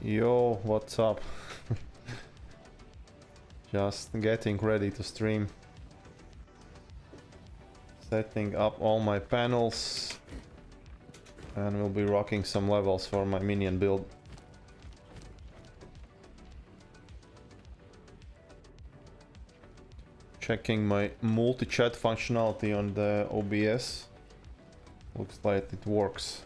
Yo, what's up? Just getting ready to stream. Setting up all my panels. And we'll be rocking some levels for my minion build. Checking my multi-chat functionality on the OBS. Looks like it works.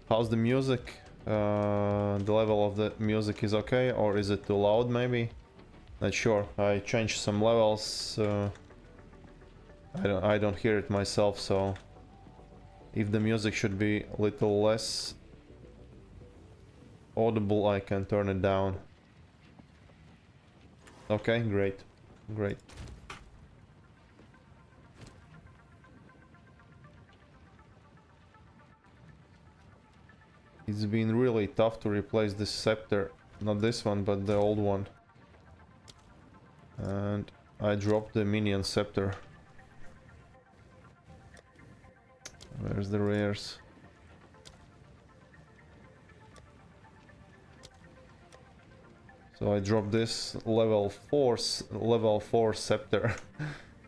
How's the music? The level of the music is okay, or is it too loud maybe? Not sure. I changed some levels. I don't hear it myself, so if the music should be a little less audible, I can turn it down. Okay, great. Great. It's been really tough to replace this scepter. Not this one, but the old one. And I dropped the minion scepter. Where's the rares? So I dropped this level 4 scepter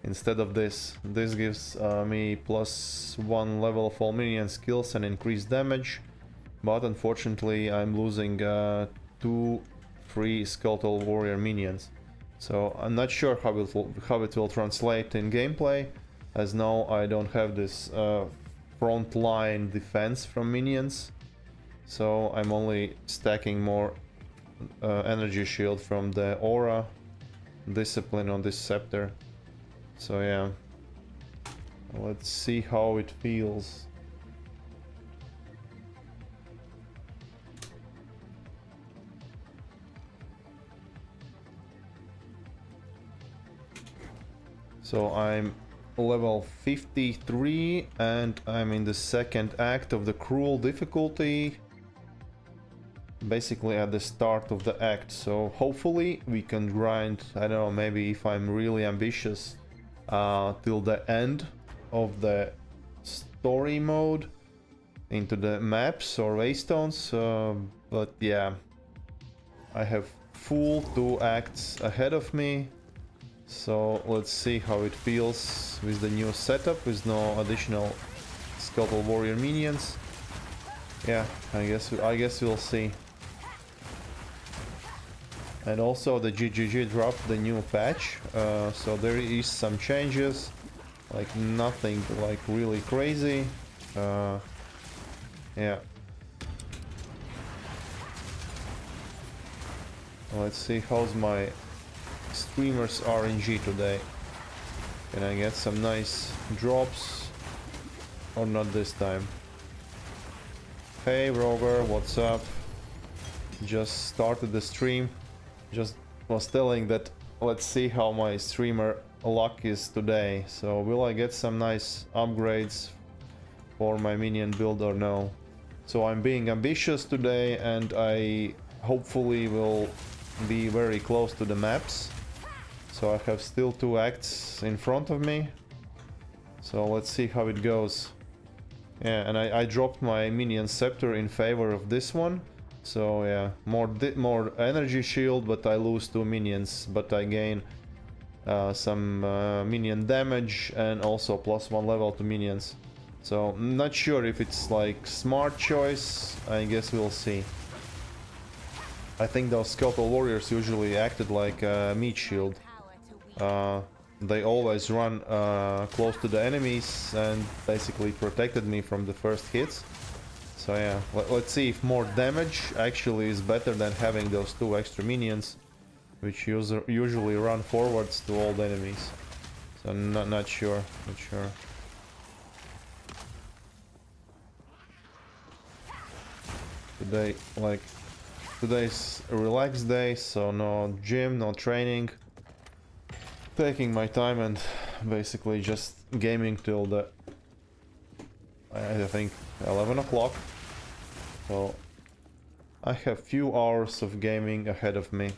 instead of this. This gives me +1 level of all minion skills and increased damage. But unfortunately I'm losing 2 free Skeletal Warrior minions. So I'm not sure how it will translate in gameplay, as now I don't have this front line defense from minions. So I'm only stacking more energy shield from the aura discipline on this scepter. So yeah, let's see how it feels. So I'm level 53 and I'm in the second act of the cruel difficulty. Basically at the start of the act, so hopefully we can grind, I don't know, maybe if I'm really ambitious, till the end of the story mode into the maps or waystones, but yeah, I have full 2 acts ahead of me, so let's see how it feels with the new setup with no additional Skeletal Warrior minions. Yeah, I guess we'll see. And also the GGG dropped the new patch, so there is some changes, like nothing like really crazy. Yeah. Let's see how's my streamer's RNG today. Can I get some nice drops or not this time? Hey Roger, what's up? Just started the stream. Just was telling that let's see how my streamer luck is today. So will I get some nice upgrades for my minion build or no? So I'm being ambitious today and I hopefully will be very close to the maps. So I have still 2 acts in front of me. So let's see how it goes. Yeah, and I dropped my minion scepter in favor of this one. So yeah, more energy shield, but I lose 2 minions, but I gain some minion damage and also +1 level to minions. So not sure if it's like smart choice. I guess we'll see. I think those Skeletal Warriors usually acted like a meat shield. They always run close to the enemies and basically protected me from the first hits. So yeah, let's see if more damage actually is better than having those 2 extra minions, which usually run forwards to all the enemies. So not sure. Today's a relaxed day, so no gym, no training. Taking my time and basically just gaming till the I think 11 o'clock. So I have few hours of gaming ahead of me.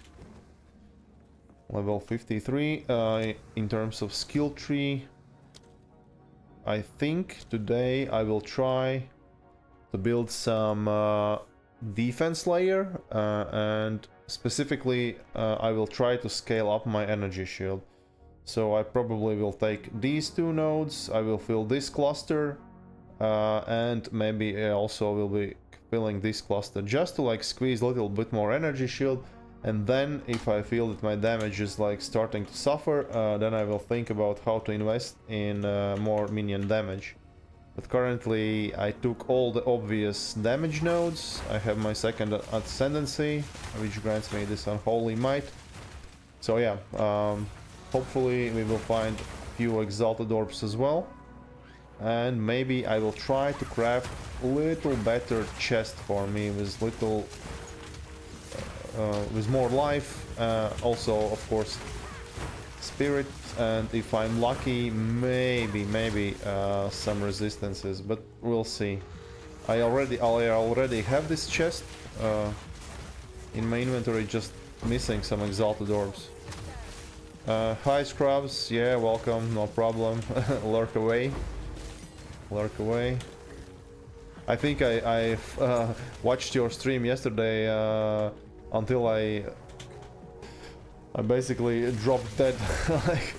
Level 53 in terms of skill tree. I think today I will try to build some defense layer, and specifically I will try to scale up my energy shield. So I probably will take these two nodes, I will fill this cluster, and maybe I also will be filling this cluster just to like squeeze a little bit more energy shield. And then if I feel that my damage is like starting to suffer, then I will think about how to invest in more minion damage. But currently I took all the obvious damage nodes. I have my second ascendancy, which grants me this unholy might. So yeah, hopefully we will find a few exalted orbs as well. And maybe I will try to craft a little better chest for me with little with more life, also of course spirit, and if I'm lucky maybe some resistances, but we'll see. I already have this chest in my inventory, just missing some exalted orbs. Hi Scrubs, yeah, welcome, no problem. Lurk away. I think I watched your stream yesterday until I basically dropped dead. Like,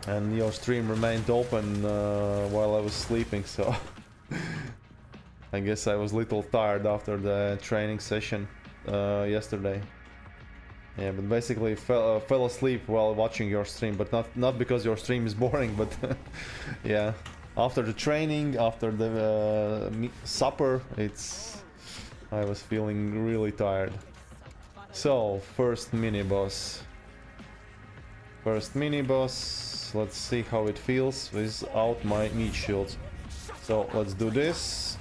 and your stream remained open while I was sleeping, so I guess I was a little tired after the training session yesterday. Yeah, but basically fell asleep while watching your stream, but not because your stream is boring, but yeah, after the training, after the supper, I was feeling really tired. So, first mini boss. Let's see how it feels without my meat shields. So, let's do this,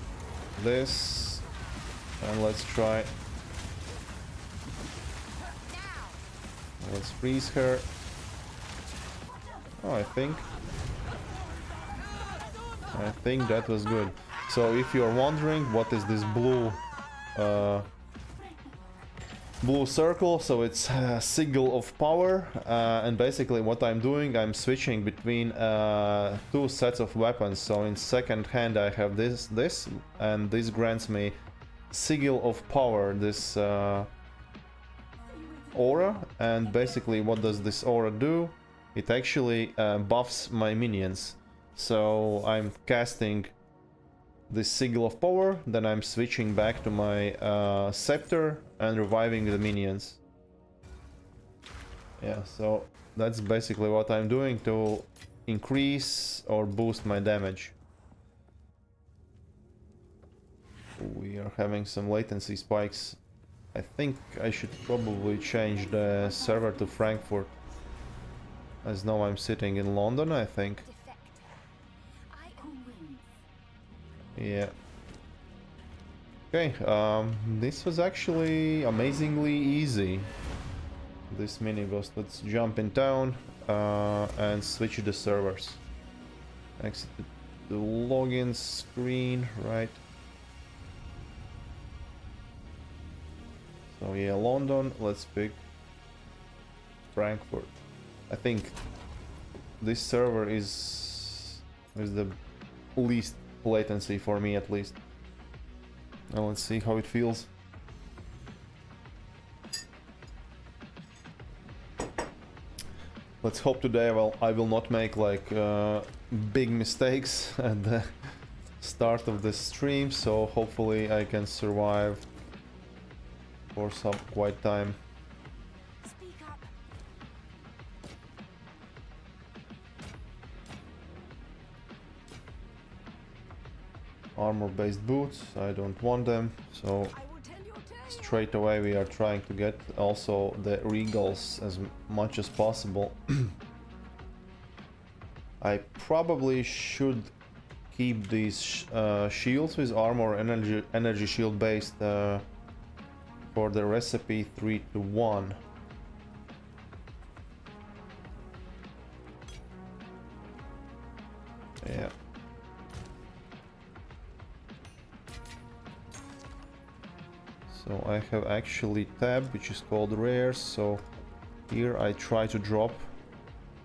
and let's try. Let's freeze her. Oh, I think that was good. So, if you're wondering what is this blue circle, so it's a sigil of power, and basically what I'm doing, I'm switching between two sets of weapons. So in second hand I have this, and this grants me sigil of power, this aura. And basically what does this aura do? It actually buffs my minions. So I'm casting this sigil of power, then I'm switching back to my scepter and reviving the minions. Yeah, so that's basically what I'm doing to increase or boost my damage. We are having some latency spikes. I think I should probably change the server to Frankfurt, as now I'm sitting in London, I think. Yeah. Okay, this was actually amazingly easy, this mini boss. Let's jump in town and switch the servers. Exit the login screen, right? So yeah, London, let's pick Frankfurt. I think this server is the least latency for me, at least. Now let's see how it feels. Let's hope today I will not make like big mistakes at the start of the stream, so hopefully I can survive for some quite time. Armor-based boots, I don't want them, so straight away we are trying to get also the regals as much as possible. I probably should keep these shields with armor energy shield based for the recipe 3-to-1. Yeah. So I have actually tab which is called rares, so here I try to drop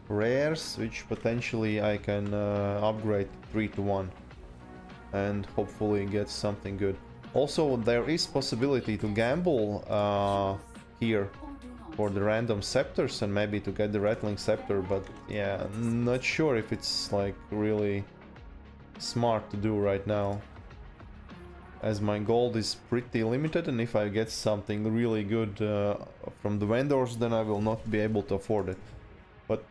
rares which potentially I can upgrade 3-to-1 and hopefully get something good. Also, there is possibility to gamble here for the random scepters and maybe to get the rattling scepter, but yeah, not sure if it's like really smart to do right now, as my gold is pretty limited, and if I get something really good from the vendors, then I will not be able to afford it. But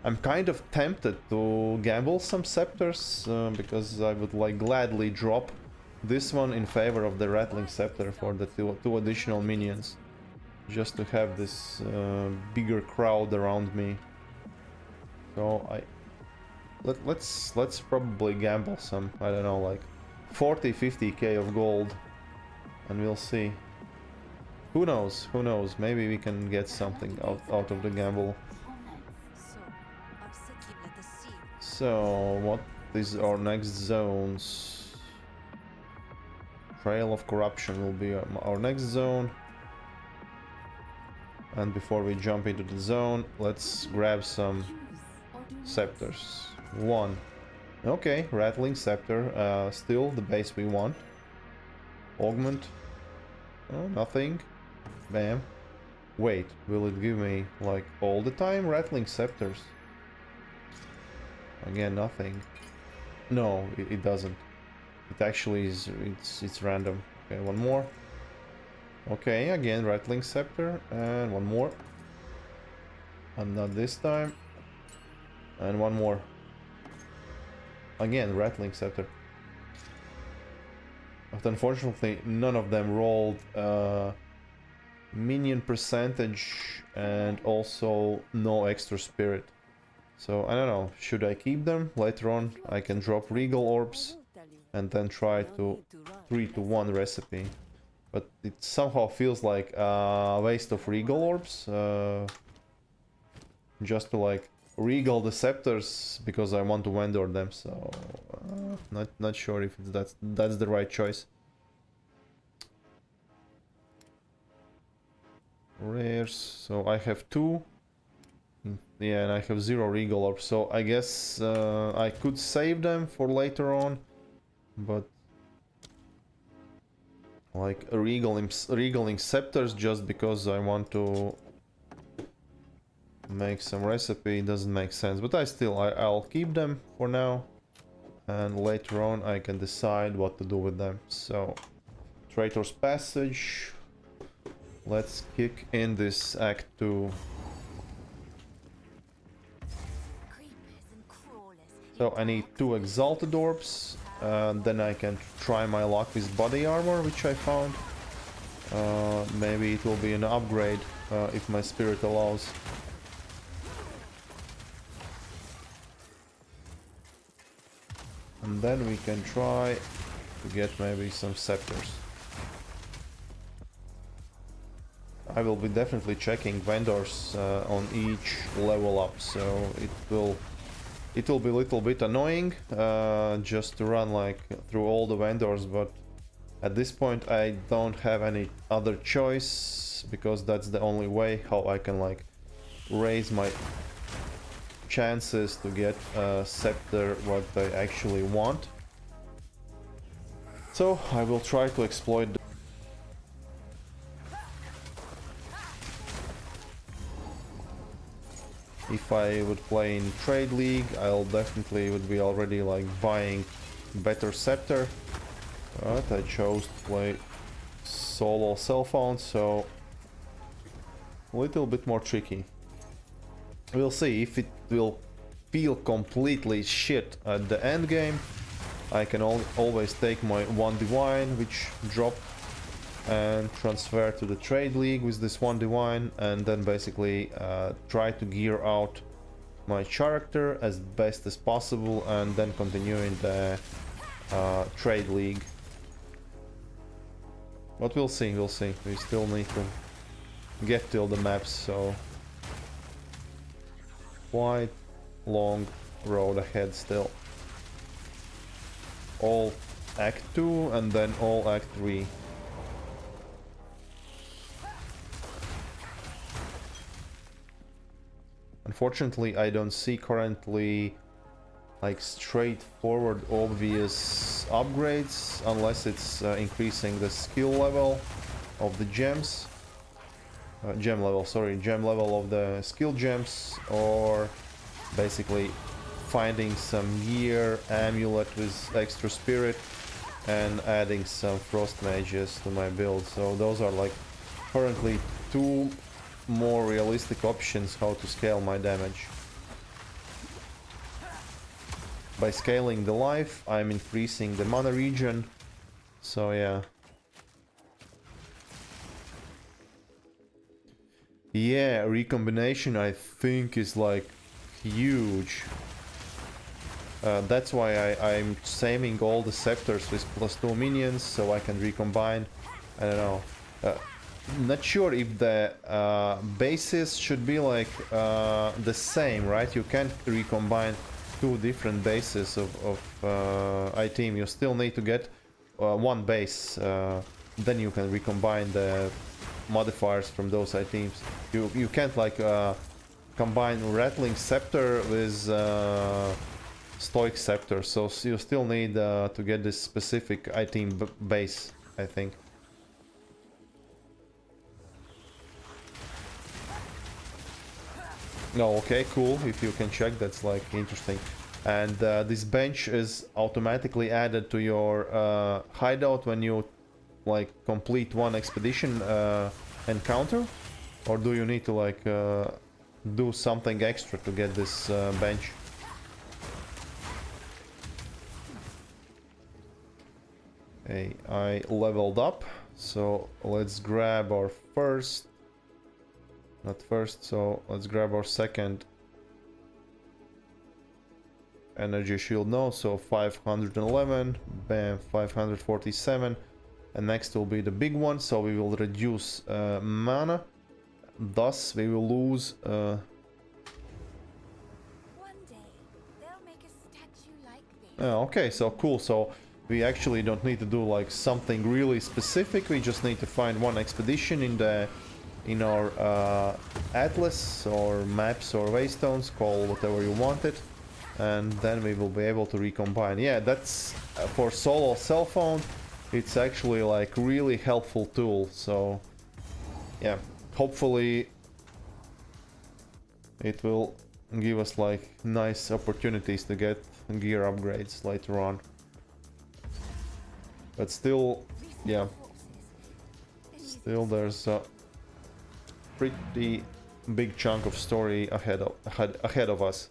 I'm kind of tempted to gamble some scepters because I would like gladly drop this one in favor of the rattling scepter for the two additional minions, just to have this bigger crowd around me. So let's probably gamble some, I don't know, like 40-50k of gold, and we'll see. Who knows, maybe we can get something out of the gamble. So what is our next zones? Trail of Corruption will be our next zone. And before we jump into the zone, let's grab some scepters. One. Okay, Rattling Scepter, still the base we want. Augment. Oh, nothing. Bam. Wait, will it give me, like, all the time Rattling Scepters? Again, nothing. No, it doesn't. It actually is, it's random. Okay, one more. Okay, again, Rattling Scepter, and one more. And not this time. And one more. Again, Rattling Scepter. But unfortunately, none of them rolled minion percentage and also no extra spirit. So, I don't know, should I keep them? Later on, I can drop Regal Orbs and then try to 3-to-1 recipe. But it somehow feels like a waste of Regal Orbs. Just to like regal the scepters because I want to vendor them, so not sure if that's the right choice. Rares, so I have 2. Yeah, and I have 0 regal orbs, so I guess I could save them for later on, but like regaling scepters just because I want to make some recipe doesn't make sense, but I'll keep them for now, and later on I can decide what to do with them. So, Traitor's Passage. Let's kick in this Act 2. So I need 2 Exalted Orbs, then I can try my luck with Body Armor, which I found. Maybe it will be an upgrade if my spirit allows. And then we can try to get maybe some scepters. I will be definitely checking vendors on each level up, so it will be a little bit annoying just to run like through all the vendors, but at this point I don't have any other choice because that's the only way how I can like raise my chances to get a scepter what I actually want. So I will try to exploit If I would play in Trade League, I'll definitely would be already like buying better scepter. But I chose to play solo cell phone, so a little bit more tricky. We'll see if it will feel completely shit at the end game. I can always take my 1 divine, which dropped, and transfer to the Trade League with this 1 divine, and then basically try to gear out my character as best as possible, and then continue in the Trade League. But we'll see, we still need to get till the maps, so quite long road ahead still. All Act 2 and then all Act 3. Unfortunately, I don't see currently like straightforward obvious upgrades unless it's increasing the skill level of the gems. Gem level of the skill gems, or basically finding some gear, amulet with extra spirit, and adding some Frost Mages to my build. So those are like currently two more realistic options how to scale my damage. By scaling the life, I'm increasing the mana regen, so yeah. Yeah, recombination I think is like huge. That's why I'm saving all the scepters with +2 minions so I can recombine. I don't know. Not sure if the bases should be like the same, right? You can't recombine two different bases of item. You still need to get one base. Then you can recombine the modifiers from those items. You can't like combine Rattling Scepter with Stoic Scepter, so you still need to get this specific item base, I think. No, okay, cool. If you can check, that's like interesting. And this bench is automatically added to your hideout when you like complete one expedition encounter, or do you need to like do something extra to get this bench? Hey, I leveled up, so let's grab our first, not first, so let's grab our second energy shield now. So 511, bam, 547. And next will be the big one, so we will reduce mana, thus we will lose One day, they'll make a statue like this. okay, so cool. So we actually don't need to do like something really specific. We just need to find one expedition in our atlas or maps or waystones, call whatever you want it, and then we will be able to recombine. Yeah, that's for solo cell phone. It's actually like really helpful tool, so yeah, hopefully it will give us like nice opportunities to get gear upgrades later on. But still, yeah, still there's a pretty big chunk of story ahead of us.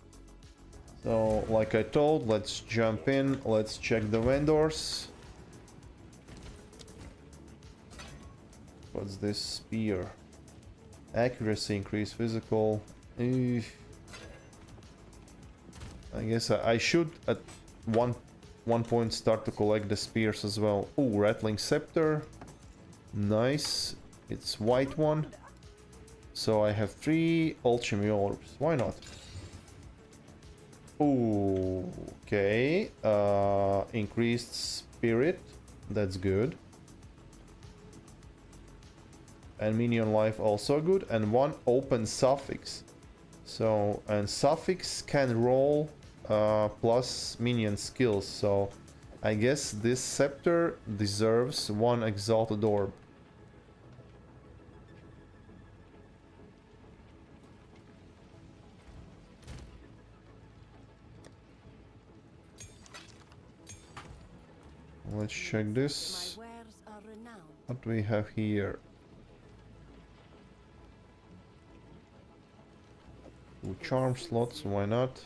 So like I told, let's jump in, let's check the vendors. What's this spear? Accuracy increase, physical. I guess I should at one point start to collect the spears as well. Oh, Rattling Scepter. Nice. It's white one. So I have 3 alchemy orbs. Why not? Ooh, okay. Increased spirit. That's good. And minion life also good, and 1 open suffix. So, and suffix can roll plus minion skills, so I guess this scepter deserves 1 exalted orb. Let's check this. What do we have here? 2 charm slots, why not?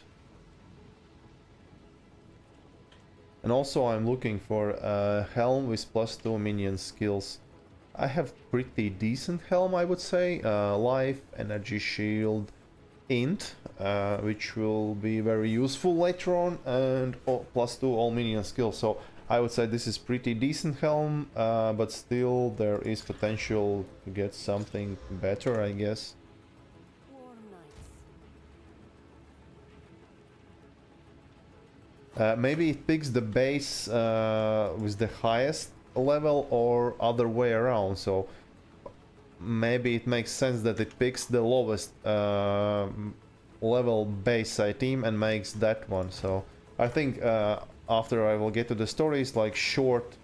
And also I'm looking for a helm with +2 minion skills. I have pretty decent helm, I would say. Life, energy shield, int, which will be very useful later on, and +2 all minion skills. So I would say this is pretty decent helm, but still there is potential to get something better, I guess. Maybe it picks the base with the highest level or other way around, so maybe it makes sense that it picks the lowest level base item and makes that one. So I think after I will get to the stories, like short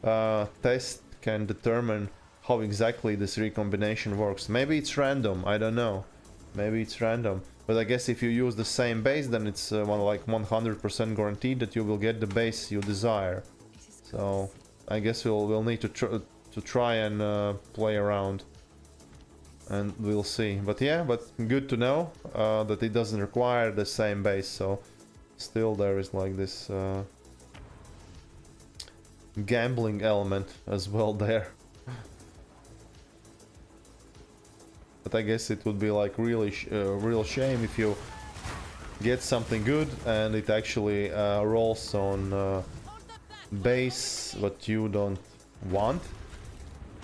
test can determine how exactly this recombination works. Maybe it's random, I don't know. Maybe it's random. But I guess if you use the same base, then it's like 100% guaranteed that you will get the base you desire. So I guess we'll need to try and play around. And we'll see. But yeah, but good to know that it doesn't require the same base. So still there is like this gambling element as well there. But I guess it would be like really real shame if you get something good and it actually rolls on base what you don't want.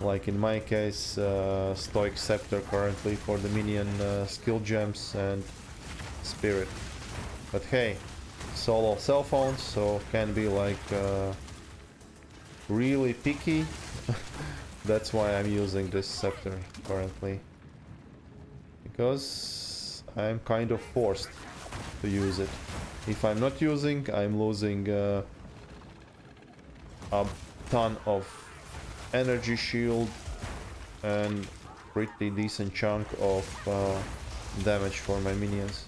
Like in my case, Stoic Scepter currently for the minion skill gems and Spirit. But hey, solo cell phones, so can be like really picky. That's why I'm using this scepter currently. Because I'm kind of forced to use it. If I'm not using, I'm losing a ton of energy shield and pretty decent chunk of damage for my minions.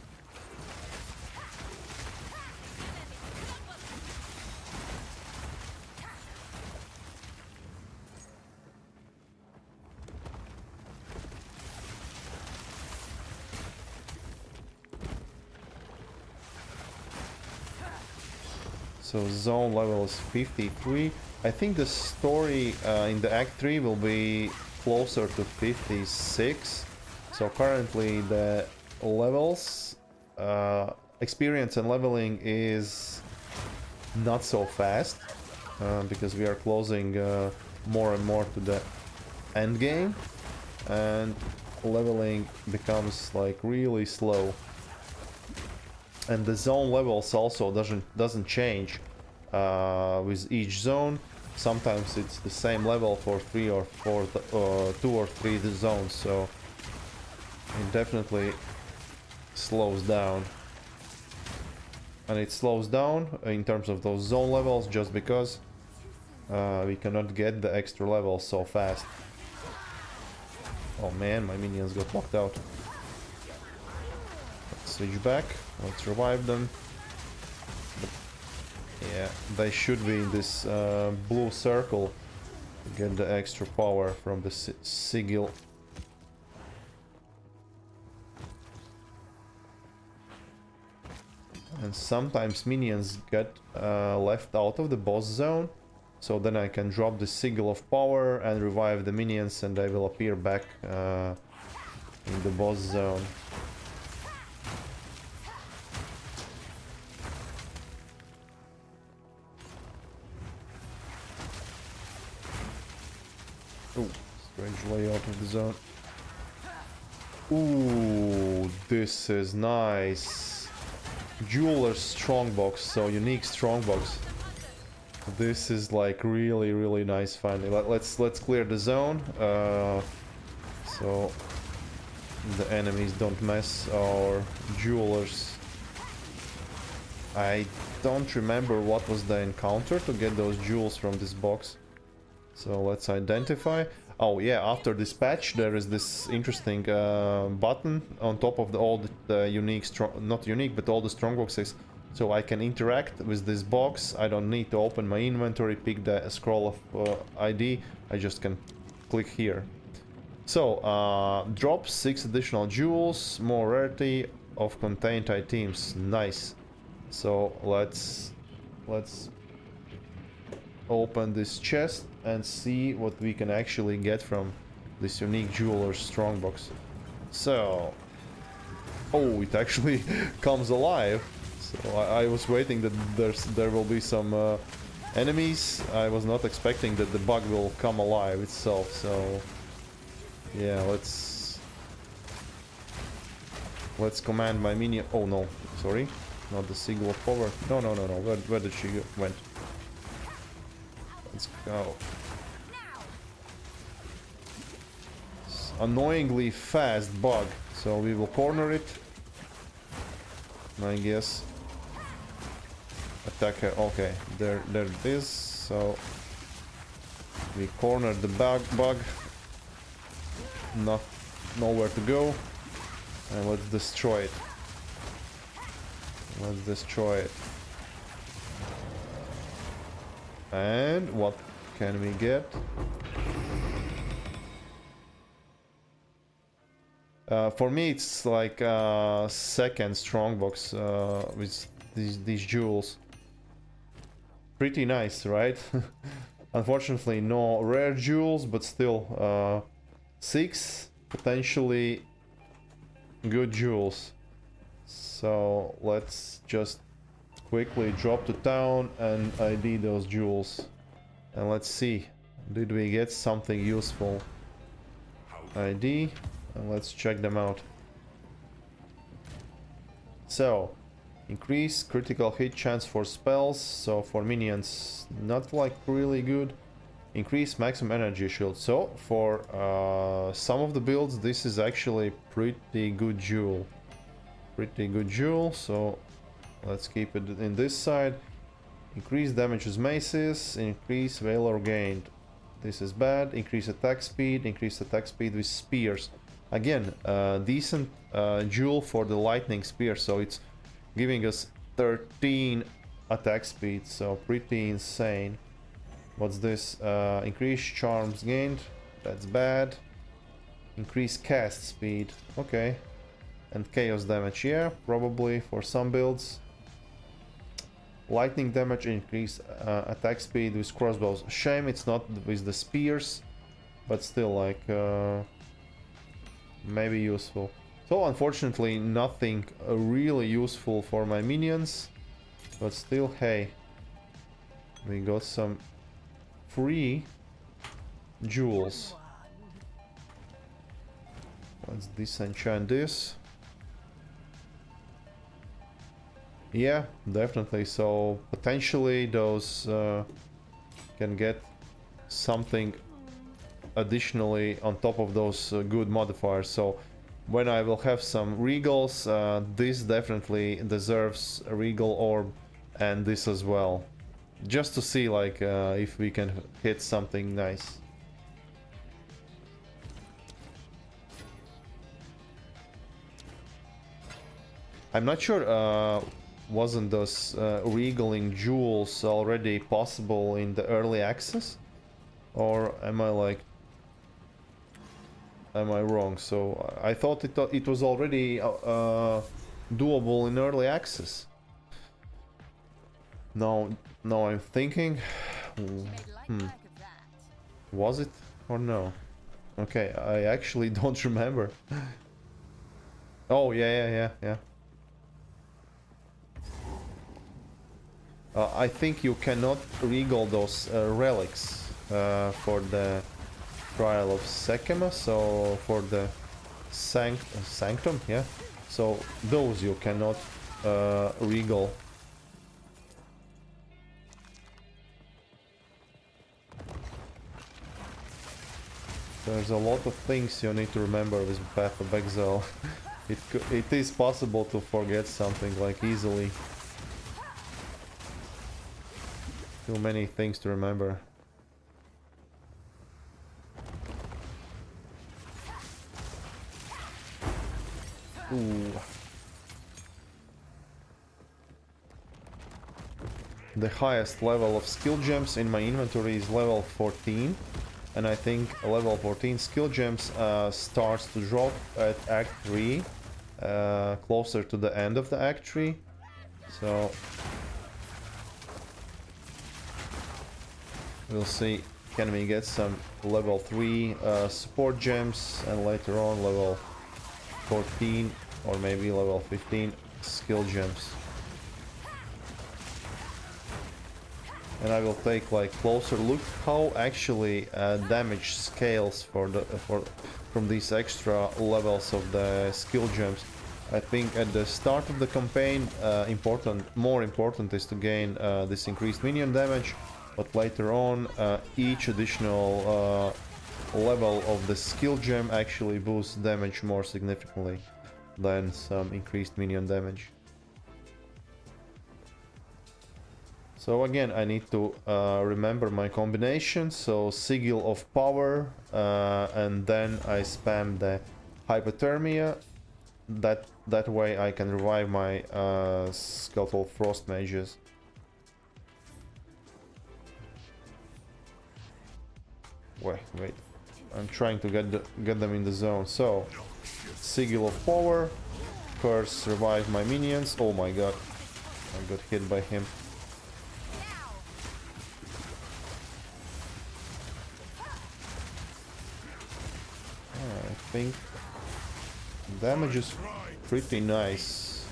So zone level is 53. I think the story in the Act 3 will be closer to 56. So currently the levels, experience and leveling is not so fast. Because we are closing more and more to the end game. And leveling becomes like really slow. And the zone levels also doesn't change with each zone. Sometimes it's the same level for 3 or 4, 2 or 3 zones, so it definitely slows down. And it slows down in terms of those zone levels just because we cannot get the extra levels so fast. Oh man, my minions got locked out. Let's switch back. Let's revive them. But yeah, they should be in this blue circle to get the extra power from the sigil. And sometimes minions get left out of the boss zone, so then I can drop the sigil of power and revive the minions and they will appear back in the boss zone. Ooh, strange layout of the zone. Ooh, this is nice. Jeweler's strongbox, so unique strongbox. This is like really nice finally. Let's clear the zone, so the enemies don't mess our jewelers. I don't remember what was the encounter to get those jewels from this box. So let's identify. Oh yeah, after this patch there is this interesting button on top of all the unique, not unique, but all the strongboxes. So I can interact with this box. I don't need to open my inventory, pick the scroll of ID. I just can click here. So drops 6 additional jewels, more rarity of contained items. Nice. So let's open this chest and see what we can actually get from this unique jeweler's strongbox. So, oh, it actually comes alive. So I was waiting that there will be some enemies. I was not expecting that the bug will come alive itself. So yeah, let's command my minion. Oh no, sorry, not the sigil of power. No. Where did she go? Went? Let's go. It's annoyingly fast bug, so we will corner it, I guess. attacker. Okay, there it is. So we cornered the bug. Nowhere to go. And let's destroy it. Let's destroy it. And what can we get? For me, it's like second strongbox with these jewels. Pretty nice, right? Unfortunately, no rare jewels, but still 6 potentially good jewels. So let's just quickly drop to town and ID those jewels. And let's see, did we get something useful? ID, and let's check them out. So, increase critical hit chance for spells, so for minions, not like really good. Increase maximum energy shield. So, for some of the builds, this is actually pretty good jewel. Pretty good jewel, so let's keep it in this side. Increase damage with maces, increase valor gained. This is bad. Increase attack speed with spears. Again, decent jewel for the lightning spear, so it's giving us 13 attack speed, so pretty insane. What's this? Increase charms gained. That's bad. Increase cast speed. Okay. And chaos damage, yeah, probably for some builds. Lightning damage, increase attack speed with crossbows. Shame it's not with the spears, but still, like, maybe useful. So unfortunately nothing really useful for my minions, but still, hey, we got some free jewels. Let's disenchant this. Yeah, definitely. So potentially those can get something additionally on top of those good modifiers. So when I will have some regals, this definitely deserves a regal orb, and this as well, just to see like if we can hit something nice. I'm not sure, wasn't those regaling jewels already possible in the early access? Or am I like... am I wrong? So I thought it was already doable in early access. Now I'm thinking... Was it or no? Okay, I actually don't remember. Oh, yeah. I think you cannot regal those relics for the Trial of Sekema, so for the Sanctum, yeah. So those you cannot regal. There's a lot of things you need to remember with Path of Exile. It is possible to forget something like easily. Too many things to remember. Ooh. The highest level of skill gems in my inventory is level 14. And I think level 14 skill gems starts to drop at Act 3. Closer to the end of the Act 3. So... we'll see, can we get some level 3 support gems, and later on level 14 or maybe level 15 skill gems. And I will take like closer look how actually damage scales from these extra levels of the skill gems. I think at the start of the campaign more important is to gain this increased minion damage. But later on, each additional level of the skill gem actually boosts damage more significantly than some increased minion damage. So again, I need to remember my combination. So Sigil of Power, and then I spam the Hypothermia. That way I can revive my Skeletal Frost Mages. Wait. I'm trying to get them in the zone. So Sigil of Power, Curse, revive my minions. Oh my god, I got hit by him. I think damage is pretty nice.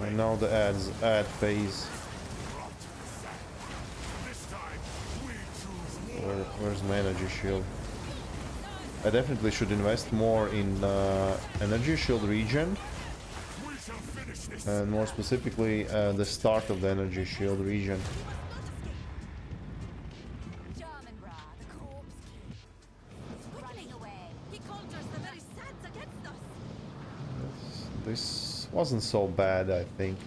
And now the ad phase. Where's my energy shield? I definitely should invest more in energy shield regen. And more specifically, the start of the energy shield regen. This wasn't so bad, I think.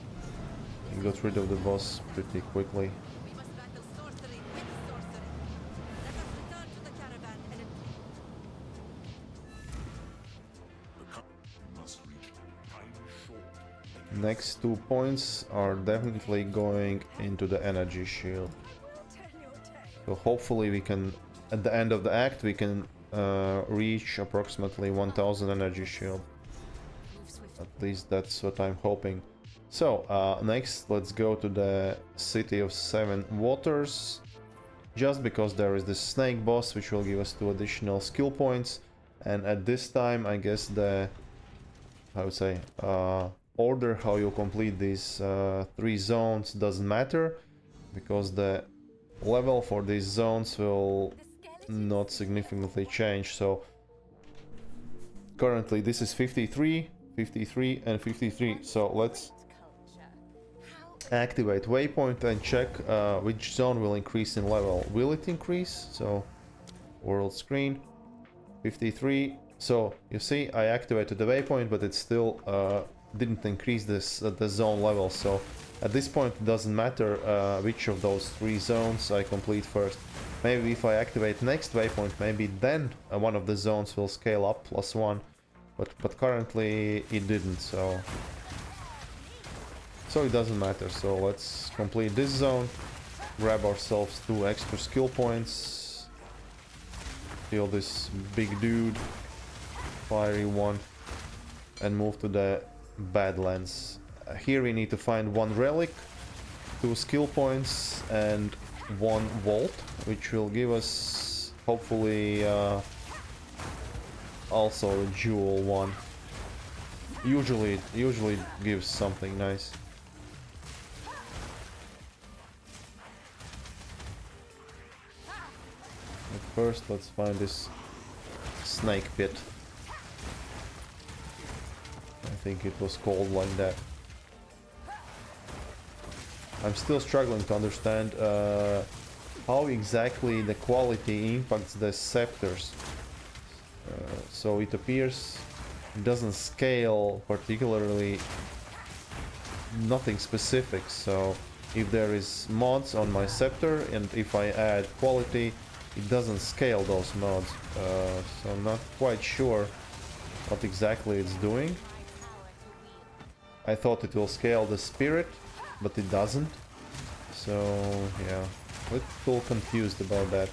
He got rid of the boss pretty quickly. Next 2 points are definitely going into the energy shield. So hopefully we can, at the end of the act, we can reach approximately 1000 energy shield. At least that's what I'm hoping. So next let's go to the City of Seven Waters. Just because there is this snake boss which will give us 2 additional skill points. And at this time I guess the, I would say, order how you complete these 3 zones doesn't matter, because the level for these zones will not significantly change. So currently this is 53, 53 and 53. So let's activate waypoint and check which zone will increase in level. Will it increase? So world screen 53. So you see I activated the waypoint, but it still didn't increase this the zone level. So at this point it doesn't matter which of those 3 zones I complete first. Maybe if I activate next waypoint, maybe then one of the zones will scale up +1, but currently it didn't, so it doesn't matter. So let's complete this zone, grab ourselves 2 extra skill points, kill this big dude, fiery one, and move to the Badlands. Here we need to find 1 relic, 2 skill points and 1 vault, which will give us hopefully also a jewel one. Usually it gives something nice. But first let's find this snake pit. I think it was called like that. I'm still struggling to understand how exactly the quality impacts the scepters. So it appears it doesn't scale particularly, nothing specific. So if there is mods on my scepter and if I add quality, it doesn't scale those mods. So I'm not quite sure what exactly it's doing. I thought it will scale the spirit, but it doesn't. So yeah, a little confused about that.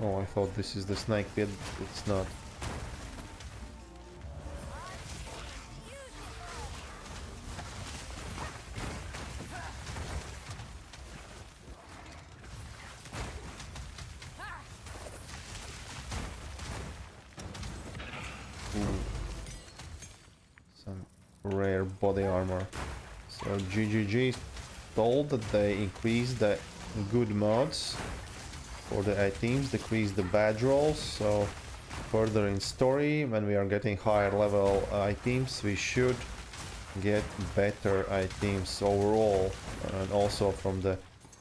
Oh, I thought this is the snake pit, it's not. Some rare body armor. So GGG told that they increased the good mods for the items, decrease the badge rolls. So further in story, when we are getting higher level items, we should get better items overall, and also from the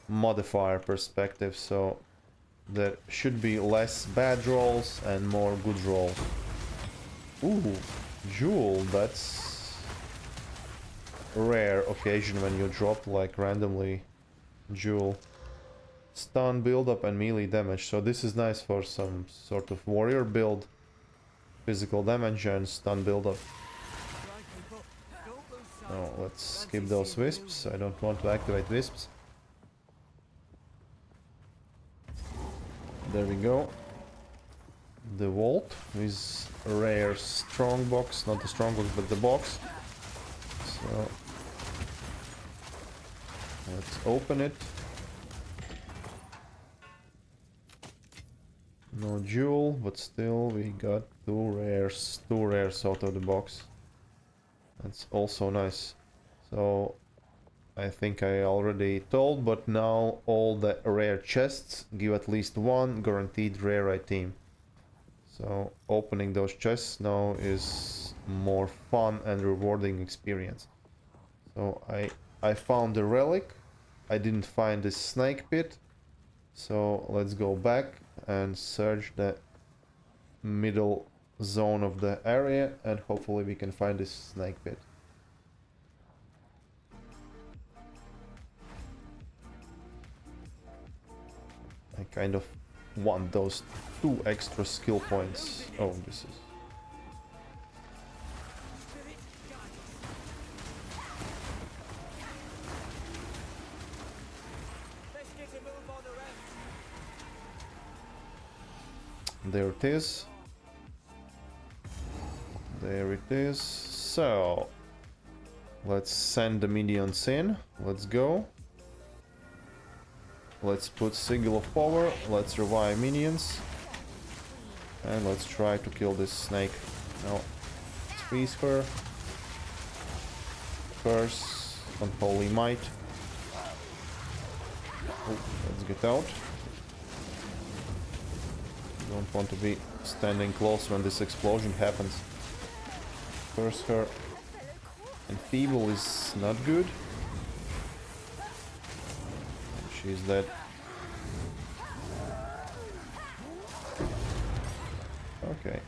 modifier perspective, so there should be less bad rolls and more good rolls. Ooh, Jewel, that's rare occasion when you drop like randomly Jewel. Stun build-up and melee damage, so this is nice for some sort of warrior build. Physical damage and stun build-up. Oh, let's skip those wisps. I don't want to activate wisps. There we go. The vault is a rare strong box, not the strong box, but the box. So let's open it. No jewel, but still we got two rares out of the box. That's also nice. So I think I already told, but now all the rare chests give at least one guaranteed rare item. So opening those chests now is more fun and rewarding experience. So I found the relic. I didn't find this snake pit. So let's go back and search the middle zone of the area, and hopefully we can find this snake pit. I kind of want those 2 extra skill points. Oh, this is... There it is. There it is. So let's send the minions in. Let's go. Let's put Sigil of Power. Let's revive minions. And let's try to kill this snake. Now, freeze her. Curse. Unholy Might. Oh, let's get out. Don't want to be standing close when this explosion happens. Curse her. And Feeble is not good. She's dead. Okay.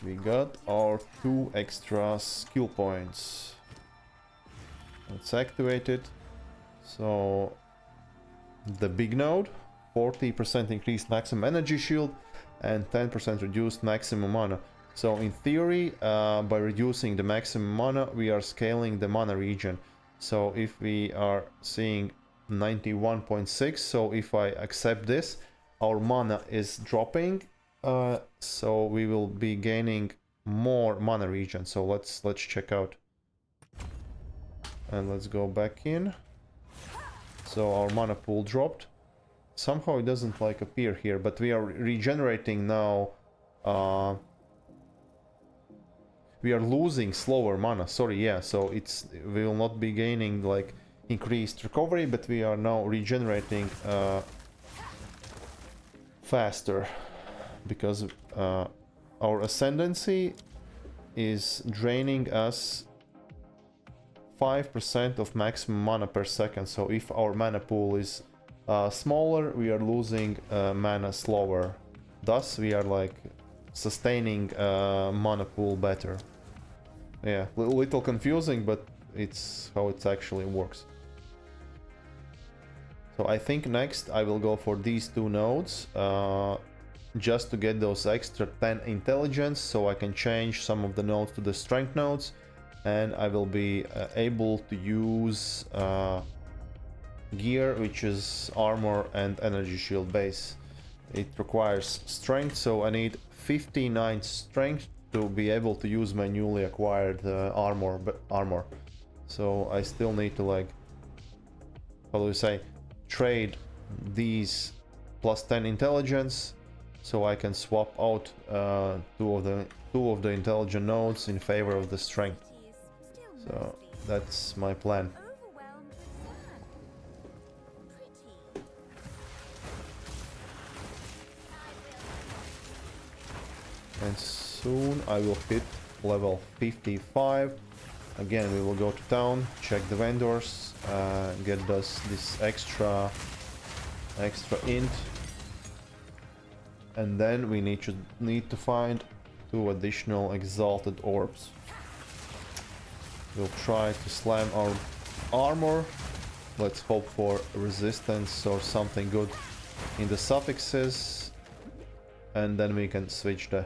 We got our 2 extra skill points. Let's activate it. So the big node, 40% increased maximum energy shield and 10% reduced maximum mana. So in theory, by reducing the maximum mana, we are scaling the mana regen. So if we are seeing 91.6, so if I accept this, our mana is dropping, so we will be gaining more mana regen. So let's check out. And let's go back in. So our mana pool dropped. Somehow it doesn't like appear here, but we are regenerating now. We are losing slower mana, sorry, yeah, so we will not be gaining like increased recovery, but we are now regenerating faster, because our ascendancy is draining us 5% of maximum mana per second. So if our mana pool is smaller, we are losing mana slower. Thus we are like sustaining mana pool better. Yeah, little confusing, but it's how it actually works. So I think next I will go for these 2 nodes, just to get those extra 10 intelligence, so I can change some of the nodes to the strength nodes, and I will be able to use gear which is armor and energy shield base. It requires strength, so I need 59 strength to be able to use my newly acquired armor. So I still need to, like, how do we say, trade these plus 10 intelligence, so I can swap out two of the intelligent nodes in favor of the strength. So that's my plan. And soon I will hit level 55. Again, we will go to town, check the vendors, get us this extra int, and then we need to find 2 additional exalted orbs. We'll try to slam our armor. Let's hope for resistance or something good in the suffixes, and then we can switch the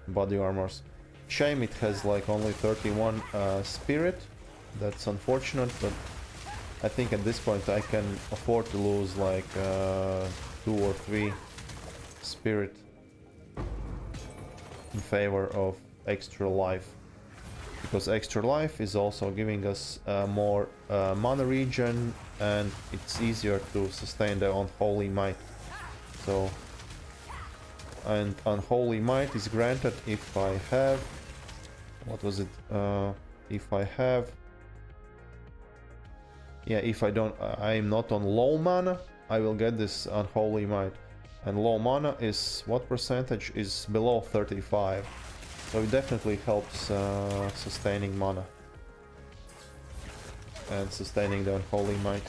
body armors. Shame it has like only 31 spirit. That's unfortunate, but I think at this point I can afford to lose like 2 or 3 spirit in favor of extra life, because extra life is also giving us more mana regen, and it's easier to sustain the unholy might. So, and unholy might is granted if I have, what was it, if I have, yeah, if I don't, I'm not on low mana, I will get this unholy might. And low mana is, what percentage is below 35, so it definitely helps sustaining mana and sustaining the unholy might.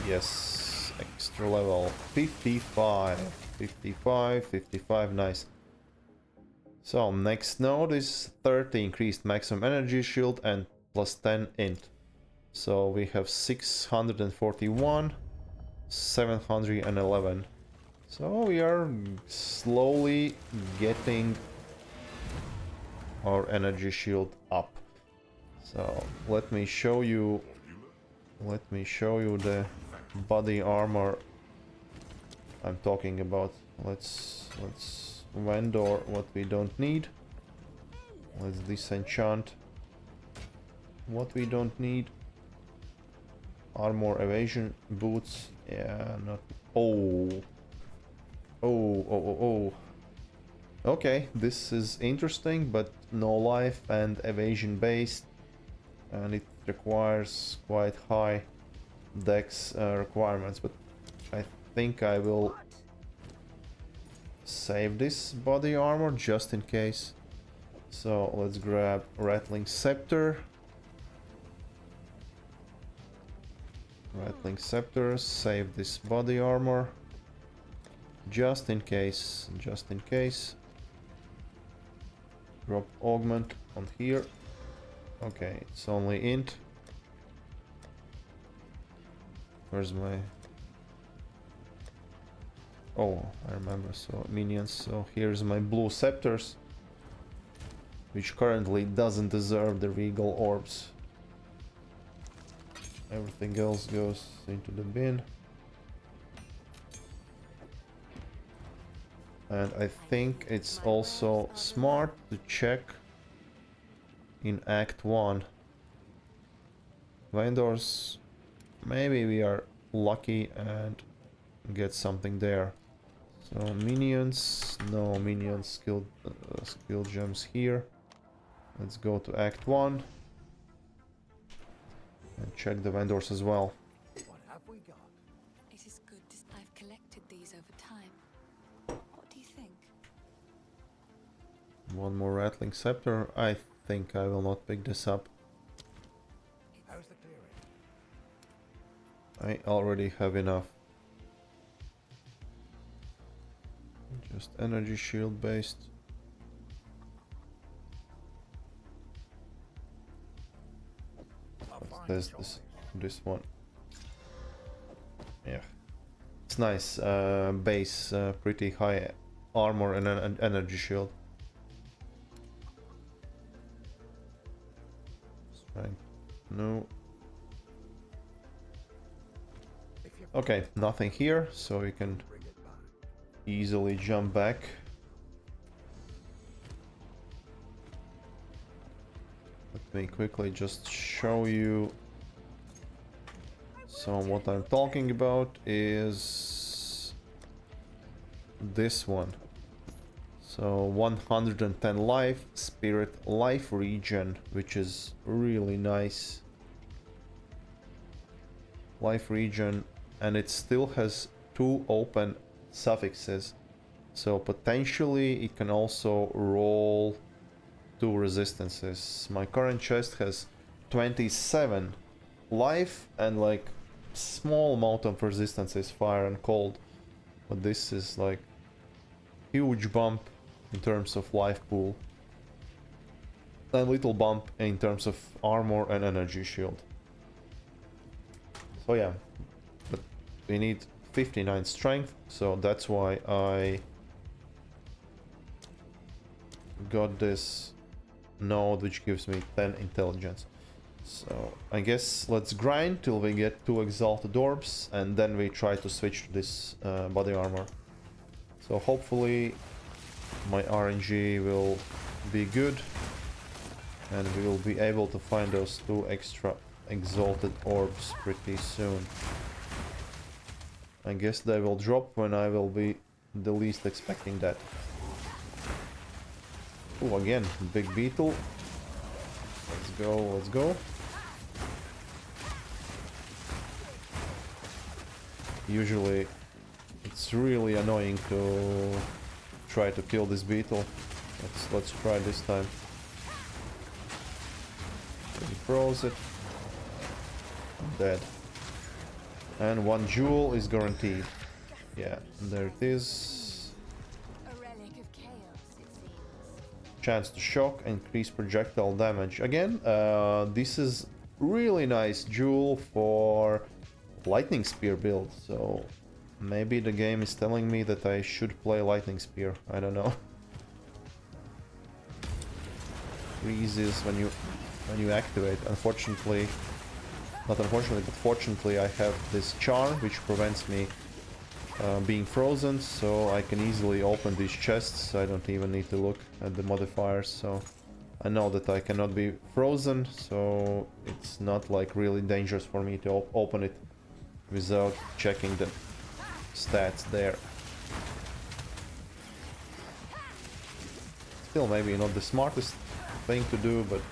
Yes, extra level 55, 55, nice. So next node is 30 increased maximum energy shield and plus 10 int. So we have 641, 711. So we are slowly getting our energy shield up. So let me show you the body armor I'm talking about. Let's vendor what we don't need. Let's disenchant what we don't need. Armor evasion boots. Yeah, not. Oh. Okay, this is interesting, but no life and evasion based, and it requires quite high dex requirements, but I think I will save this body armor just in case. So let's grab Rattling Scepter. Rattling Scepter, save this body armor just in case, Drop augment on here. Okay, it's only int. Where's my... Oh, I remember, so minions. So here's my blue scepters, which currently doesn't deserve the regal orbs. Everything else goes into the bin. And I think it's also smart to check in Act 1. Vendors, maybe we are lucky and get something there. So minions, no minions, skill gems here. Let's go to Act 1 and check the vendors as well. What have we got? It is good. I've collected these over time. What do you think? One more Rattling Scepter. I think I will not pick this up. How's the clearing? I already have enough. Just energy shield based. Let's test this one. Yeah, it's nice. Base, pretty high armor and an energy shield. Strength, no. Okay, nothing here, so we can easily jump back. Let me quickly just show you. So what I'm talking about is this one. So 110 life, spirit life regen, which is really nice. Life regen and it still has 2 open suffixes. So potentially it can also roll 2 resistances. My current chest has 27 life and like small amount of resistances, fire and cold. But this is like huge bump in terms of life pool. And little bump in terms of armor and energy shield. So yeah, but we need 59 strength, so that's why I got this node which gives me 10 intelligence. So I guess let's grind till we get 2 exalted orbs and then we try to switch to this body armor. So hopefully my RNG will be good and we will be able to find those 2 extra exalted orbs pretty soon. I guess they will drop when I will be the least expecting that. Oh, again, big beetle. Let's go, let's go. Usually it's really annoying to try to kill this beetle. Let's try this time. He froze it. Dead. And 1 jewel is guaranteed. Yeah, there it is. A relic of chaos, it seems. Chance to shock, increase projectile damage. Again, this is really nice jewel for lightning spear build. So maybe the game is telling me that I should play lightning spear. I don't know. Freezes when you activate. Unfortunately, not unfortunately, but fortunately, I have this charm which prevents me being frozen, so I can easily open these chests. I don't even need to look at the modifiers, so I know that I cannot be frozen, so it's not like really dangerous for me to open it without checking the stats there. Still maybe not the smartest thing to do, but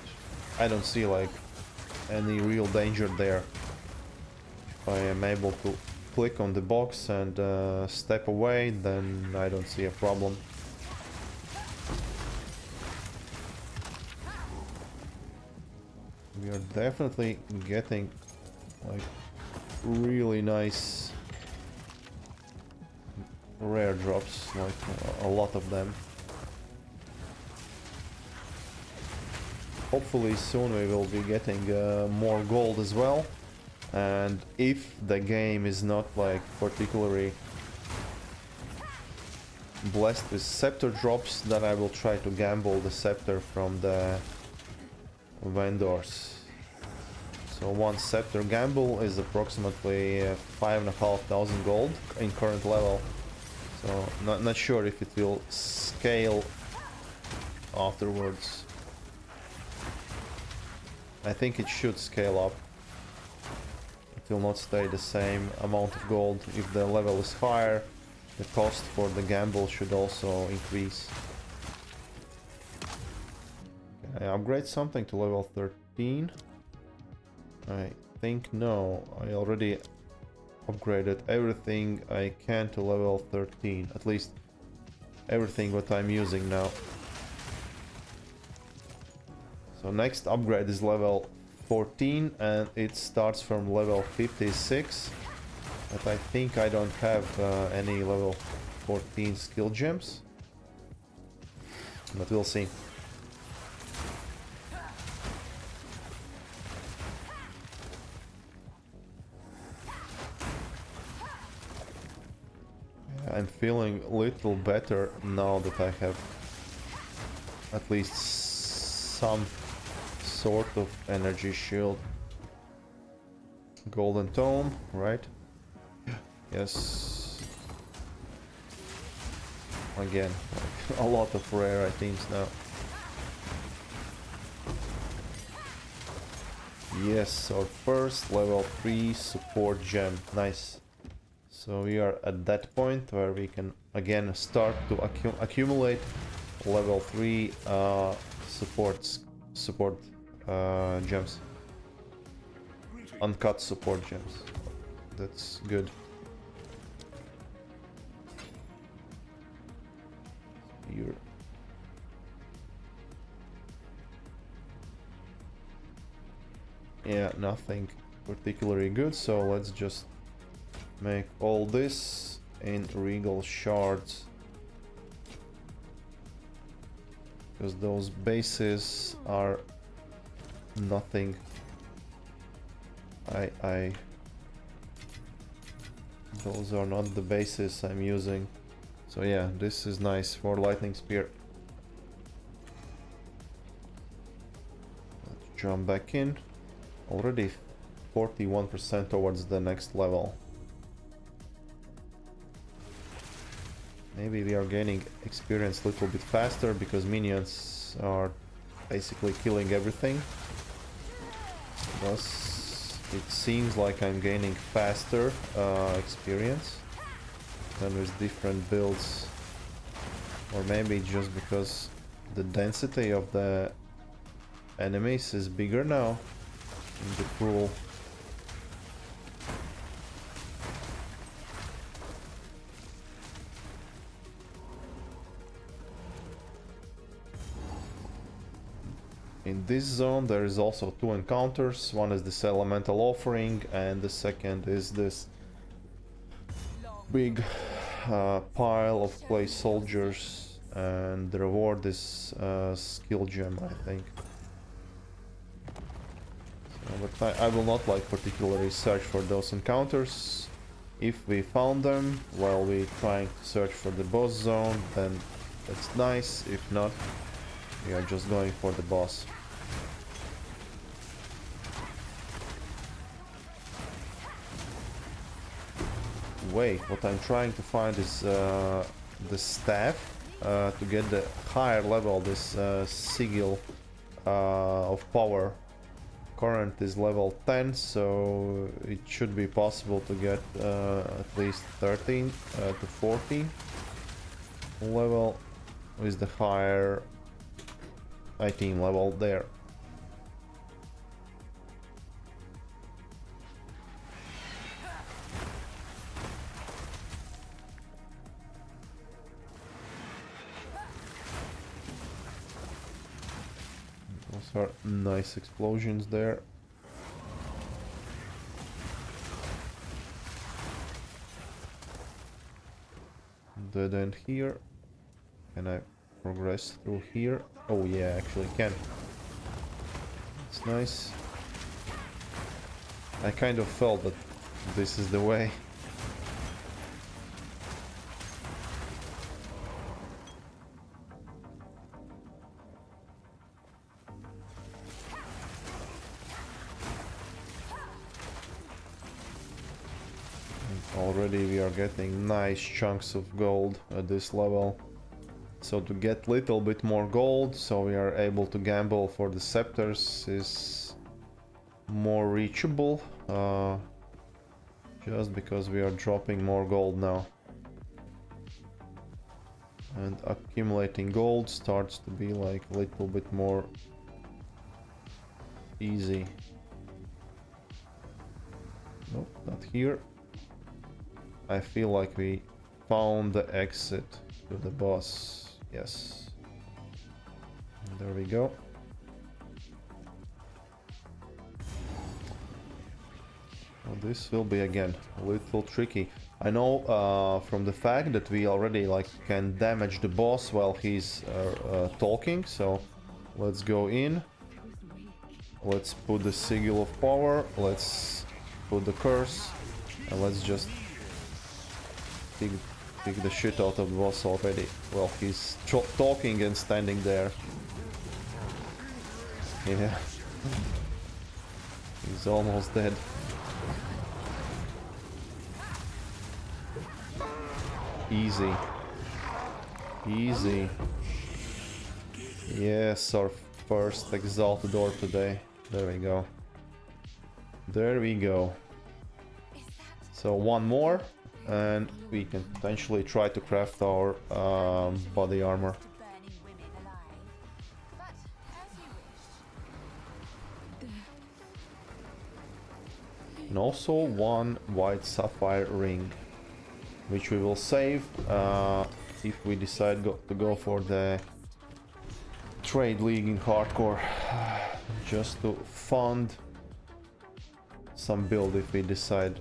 I don't see like any real danger there. If I am able to click on the box and step away, then I don't see a problem. We are definitely getting like really nice rare drops, like a lot of them. Hopefully soon we will be getting more gold as well, and if the game is not like particularly blessed with scepter drops, then I will try to gamble the scepter from the vendors. So 1 scepter gamble is approximately 5,500 gold in current level, so not sure if it will scale afterwards. I think it should scale up. It will not stay the same amount of gold. If the level is higher, the cost for the gamble should also increase. Can I upgrade something to level 13? I think no. I already upgraded everything I can to level 13. At least everything what I'm using now. So next upgrade is level 14 and it starts from level 56. But I think I don't have any level 14 skill gems. But we'll see. I'm feeling a little better now that I have at least some sort of energy shield. Golden tome, right? Yes. Again, like a lot of rare items now. Yes, our first level 3 support gem. Nice. So we are at that point where we can again start to accumulate level 3 support gems. Uncut support gems. That's good. Here. Yeah, nothing particularly good, so let's just make all this in regal shards. Because those bases are nothing. Those are not the bases I'm using. So yeah, this is nice for lightning spear. Let's jump back in. Already 41% towards the next level. Maybe we are gaining experience a little bit faster because minions are basically killing everything. Thus, it seems like I'm gaining faster experience than with different builds. Or maybe just because the density of the enemies is bigger now in the pool. In this zone there is also two encounters. One is this elemental offering and the second is this big pile of clay soldiers, and the reward is skill gem, I think. So, but I will not like particularly search for those encounters. If we found them while we trying to search for the boss zone, then that's nice. If not, we are just going for the boss. Wait, what I'm trying to find is the staff to get the higher level, this sigil of power. Current is level 10, so it should be possible to get at least 13 to 14 level with the higher 18 level there. Those are nice explosions there. Dead end here. Can I progress through here? Oh yeah, actually can. It's nice. I kind of felt that this is the way. Already we are getting nice chunks of gold at this level. So to get little bit more gold, so we are able to gamble for the scepters, is more reachable. Just because we are dropping more gold now. And accumulating gold starts to be like a little bit more easy. Nope, not here. I feel like we found the exit to the boss. Yes. There we go. Well, this will be again a little tricky. I know from the fact that we already like can damage the boss while he's talking, so let's go in. Let's put the sigil of power, let's put the curse, and let's just take the shit out of the boss already. Well, he's talking and standing there. Yeah. He's almost dead. Easy. Easy. Yes, our first exalted orb today. There we go. There we go. So one more, and we can potentially try to craft our body armor. and also one white sapphire ring, which we will save if we decide to go for the trade league in hardcore, just to fund some build if we decide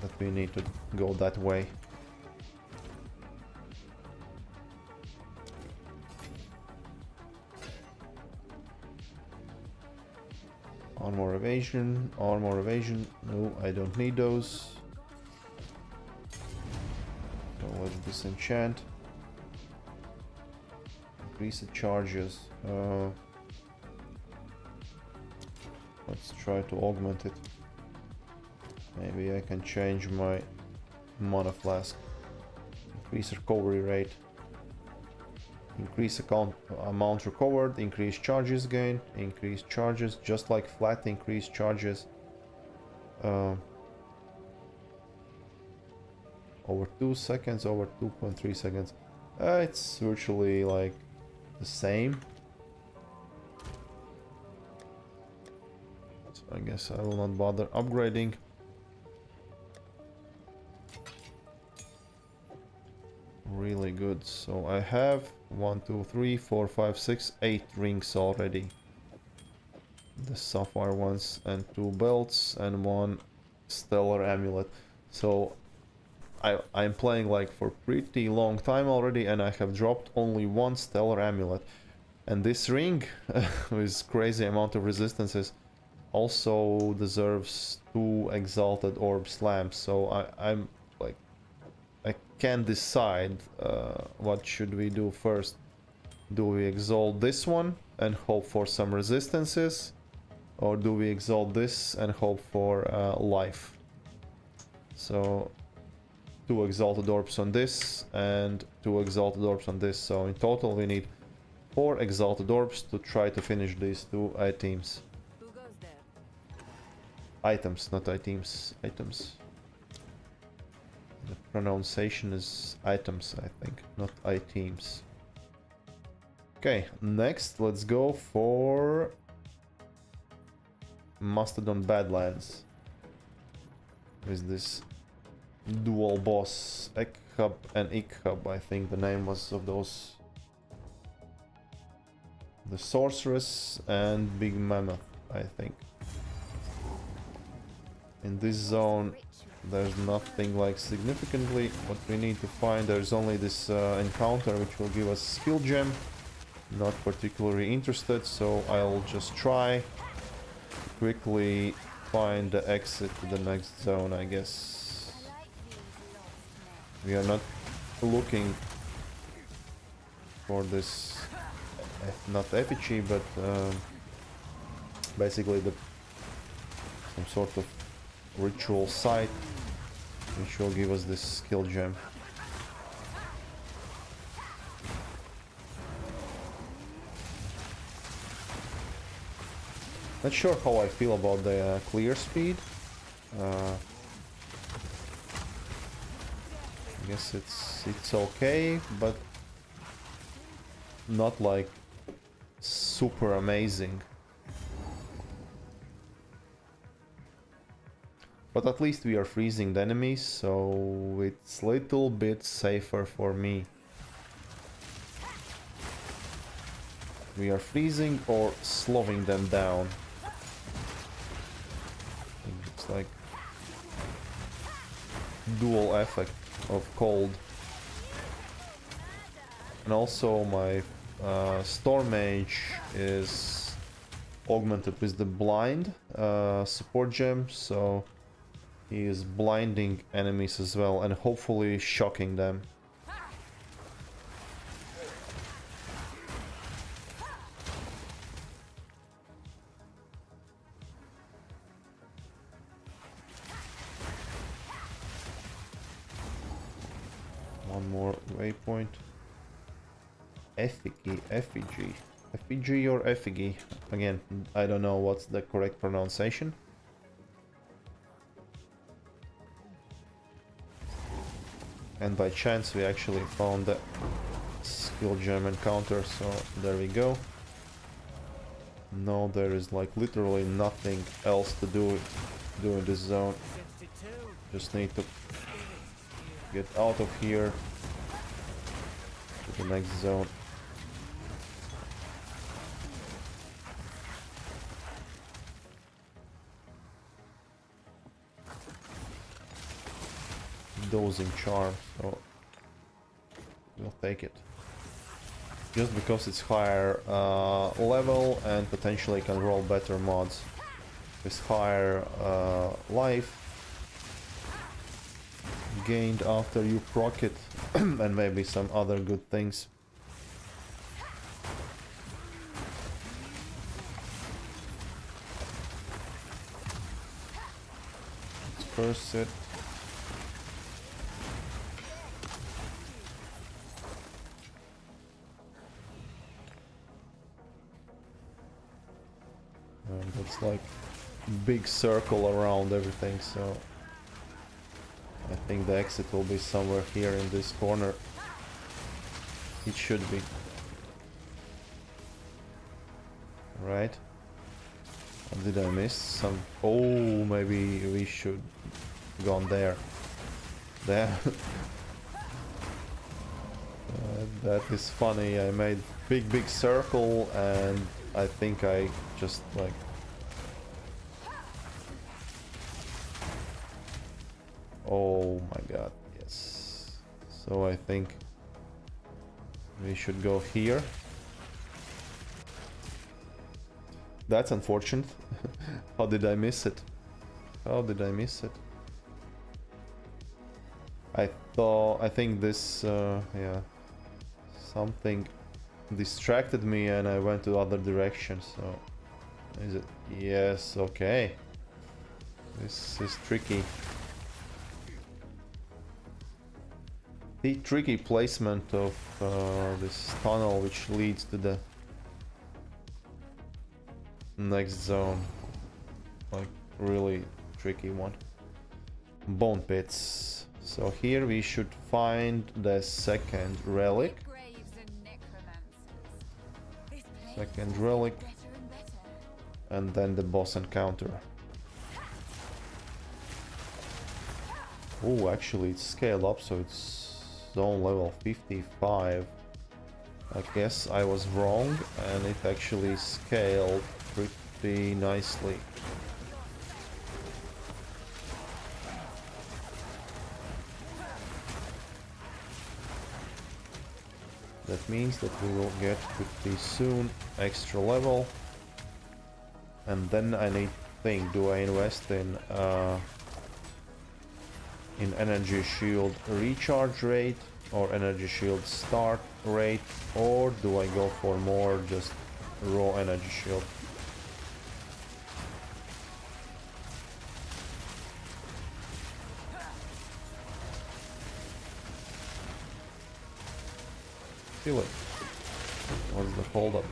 that we need to go that way. Armor evasion, no, I don't need those. So let's disenchant. Increase the charges. Let's try to augment it. Maybe I can change my mana flask. Increase recovery rate. Increase amount recovered, increase charges gained, increase charges, just like flat increase charges. Over 2 seconds, over 2.3 seconds. It's virtually like the same. So I guess I will not bother upgrading. Really good. So I have 1, 2, 3, 4, 5, 6, 8 rings already. The sapphire ones, and 2 belts and 1 stellar amulet. So I'm playing like for pretty long time already, and I have dropped only 1 stellar amulet. And this ring with crazy amount of resistances also deserves 2 exalted orb slams. So I'm like, I can't decide what should we do first. Do we exalt this one and hope for some resistances, or do we exalt this and hope for life? So 2 exalted orbs on this and 2 exalted orbs on this. So in total we need 4 exalted orbs to try to finish these 2 items. Who goes there? Items, not items. Items. The pronunciation is items, I think, not items. Okay, next let's go for Mastodon Badlands. With this dual boss, Ekhub and Ikhub, I think the name was of those. The Sorceress and Big Mammoth, I think. In this zone there's nothing like significantly what we need to find. There's only this encounter which will give us skill gem. Not particularly interested, so I'll just try to quickly find the exit to the next zone, I guess. We are not looking for this, not effigy, but basically some sort of ritual site which will give us this skill gem. Not sure how I feel about the clear speed. I guess it's okay, but not like super amazing. But at least we are freezing the enemies, so it's a little bit safer for me. We are freezing or slowing them down. It's like dual effect of cold. And also my Storm Mage is augmented with the blind support gem, so he is blinding enemies as well and hopefully shocking them. One more waypoint. Effigy. Effigy or effigy? Again, I don't know what's the correct pronunciation. And by chance we actually found the skill gem encounter, so there we go. No, there is like literally nothing else to do doing this zone. Just need to get out of here to the next zone. Dosing charm, so we'll take it. Just because it's higher level and potentially can roll better mods with higher life gained after you proc it and maybe some other good things. Let's curse it. It's like big circle around everything, so I think the exit will be somewhere here in this corner. It should be. Right? Or did I miss some? Oh, maybe we should gone there. There. That is funny. I made big circle and I think I just like oh my god, yes. So I think we should go here. That's unfortunate. How did I miss it? How did I miss it? I think this, yeah, something distracted me and I went to other direction, so... Is it? Yes, okay. This is tricky. The tricky placement of this tunnel which leads to the next zone. Like, really tricky one. Bone pits. So here we should find the second relic. Second relic. And then the boss encounter. Oh, actually it's scaled up, so it's zone level 55. I guess I was wrong, and it actually scaled pretty nicely. That means that we will get pretty soon extra level. And then I need to think, do I invest in energy shield recharge rate or energy shield start rate, or do I go for more just raw energy shield? Feel it. What's the hold up?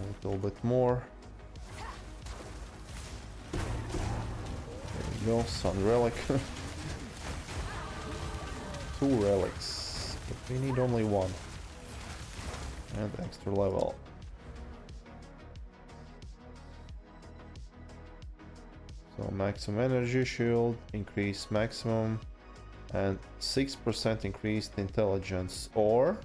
A little bit more. There we go, Sun Relic. 2 relics, but we need only 1. And extra level. So maximum energy shield, increase maximum, and 6% increased intelligence, or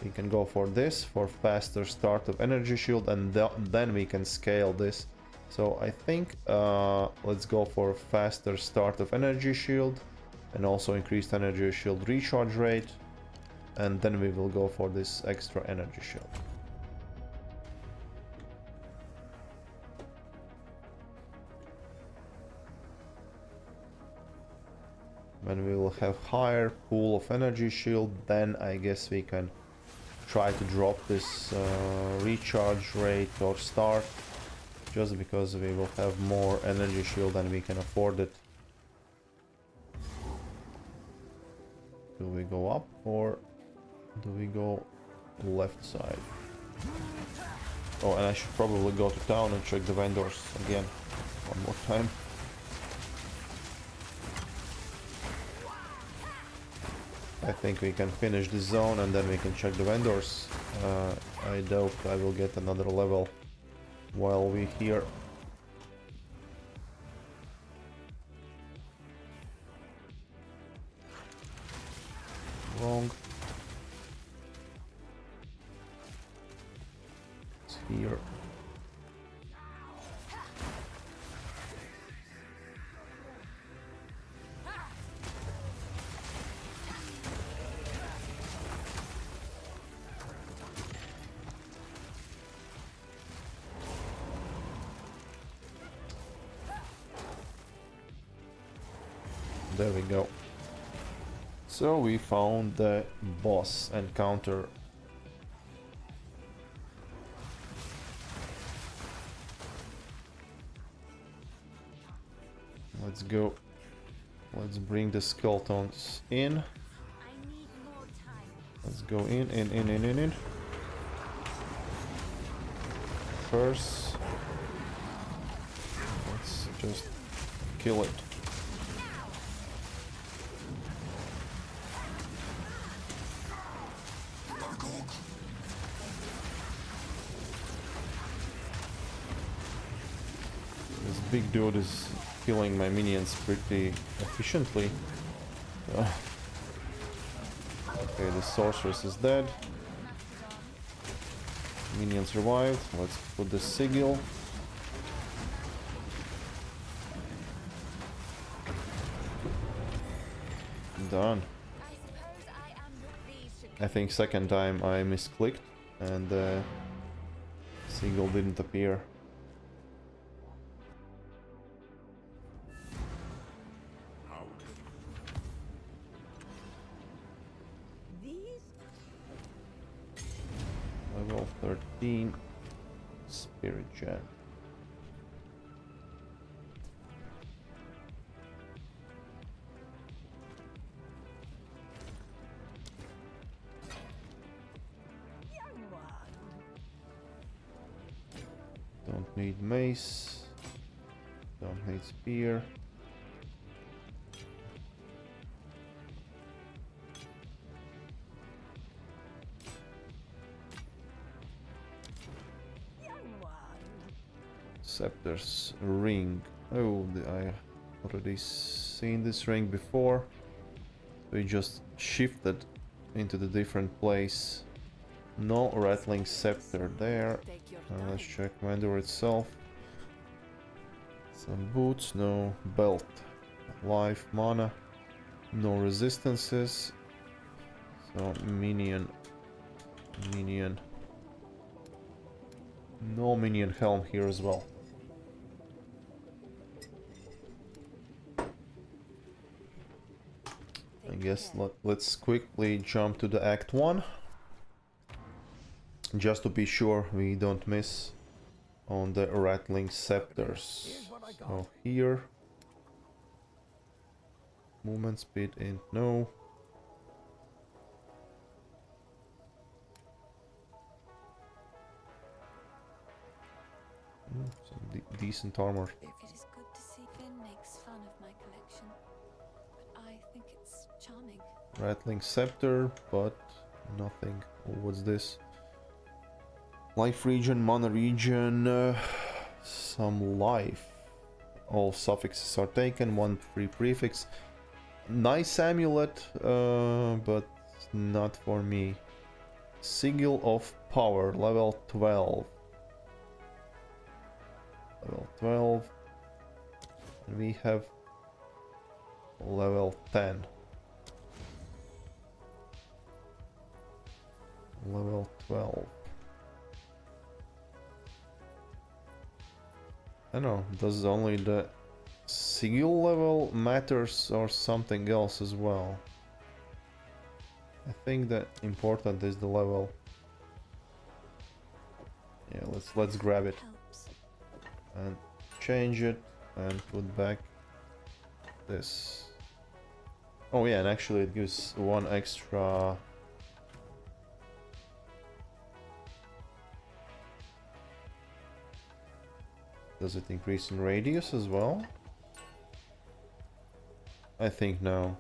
we can go for this, for faster start of energy shield, and then we can scale this. So I think let's go for faster start of energy shield, and also increased energy shield recharge rate, and then we will go for this extra energy shield. When we will have higher pool of energy shield, then I guess we can try to drop this recharge rate or start, just because we will have more energy shield and we can afford it. Do we go up or do we go left side? Oh, and I should probably go to town and check the vendors again one more time. I think we can finish this zone and then we can check the vendors. I doubt I will get another level while we here. Wrong. It's here. There we go. So we found the boss encounter. Let's go. Let's bring the skeletons in. Let's go in. First, let's just kill it. This big dude is killing my minions pretty efficiently. Okay, the sorceress is dead. Minions revived. Let's put the sigil. Done. I think second time I misclicked and the sigil didn't appear. Level 13 Spirit Gem. Don't need mace. Don't need spear. Scepter's ring. Oh, I already seen this ring before. We just shifted into the different place. No rattling scepter there. Let's check vendor itself. Some boots, no belt. Life, mana, no resistances. So minion. No minion helm here as well. I guess let's quickly jump to the Act 1. Just to be sure we don't miss on the rattling scepters. So here. Movement speed ain't no. Some decent armor. It is good to see Finn makes fun of my collection, but I think it's charming. Rattling scepter, but nothing. Oh, what's this? Life regen, mana regen, some life. All suffixes are taken, one free prefix. Nice amulet, but not for me. Sigil of Power, level 12. Level 12. And we have level 10. Level 12. I don't know, does only the sigil level matters or something else as well? I think that important is the level. Yeah, let's grab it and change it and put back this. Oh yeah, and actually it gives one extra. Does it increase in radius as well? I think no.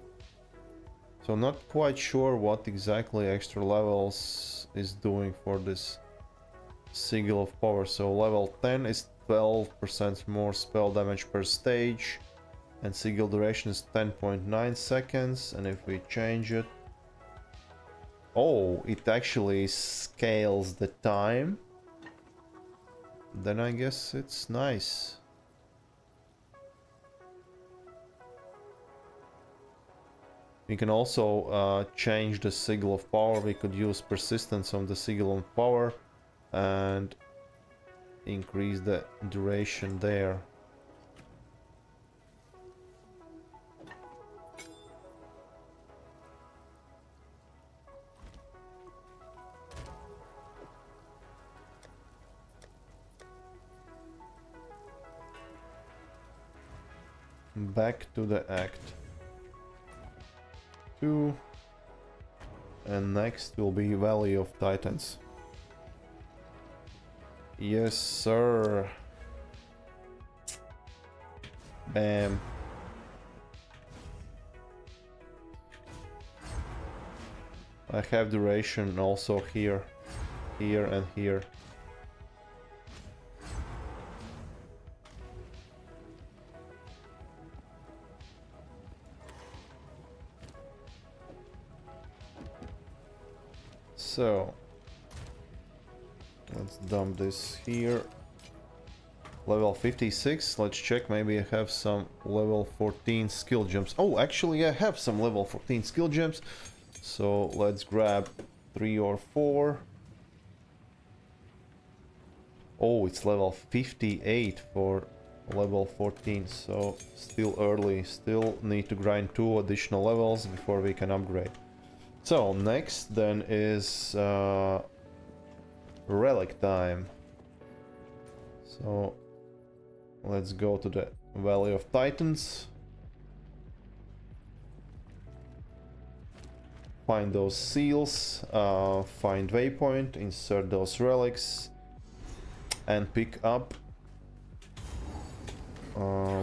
So not quite sure what exactly extra levels is doing for this Sigil of Power. So level 10 is 12% more spell damage per stage, and Sigil duration is 10.9 seconds, and if we change it... Oh, it actually scales the time. Then I guess it's nice. We can also change the Sigil of Power. We could use persistence on the Sigil of Power and increase the duration there. Back to the Act 2, and next will be Valley of Titans. Yes, sir. Bam. I have duration also here, here and here. So let's dump this here. Level 56, let's check, maybe I have some level 14 skill gems. Oh, actually I have some level 14 skill gems. So let's grab 3 or 4. Oh, it's level 58 for level 14, so still early. Still need to grind 2 additional levels before we can upgrade. So next then is relic time. So let's go to the Valley of Titans. Find those seals, find waypoint, insert those relics, and pick up...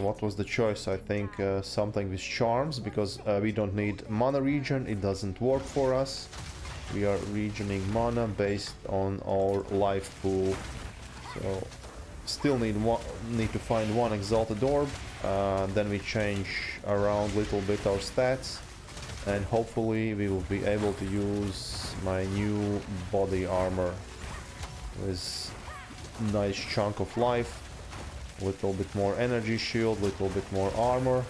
what was the choice? I think something with charms, because we don't need mana regen, it doesn't work for us. We are regening mana based on our life pool. So still need to find one exalted orb, then we change around a little bit our stats, and hopefully we will be able to use my new body armor with nice chunk of life. Little bit more energy shield, little bit more armor,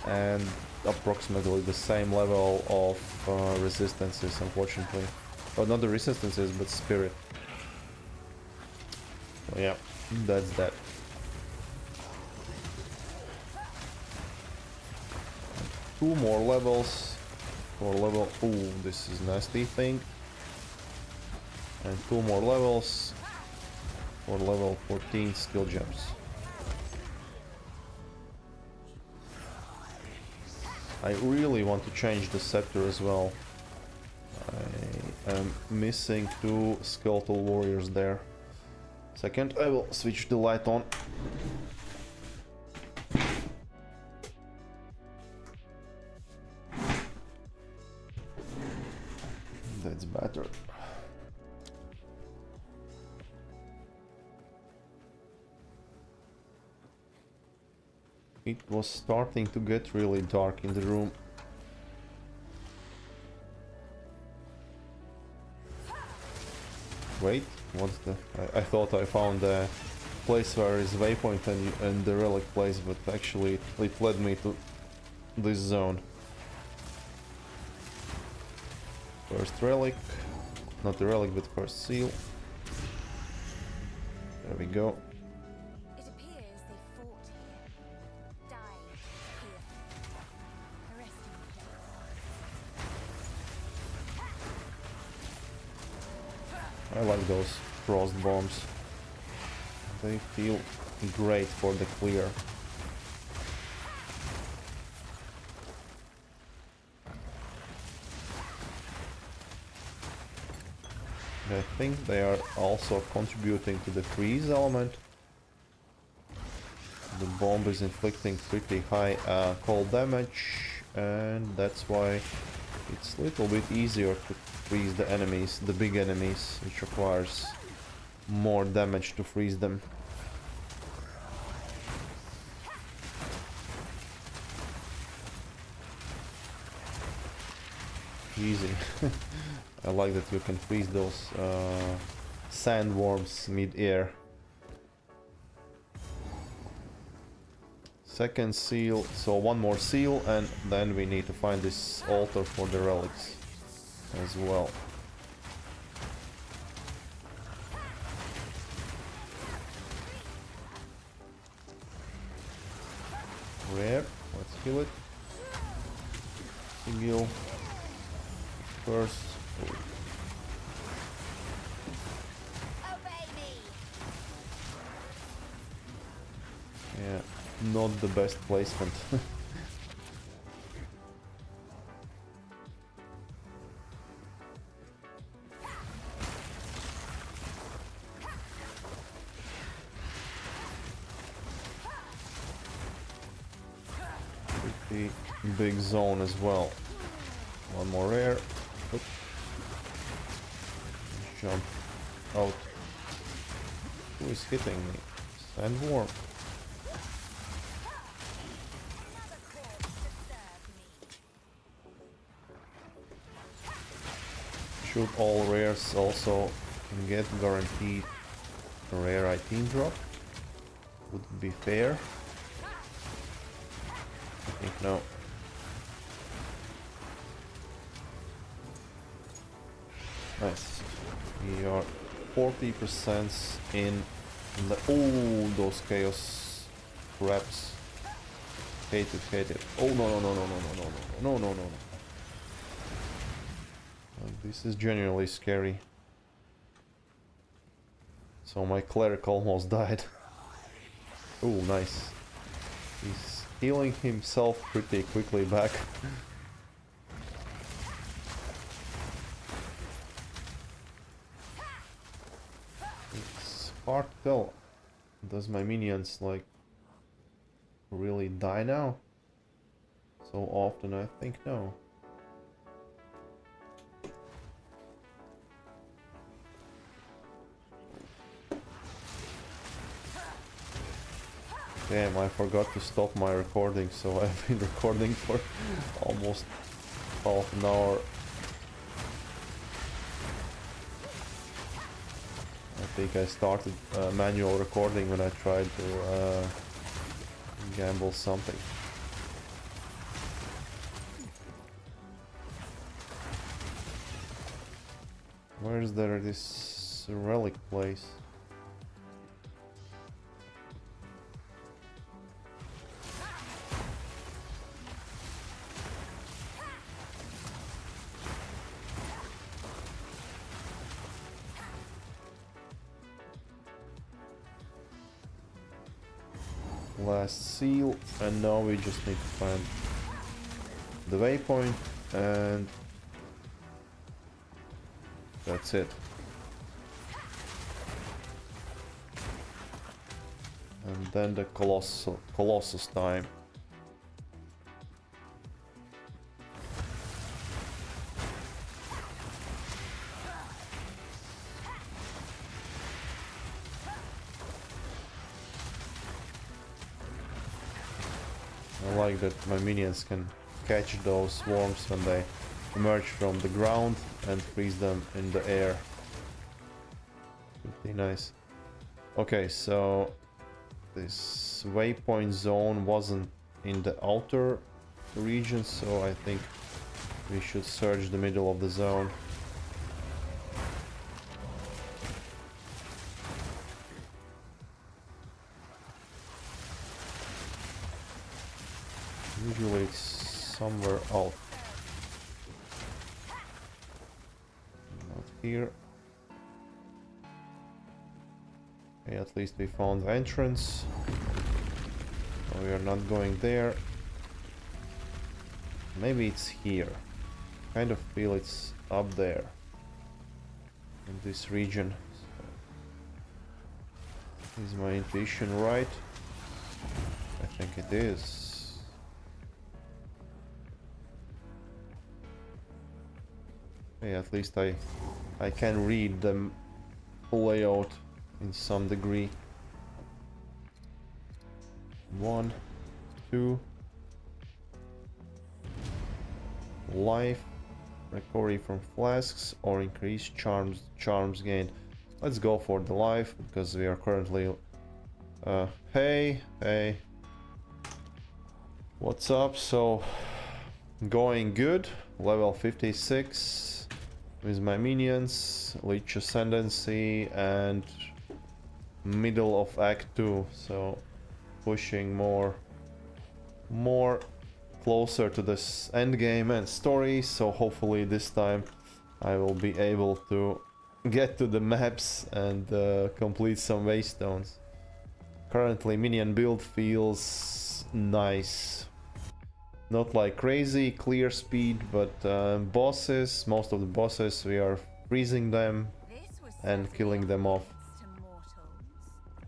and approximately the same level of resistances, unfortunately. Well, not the resistances, but spirit. So yeah, that's that. Two more levels for level... Ooh, this is nasty thing. And 2 more levels for level 14 skill gems. I really want to change the scepter as well. I am missing 2 skeletal warriors there. Second, I will switch the light on. That's better. It was starting to get really dark in the room. Wait, what's the... I thought I found a place where is waypoint and the relic place, but actually it led me to this zone. First relic, not the relic, but first seal. There we go. It appears they fought here, died here. A resting place. I like those frost bombs. They feel great for the clear. I think they are also contributing to the freeze element. The bomb is inflicting pretty high cold damage, and that's why it's a little bit easier to freeze the enemies, the big enemies, which requires more damage to freeze them. Easy. I like that you can freeze those sandworms mid-air. Second seal, so one more seal, and then we need to find this altar for the relics as well. Rare, let's kill it. Single. First. Yeah, not the best placement. Pretty big zone as well. One more rare. Oop. Jump out. Who is hitting me? Sandworm. Shoot all rares also and get guaranteed a rare item drop. Would it be fair? I think no. Nice. We are 40% in the... Oh, those chaos traps. Hate it. Oh, no. This is genuinely scary. So my cleric almost died. Oh, nice. He's healing himself pretty quickly back. It's hard to tell. Does my minions like really die now? So often? I think no. Damn, I forgot to stop my recording, so I've been recording for almost half an hour. I think I started manual recording when I tried to gamble something. Where is there this relic place? Last seal, and now we just need to find the waypoint, and that's it. And then the Colossus time. I like that my minions can catch those worms when they emerge from the ground and freeze them in the air. Pretty nice. Okay, so this waypoint zone wasn't in the outer region, so I think we should search the middle of the zone. Usually it's somewhere out. Not here. Okay, at least we found the entrance. So we are not going there. Maybe it's here. Kind of feel it's up there. In this region. So, is my intuition right? I think it is. Okay, at least I can read the layout in some degree. 1, 2. Life, recovery from flasks, or increase charms gained. Let's go for the life because we are currently. Hey, what's up? So, going good. Level 56 with my minions, Leech Ascendancy, and middle of Act 2. So, pushing more closer to this end game and story. So hopefully this time I will be able to get to the maps and complete some waystones. Currently minion build feels nice. Not like crazy clear speed, but bosses, most of the bosses, we are freezing them and killing them off.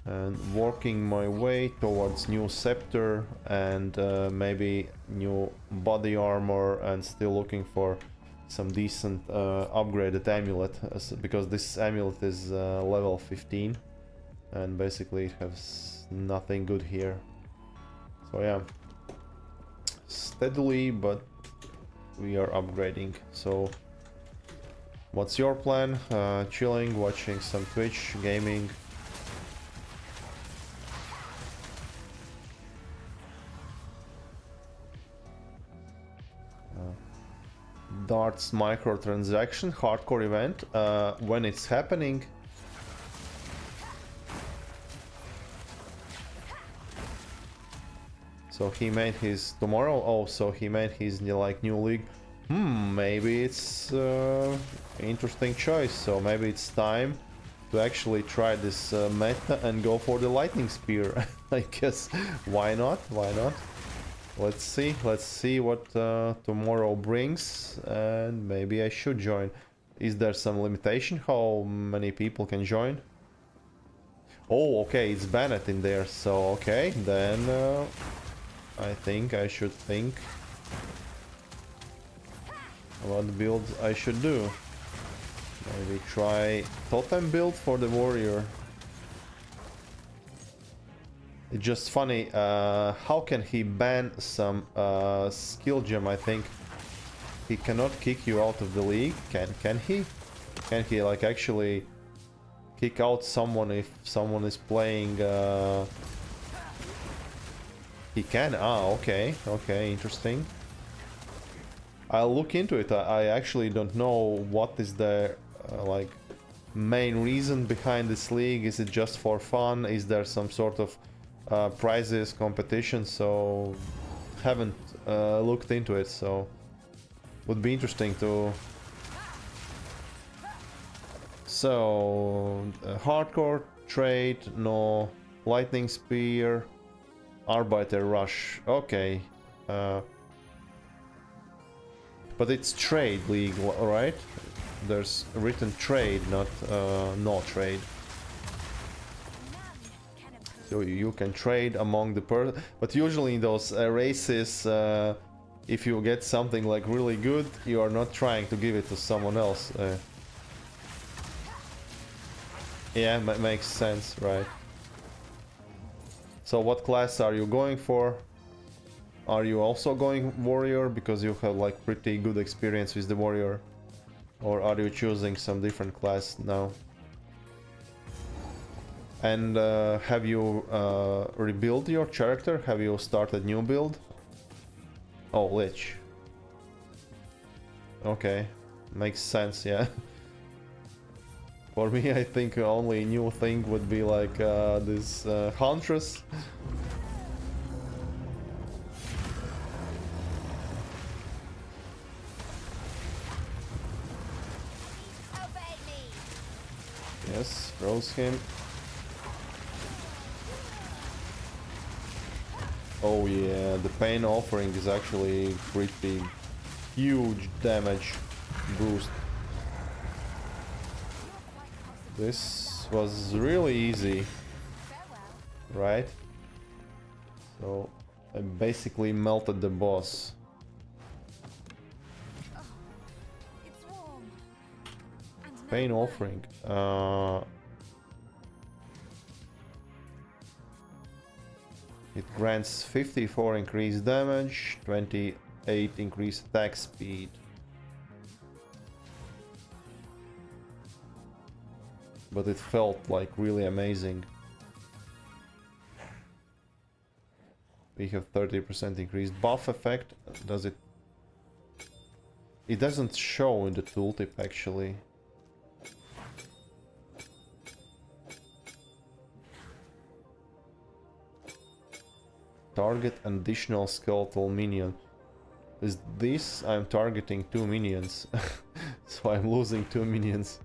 And working my way towards new scepter and maybe new body armor, and still looking for some decent upgraded amulet, because this amulet is level 15 and basically it has nothing good here. So yeah, steadily, but we are upgrading. So what's your plan? Chilling, watching some Twitch, gaming? Darts microtransaction hardcore event. When it's happening, so he made his tomorrow. Oh, so he made his like new league. Maybe it's interesting choice. So maybe it's time to actually try this meta and go for the lightning spear. I guess why not? Why not? Let's see what tomorrow brings, and maybe I should join. Is there some limitation how many people can join? Oh, okay, it's banned in there, so okay, then I think I should think what build I should do. Maybe try totem build for the warrior. It's just funny, how can he ban some skill gem? I think he cannot kick you out of the league. Can he? Can he like actually kick out someone if someone is playing? He can. Ah, okay, interesting. I'll look into it. I actually don't know what is the like main reason behind this league. Is it just for fun? Is there some sort of prizes, competition? So haven't looked into it, so would be interesting to. So hardcore trade, no lightning spear, Arbiter rush, okay, but it's trade league, right? There's written trade, not no trade. So you can trade among the but usually in those races, if you get something like really good, you are not trying to give it to someone else. Yeah, makes sense, right? So what class are you going for? Are you also going warrior because you have like pretty good experience with the warrior? Or are you choosing some different class now? And have you rebuilt your character? Have you started new build? Oh, Lich. Okay, makes sense, yeah. For me, I think only new thing would be like this Huntress. Yes, froze him. Oh yeah, the pain offering is actually pretty huge damage boost. This was really easy, right? So I basically melted the boss. It's warm. Pain Offering. It grants 54 increased damage, 28 increased attack speed. But it felt like really amazing. We have 30% increased buff effect. Does it? It doesn't show in the tooltip actually. Target an additional skeletal minion. Is this? I'm targeting 2 minions. So I'm losing 2 minions.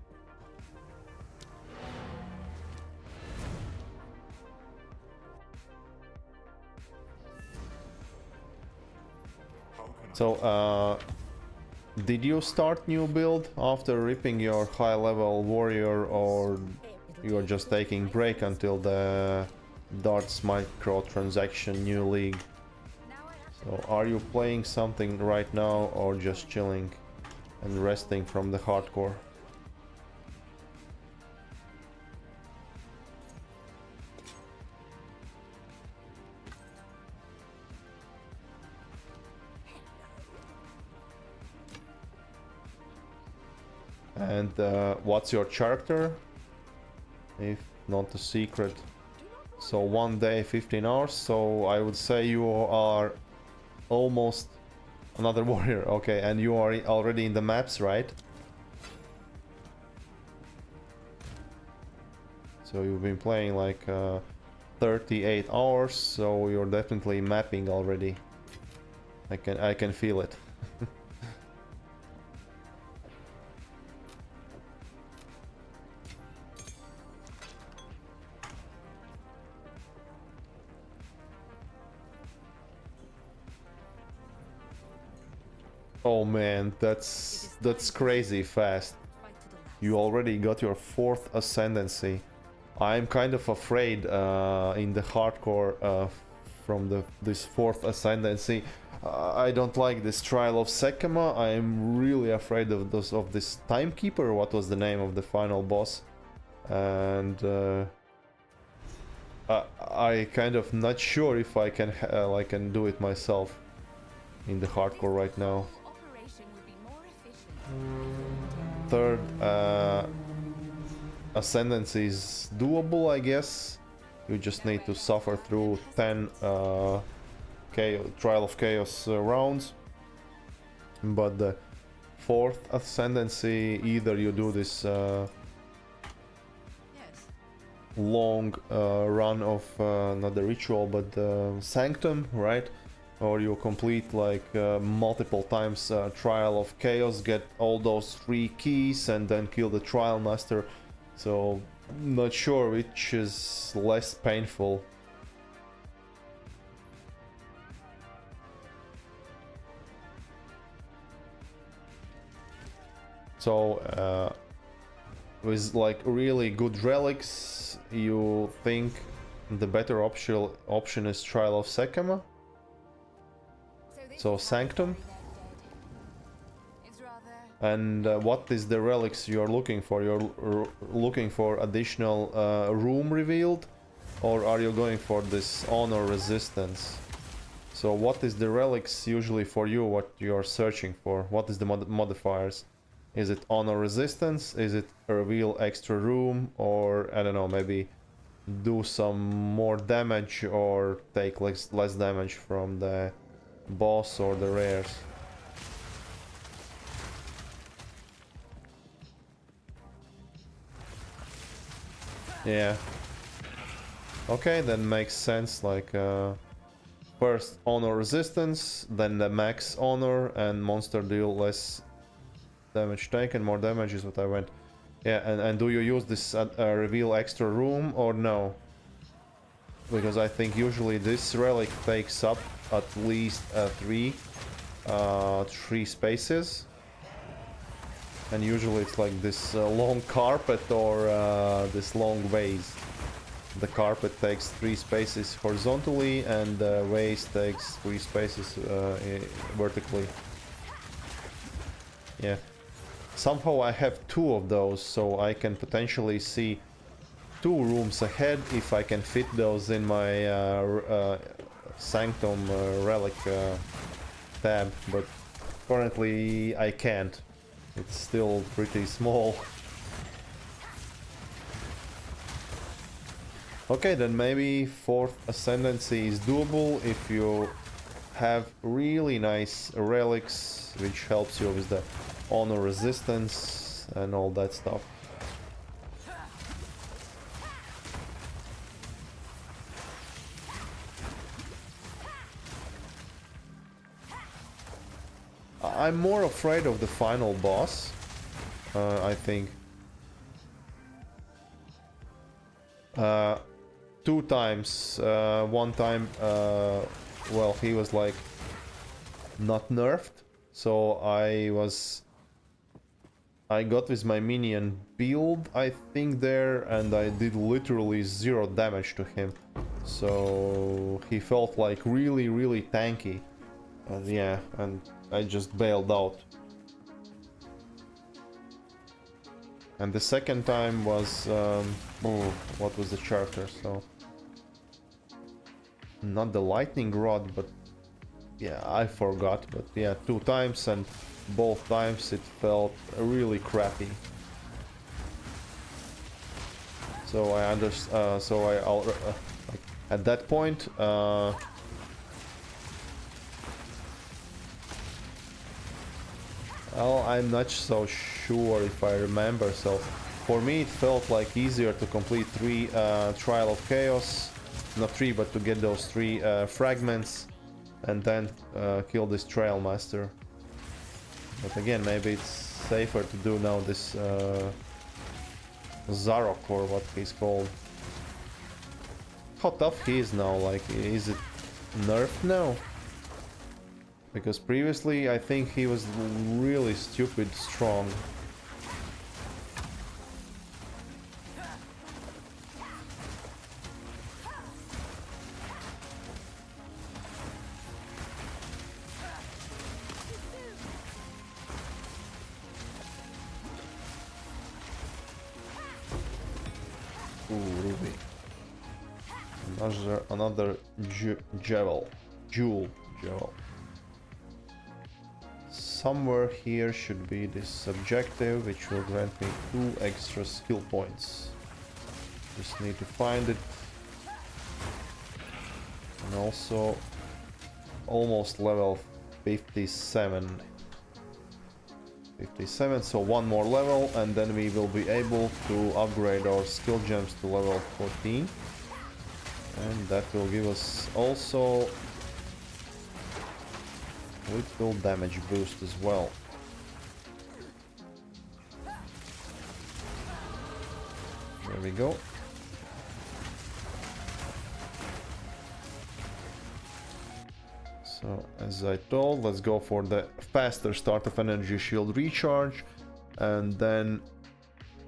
So, did you start new build after ripping your high level warrior, or you're just taking break until the Darts microtransaction new league? So are you playing something right now or just chilling and resting from the hardcore? And what's your character? If not a secret. So 1 day, 15 hours. So I would say you are almost another warrior. Okay, and you are already in the maps, right? So you've been playing like 38 hours, so you're definitely mapping already. I can feel it. Oh man, that's crazy fast. You already got your 4th ascendancy. I'm kind of afraid in the hardcore from this 4th ascendancy. I don't like this trial of Sekema. I'm really afraid of this timekeeper. What was the name of the final boss? And I kind of not sure if I can do it myself in the hardcore right now. 3rd ascendancy is doable, I guess. You just need to suffer through 10 Trial of Chaos rounds. But the 4th ascendancy, either you do this long run of not the ritual but the sanctum, right? Or you complete like multiple times Trial of Chaos, get all those 3 keys and then kill the Trial Master. So not sure which is less painful. So with like really good relics, you think the better option is Trial of Sekema? So Sanctum. And what is the relics you're looking for? You're looking for additional room revealed, or are you going for this honor resistance? So what is the relics usually for you, what you're searching for? What is the modifiers? Is it honor resistance? Is it reveal extra room? Or I don't know, maybe do some more damage or take less damage from the boss or the rares? Yeah. Okay, then makes sense, like first honor resistance, then the max honor, and monster deal less damage taken, more damage is what I went. Yeah, and do you use this reveal extra room or no? Because I think usually this relic takes up at least three spaces, and usually it's like this long carpet or this long vase. The carpet takes 3 spaces horizontally, and the vase takes 3 spaces vertically. Yeah. Somehow I have 2 of those, so I can potentially see 2 rooms ahead if I can fit those in my Sanctum relic tab, but currently I can't. It's still pretty small. Okay, then maybe 4th Ascendancy is doable if you have really nice relics, which helps you with the honor resistance and all that stuff. I'm more afraid of the final boss, I think. 2 times. One time, well, he was like not nerfed, so I got with my minion build, I think, there, and I did literally 0 damage to him. So he felt like really tanky. Yeah, and I just bailed out. And the second time was... oh, what was the character? So... not the lightning rod, but... yeah, I forgot. But yeah, 2 times, and both times it felt really crappy. So I understand... like, at that point... well, I'm not so sure if I remember, so for me it felt like easier to complete 3 Trial of Chaos, not 3, but to get those 3 fragments and then kill this Trail Master. But again, maybe it's safer to do now this Zarok, or what he's called. How tough he is now, like, is it nerfed now? Because previously I think he was really stupid strong. Ooh, Ruby. Another jewel. Somewhere here should be this objective, which will grant me 2 extra skill points. Just need to find it. And also almost level 57. 57, so 1 more level, and then we will be able to upgrade our skill gems to level 14. And that will give us also little damage boost as well. There we go. So, as I told, let's go for the faster start of energy shield recharge, and then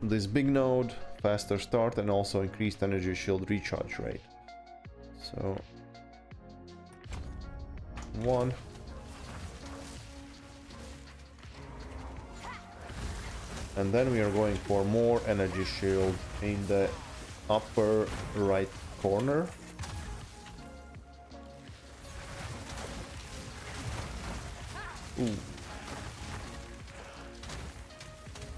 this big node, faster start, and also increased energy shield recharge rate. So, 1. And then we are going for more energy shield in the upper right corner. Ooh.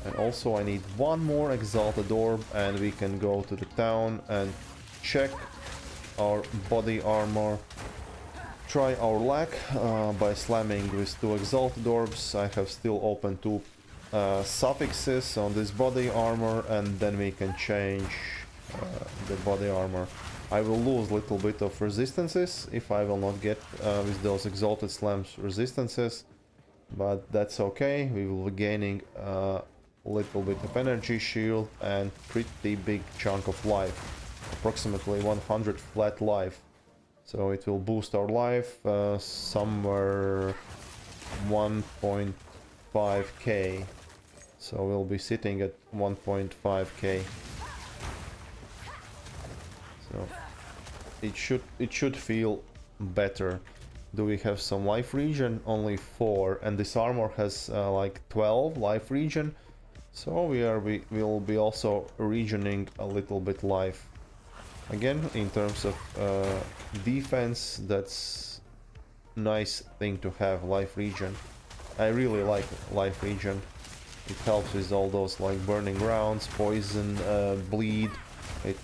And also I need 1 more exalted orb, and we can go to the town and check our body armor. Try our luck by slamming with 2 exalted orbs. I have still open 2 suffixes on this body armor, and then we can change the body armor. I will lose a little bit of resistances if I will not get with those exalted slams resistances, but that's okay. We will be gaining a little bit of energy shield and pretty big chunk of life, approximately 100 flat life. So it will boost our life somewhere 1.5k. So we'll be sitting at 1.5k. So it should feel better. Do we have some life regen? Only 4, and this armor has like 12 life regen. So we'll be also regening a little bit life. Again, in terms of defense, that's nice thing to have, life regen. I really like life regen. It helps with all those like burning rounds, poison, bleed. It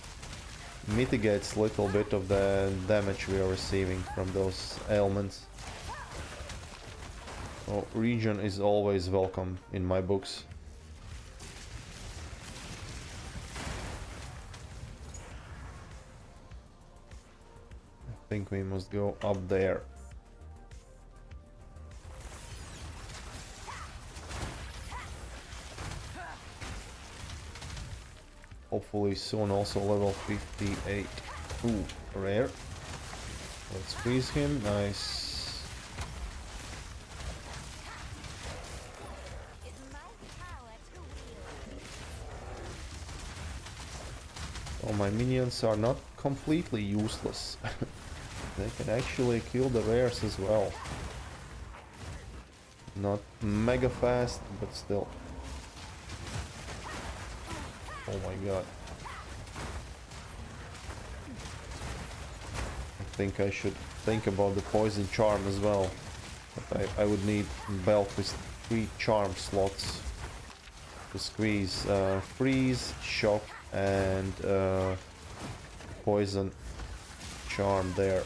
mitigates a little bit of the damage we are receiving from those ailments. So regen is always welcome in my books. I think we must go up there. Hopefully soon also level 58. Ooh, rare. Let's freeze him, nice. Oh, my minions are not completely useless. They can actually kill the rares as well. Not mega fast, but still. Oh my god. I think I should think about the poison charm as well. But I would need belt with 3 charm slots to squeeze freeze, shock, and poison charm there.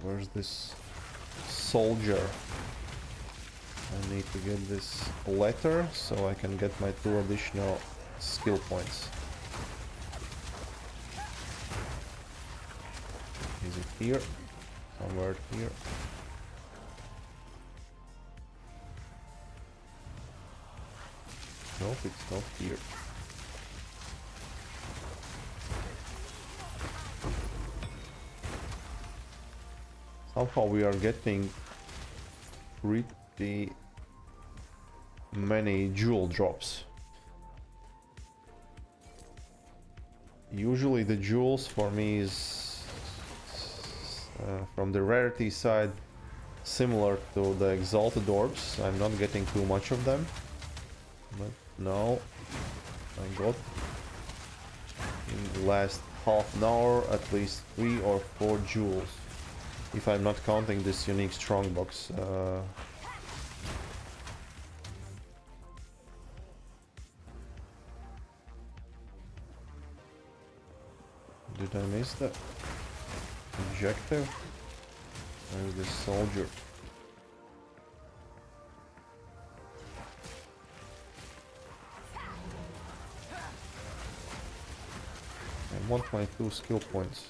Where's this soldier? I need to get this letter so I can get my 2 additional skill points. Is it here? Somewhere here. Nope, it's not here. Somehow we are getting pretty many jewel drops. Usually the jewels for me is from the rarity side similar to the exalted orbs. I'm not getting too much of them, but now I got in the last half an hour at least 3 or 4 jewels. If I'm not counting this unique strongbox. Did I miss that objective? Where's this soldier? I want my 2 skill points.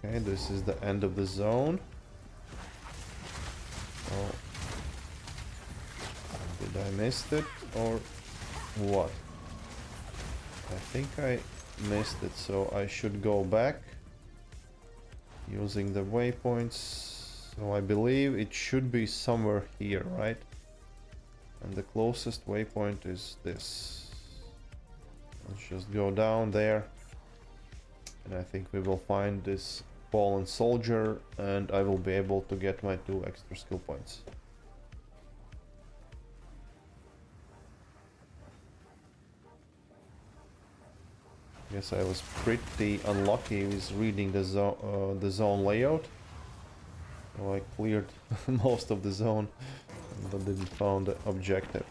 Okay, this is the end of the zone. Oh. Did I miss it or what? I think I missed it, so I should go back using the waypoints. So I believe it should be somewhere here, right? And the closest waypoint is this. Let's just go down there. And I think we will find this fallen soldier and I will be able to get my 2 extra skill points. Guess I was pretty unlucky with reading the zone layout. So I cleared most of the zone but didn't find the objective.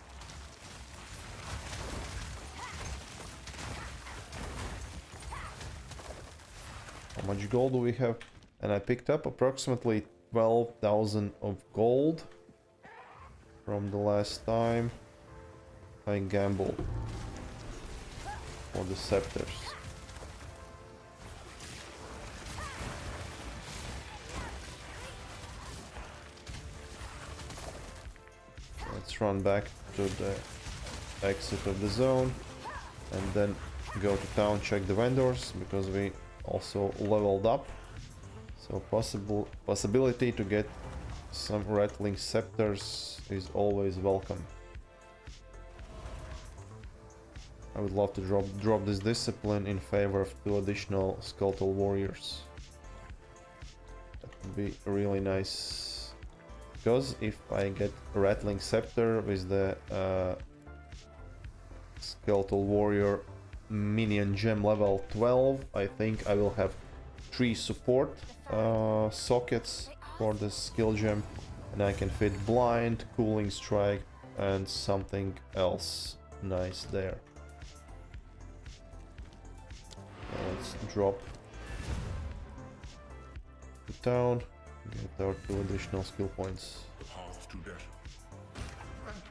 How much gold do we have? And I picked up approximately 12,000 of gold from the last time I gambled for the scepters. Let's run back to the exit of the zone and then go to town, check the vendors because we also leveled up. So possibility to get some rattling scepters is always welcome. I would love to drop this discipline in favor of 2 additional skeletal warriors. That would be really nice. Because if I get rattling scepter with the skeletal warrior minion gem level 12, I think I will have 3 support sockets for the skill gem, and I can fit blind, cooling strike, and something else nice there. Let's drop the town, get our 2 additional skill points. The path to death. Thank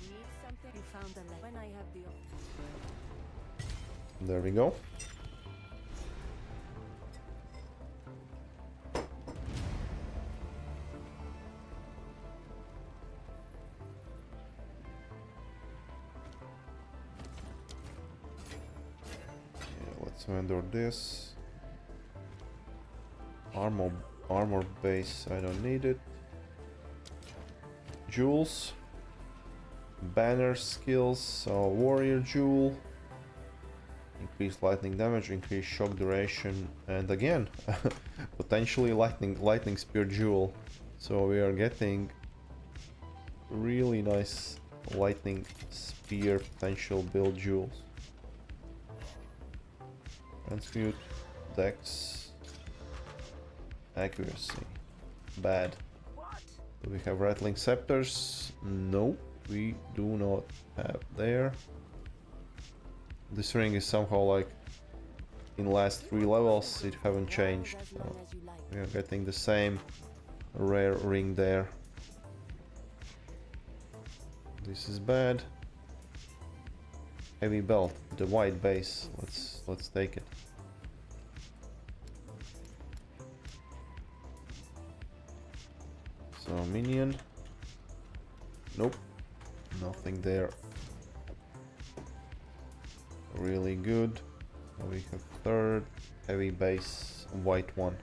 you. Need something? You found the when I have the There we go. Let's vendor this. Armor base, I don't need it. Jewels. Banner skills, so warrior jewel. Increased lightning damage, increased shock duration, and again, potentially lightning spear jewel. So we are getting really nice lightning spear potential build jewels. Transmute, dex, accuracy, bad. Do we have rattling scepters? No, we do not have there. This ring is somehow like in last 3 levels it haven't changed, so we are getting the same rare ring there. This is bad. Heavy belt, the white base. Let's take it. So minion. Nope. Nothing there. Really good. We have 3rd heavy base, white one.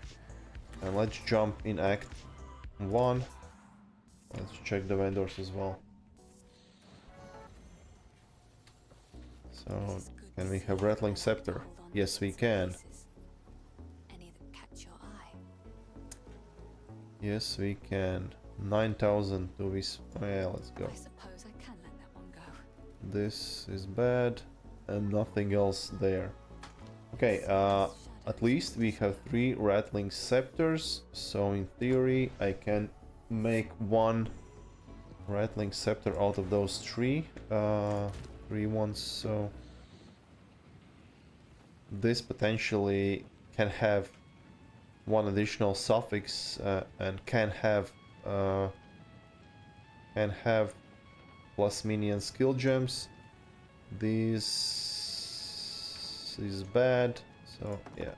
And let's jump in Act 1. Let's check the vendors as well. So, can we have rattling scepter? Yes, we can. Any that catch your eye. Yes, we can. 9,000 do we... yeah, let's go. I suppose I can let that one go. This is bad. And nothing else there. Okay, at least we have 3 rattling scepters, so in theory I can make 1 rattling scepter out of those 3 ones, so this potentially can have 1 additional suffix and can have plus minion skill gems. This is bad, so yeah.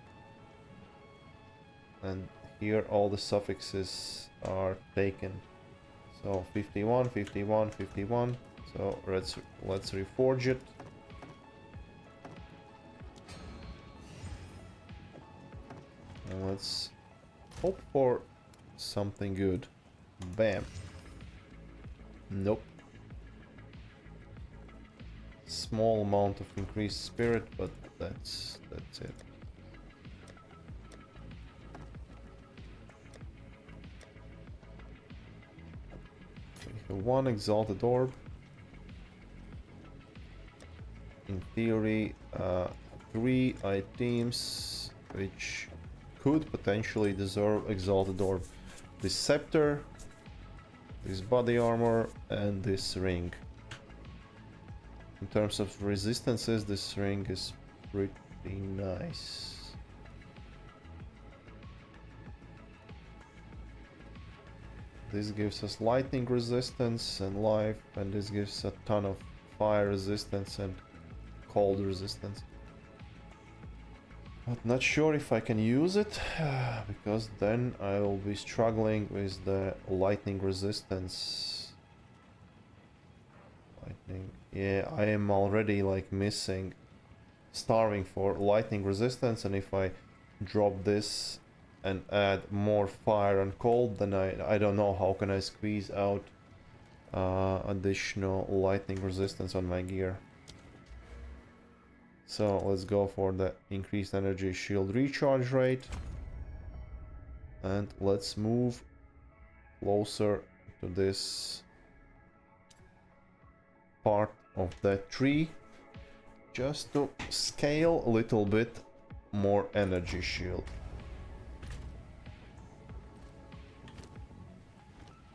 And here all the suffixes are taken. So 51, 51, 51. So let's reforge it. And let's hope for something good. Bam. Nope. Small amount of increased spirit, but that's it. We have 1 exalted orb. In theory, 3 items which could potentially deserve exalted orb. This scepter, this body armor, and this ring. In terms of resistances, this ring is pretty nice. This gives us lightning resistance and life, and this gives a ton of fire resistance and cold resistance. But not sure if I can use it, because then I will be struggling with the lightning resistance. Lightning. Yeah, I am already like missing, starving for lightning resistance, and if I drop this and add more fire and cold, then I don't know how can I squeeze out additional lightning resistance on my gear. So let's go for the increased energy shield recharge rate. And let's move closer to this part of the tree. Just to scale a little bit more energy shield.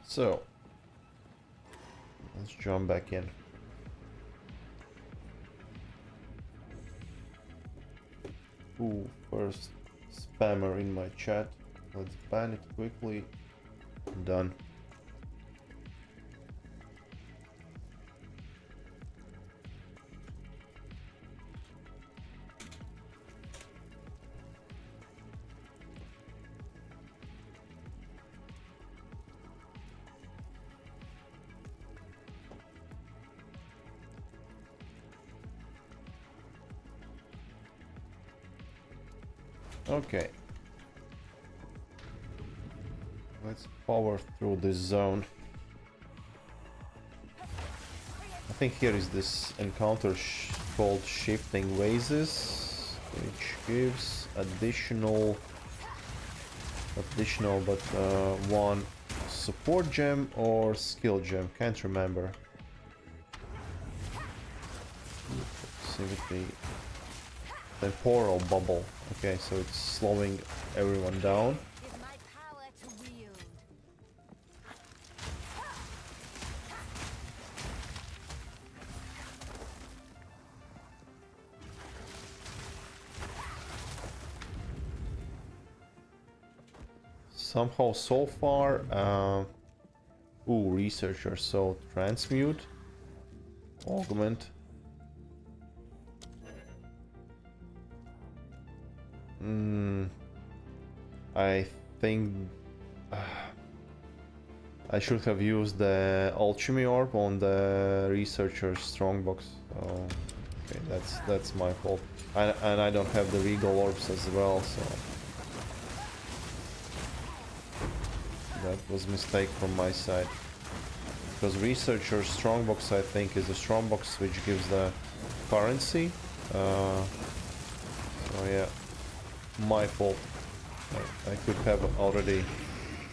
So let's jump back in. Ooh, first spammer in my chat. Let's ban it quickly. Done. Okay. Let's power through this zone. I think here is this encounter called Shifting Vases, which gives additional but one support gem or skill gem, can't remember. Proximity. Temporal bubble. Okay, so it's slowing everyone down. Is my power to wield. Somehow so far, ooh, researcher, so transmute, augment. I think I should have used the alchemy orb on the researcher's strongbox. So, okay, that's my fault. And I don't have the regal orbs as well, so that was a mistake from my side. Because researcher's strongbox, I think, is a strongbox which gives the currency. So yeah, my fault. I could have already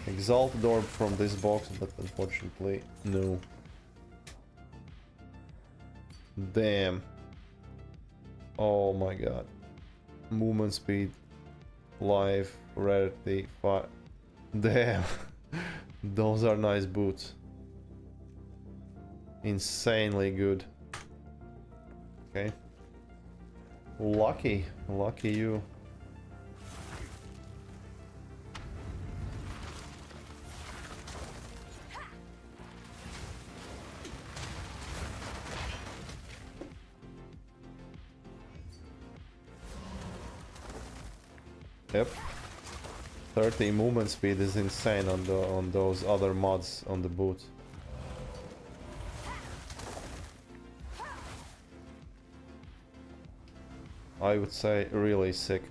exalted orb from this box, but unfortunately, no. Damn. Oh my god. Movement speed, life, rarity, fire. Damn. Those are nice boots. Insanely good. Okay. Lucky you. Yep. 30 movement speed is insane on those other mods on the boot. I would say really sick.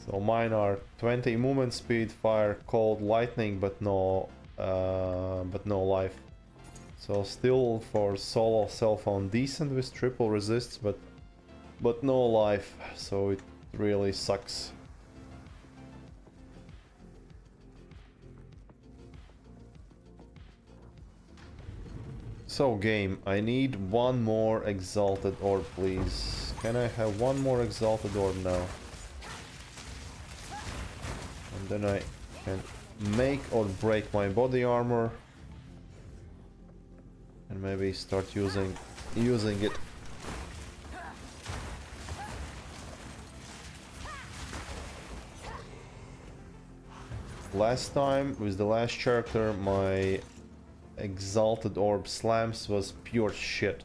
So mine are 20 movement speed, fire, cold, lightning, but no life. So still for solo cell phone decent with triple resists, but no life, so it really sucks. So game, I need one more exalted orb, please. Can I have one more exalted orb now? And then I can make or break my body armor. And maybe start using it. Last time, with the last character, my exalted orb slams was pure shit.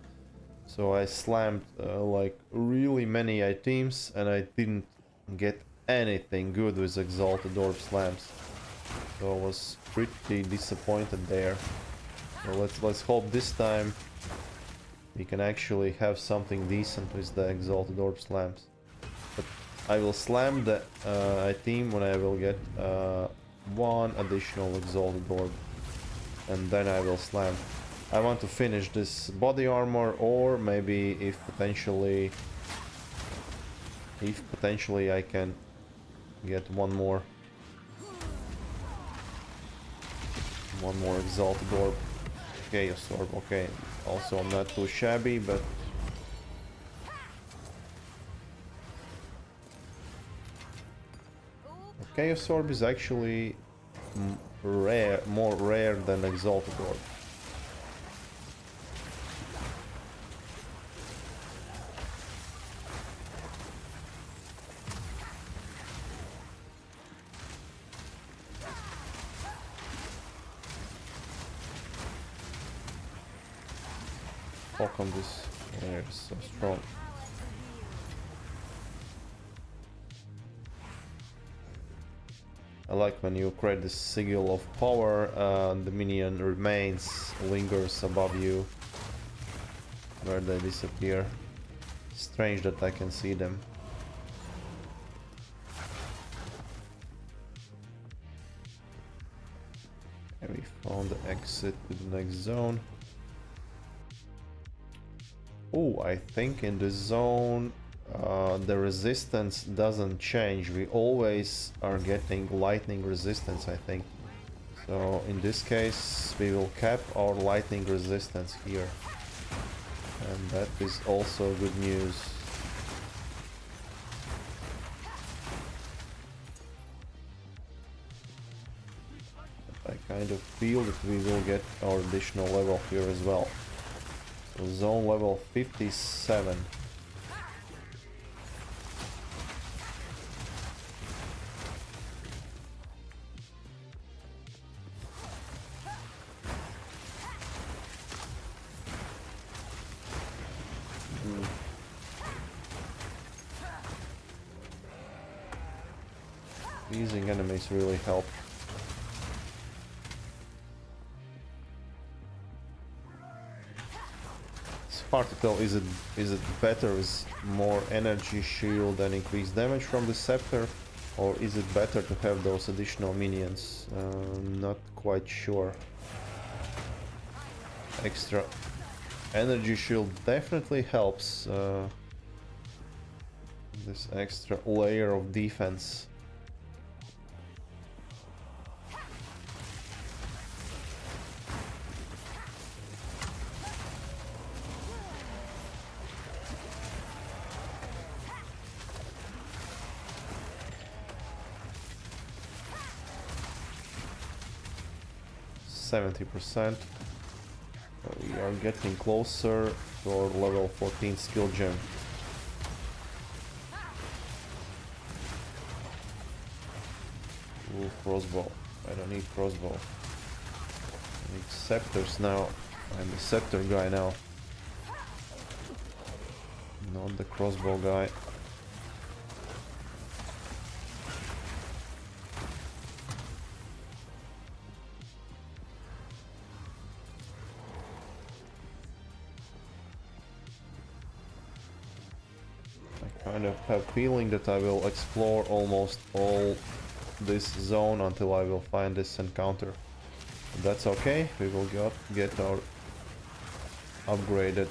So I slammed like really many items and I didn't get anything good with exalted orb slams. So I was pretty disappointed there. So let's hope this time we can actually have something decent with the exalted orb slams. I will slam the team when I will get one additional exalted orb, and then I will slam. I want to finish this body armor, or maybe if potentially I can get one more exalted orb. Chaos orb, okay. Also not too shabby, but Chaos orb is actually more rare than exalted orb. Fuck on this. Yeah, it's so strong. I like when you create this sigil of power, the minion lingers above you where they disappear. Strange that I can see them. And we found the exit to the next zone. Oh, I think in this zone the resistance doesn't change. We always are getting lightning resistance, I think. So in this case we will cap our lightning resistance here. And that is also good news. I kind of feel that we will get our additional level here as well. So zone level 57. Using enemies really help. It's hard to tell, is it better with more energy shield and increased damage from the scepter, or is it better to have those additional minions? Not quite sure. Extra energy shield definitely helps. This extra layer of defense. %. We are getting closer to our level 14 skill gem. Ooh, crossbow. I don't need crossbow. I need scepters now. I'm the scepter guy now. Not the crossbow guy. Kind of have feeling that I will explore almost all this zone until I will find this encounter. But that's okay, we will get our upgraded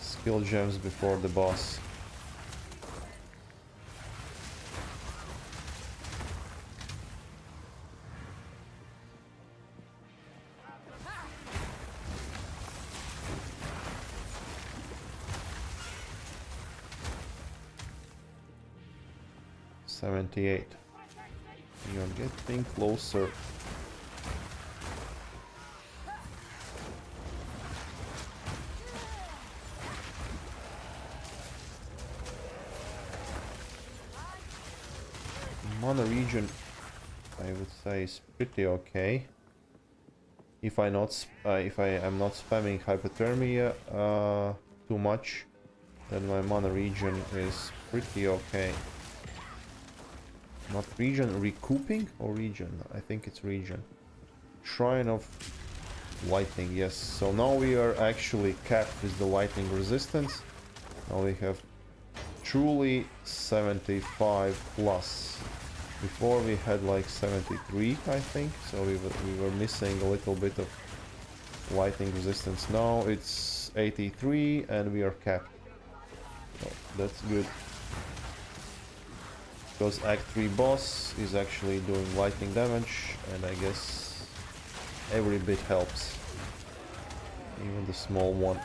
skill gems before the boss. $78. You're getting closer. Mana region, I would say, is pretty okay. If I am not spamming hypothermia too much, then my mana region is pretty okay. Not region, recouping or region? I think it's region. Shrine of lightning, yes. So now we are actually capped with the lightning resistance. Now we have truly 75 plus. Before we had like 73, I think, so we were missing a little bit of lightning resistance. Now it's 83 and we are capped. So that's good. Because Act 3 boss is actually doing lightning damage, and I guess every bit helps. Even the small one.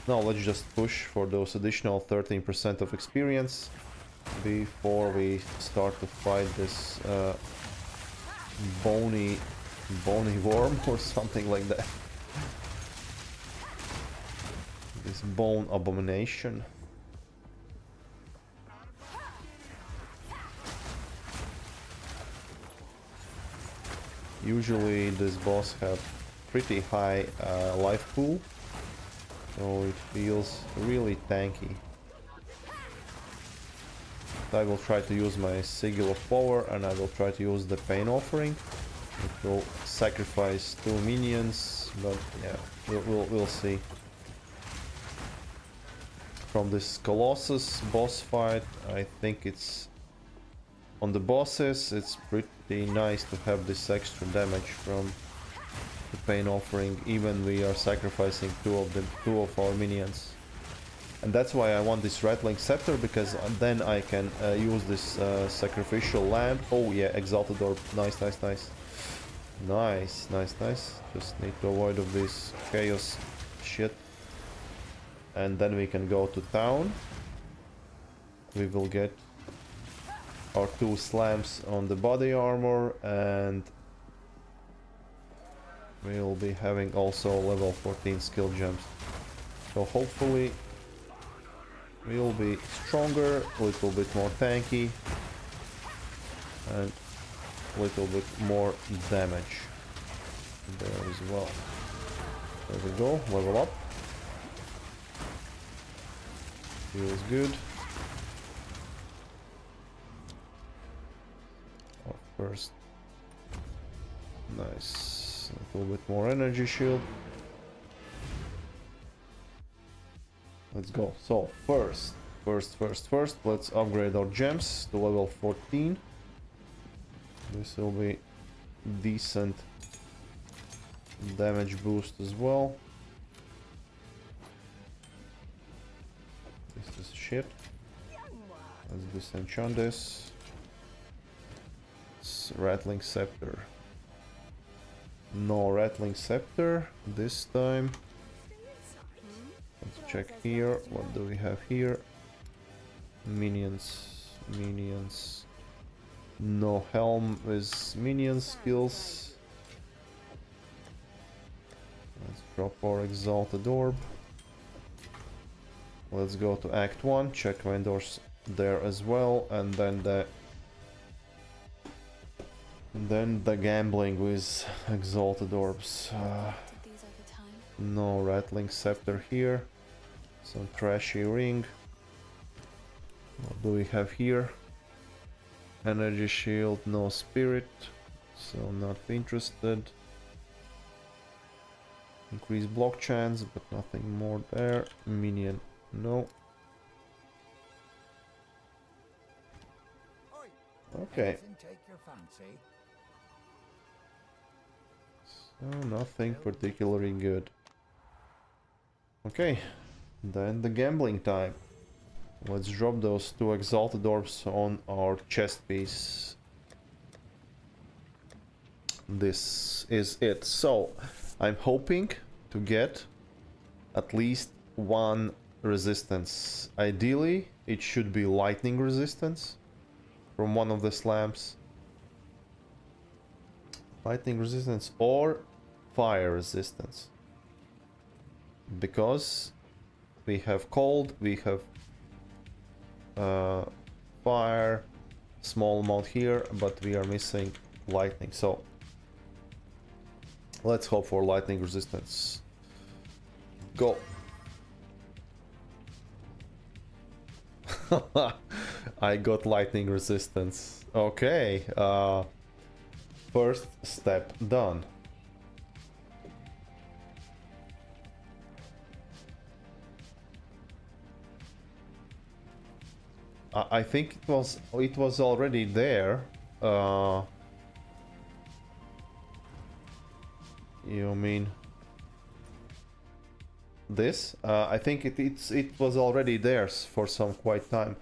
Now let's just push for those additional 13% of experience before we start to fight this bony worm or something like that. This bone abomination. Usually this boss have pretty high life pool, so it feels really tanky. I will try to use my Sigil of Power, and I will try to use the Pain Offering. It will sacrifice 2 minions, but yeah, we'll see. From this Colossus boss fight, I think it's... On the bosses, it's pretty nice to have this extra damage from the Pain Offering, even we are sacrificing two of our minions. And that's why I want this Rattling Scepter, because then I can use this Sacrificial Lamp. Oh yeah, Exalted Orb, nice. Nice. Just need to avoid of this chaos shit. And then we can go to town. We will get our 2 slams on the body armor, and we'll be having also level 14 skill gems. So hopefully we'll be stronger, a little bit more tanky, and a little bit more damage there as well. There we go, level up. Feels good. First, nice, a little bit more energy shield. Let's go. So first, let's upgrade our gems to level 14. This will be decent damage boost as well. This is shit. Let's disenchant this. Rattling Scepter. No Rattling Scepter this time. Let's check here. What do we have here? Minions. No Helm with minion skills. Let's drop our Exalted Orb. Let's go to Act 1. Check vendors there as well, and then the gambling with Exalted Orbs. No Rattling Scepter here. Some trashy ring. What do we have here? Energy shield, no spirit, so not interested. Increase block chance, but nothing more there. Minion, no. Okay. So nothing particularly good. Okay, then the gambling time. Let's drop those 2 Exalted Orbs on our chest piece. This is it. So, I'm hoping to get at least 1 resistance. Ideally, it should be lightning resistance from one of the slams. Lightning resistance or fire resistance. Because we have cold, we have fire, small amount here, but we are missing lightning. So let's hope for lightning resistance. Go. I got lightning resistance. Okay. First step done. I think it was already there. You mean this? I think it was already there for some quite time.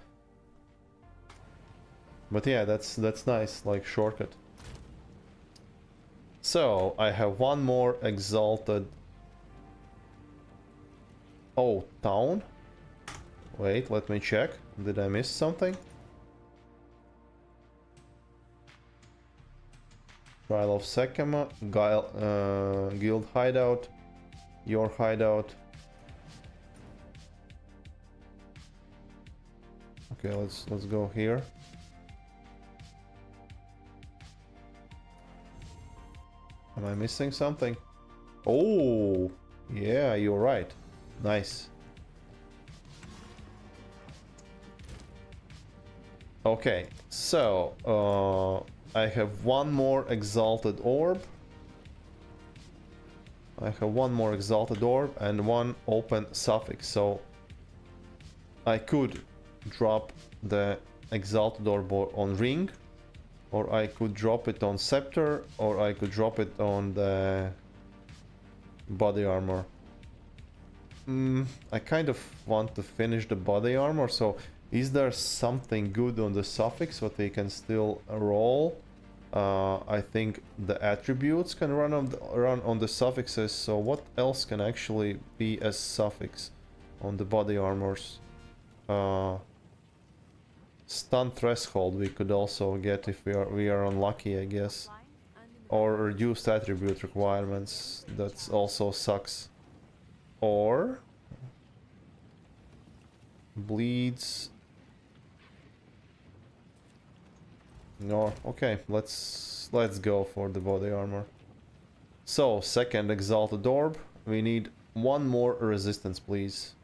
But yeah, that's nice, like shortcut. So I have one more exalted. Oh, town. Wait, let me check. Did I miss something? Trial of Sekema, guild hideout, your hideout. Okay, let's go here. Am I missing something? Oh, yeah, you're right. Nice. Okay, so I have one more exalted orb. I have one more exalted orb and one open suffix. So I could drop the exalted orb on ring, or I could drop it on scepter, or I could drop it on the body armor. I kind of want to finish the body armor, so is there something good on the suffix that we can still roll? I think the attributes can run on the suffixes, so what else can actually be as suffix on the body armors? Stun threshold we could also get if we are unlucky, I guess. Or reduced attribute requirements, that also sucks. Or bleeds. No, okay, let's go for the body armor. So, second exalted orb. We need one more resistance, please.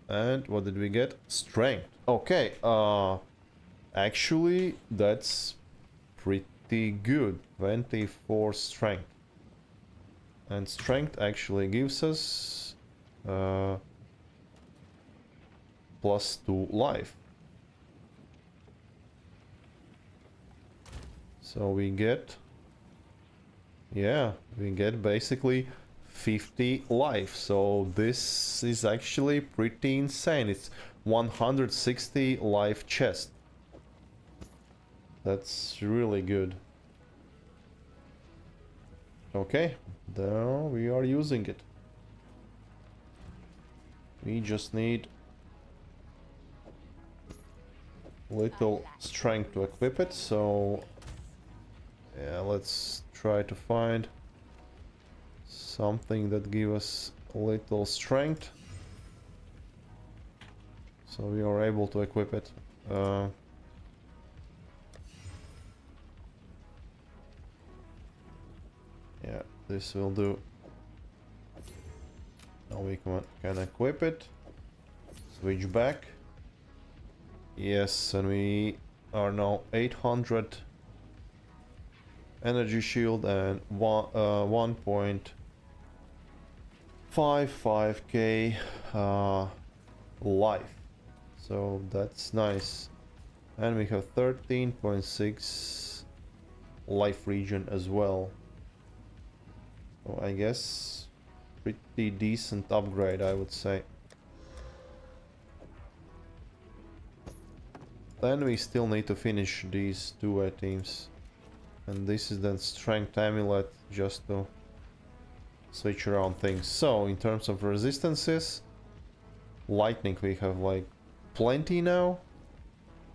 And what did we get? Strength. Okay, actually that's pretty good. 24 strength. And strength actually gives us +2 life. So we get, yeah, we get basically 50 life. So this is actually pretty insane. It's 160 life chest. That's really good. Okay, now we are using it. We just need little strength to equip it, so yeah, let's try to find something that gives us a little strength, so we are able to equip it. Yeah, this will do. Now we can equip it. Switch back. Yes, and we are now 800 energy shield and 1.55k life. So that's nice. And we have 13.6 life regen as well. So I guess pretty decent upgrade, I would say. Then we still need to finish these two teams. And this is then strength amulet, just to switch around things. So in terms of resistances, lightning we have like plenty now.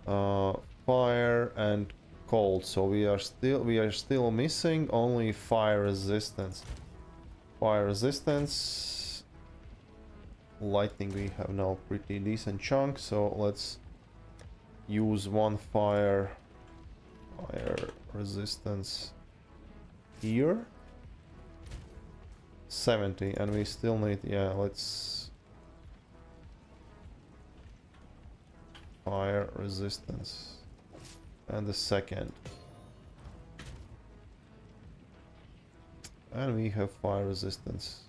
Fire and cold, so we are still missing only fire resistance. Fire resistance. Lightning we have now pretty decent chunk, so let's use one fire resistance here. 70, and we still need, yeah, let's fire resistance. And the second. And we have fire resistance.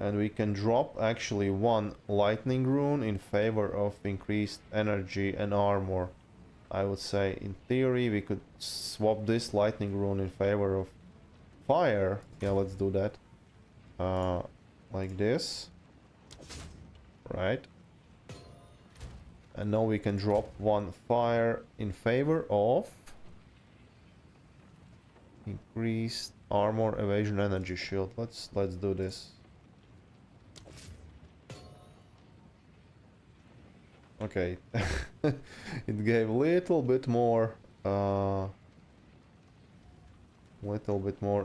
And we can drop actually one lightning rune in favor of increased energy and armor. I would say in theory we could swap this lightning rune in favor of fire. Yeah, let's do that. Like this. Right. And now we can drop one fire in favor of increased armor, evasion, energy shield. Let's do this. Okay. It gave little bit more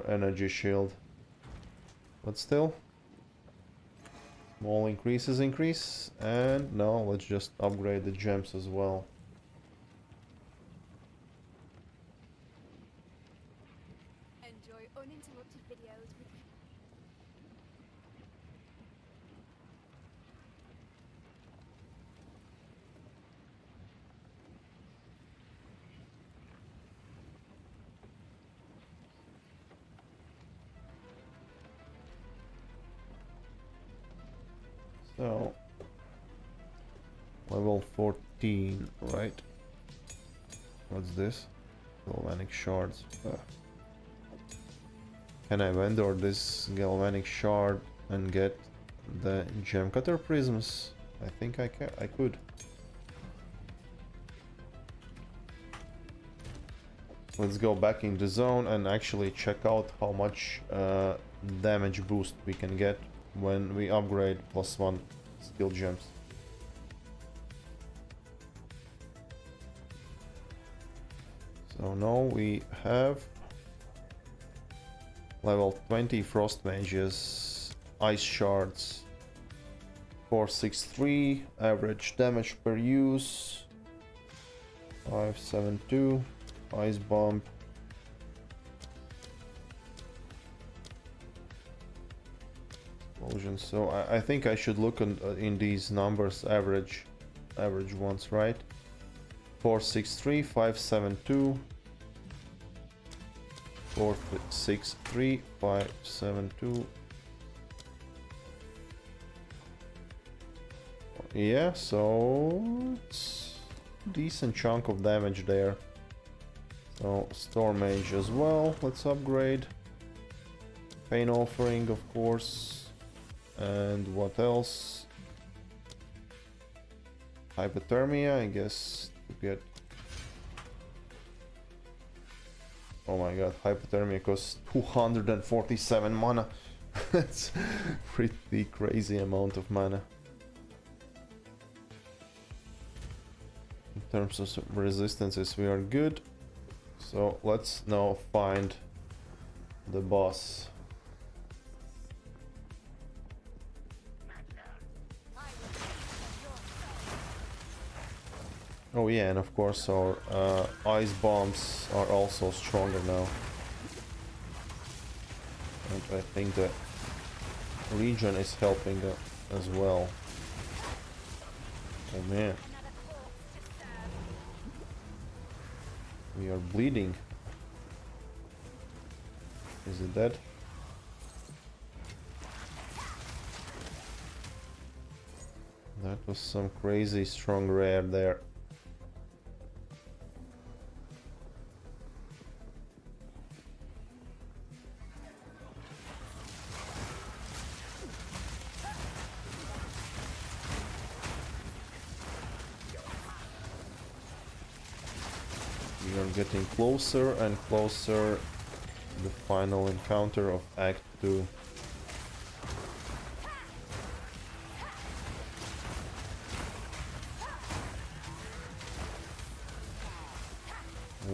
energy shield. But still. Small increase, and now let's just upgrade the gems as well. Enjoy uninterrupted videos with So, level 14, right? What's this? Galvanic shards. Can I vendor this galvanic shard and get the gem cutter prisms? I think I could. Let's go back in the zone and actually check out how much damage boost we can get when we upgrade +1 skill gems. So now we have level 20 Frost Mages, Ice Shards, 463, average damage per use, 572, Ice Bomb, Explosion. So I think I should look in these numbers, average ones, right? 463, 572, 463, 572. Yeah, so it's a decent chunk of damage there. So Storm Mage as well, let's upgrade. Pain Offering, of course. And what else? Hypothermia, I guess, to get... Oh my god, Hypothermia costs 247 mana. That's pretty crazy amount of mana. In terms of resistances, we are good. So let's now find the boss. Oh yeah, and of course our ice bombs are also stronger now. And I think the region is helping as well. Oh man. We are bleeding. Is it dead? That was some crazy strong rare there. We are getting closer and closer to the final encounter of Act 2.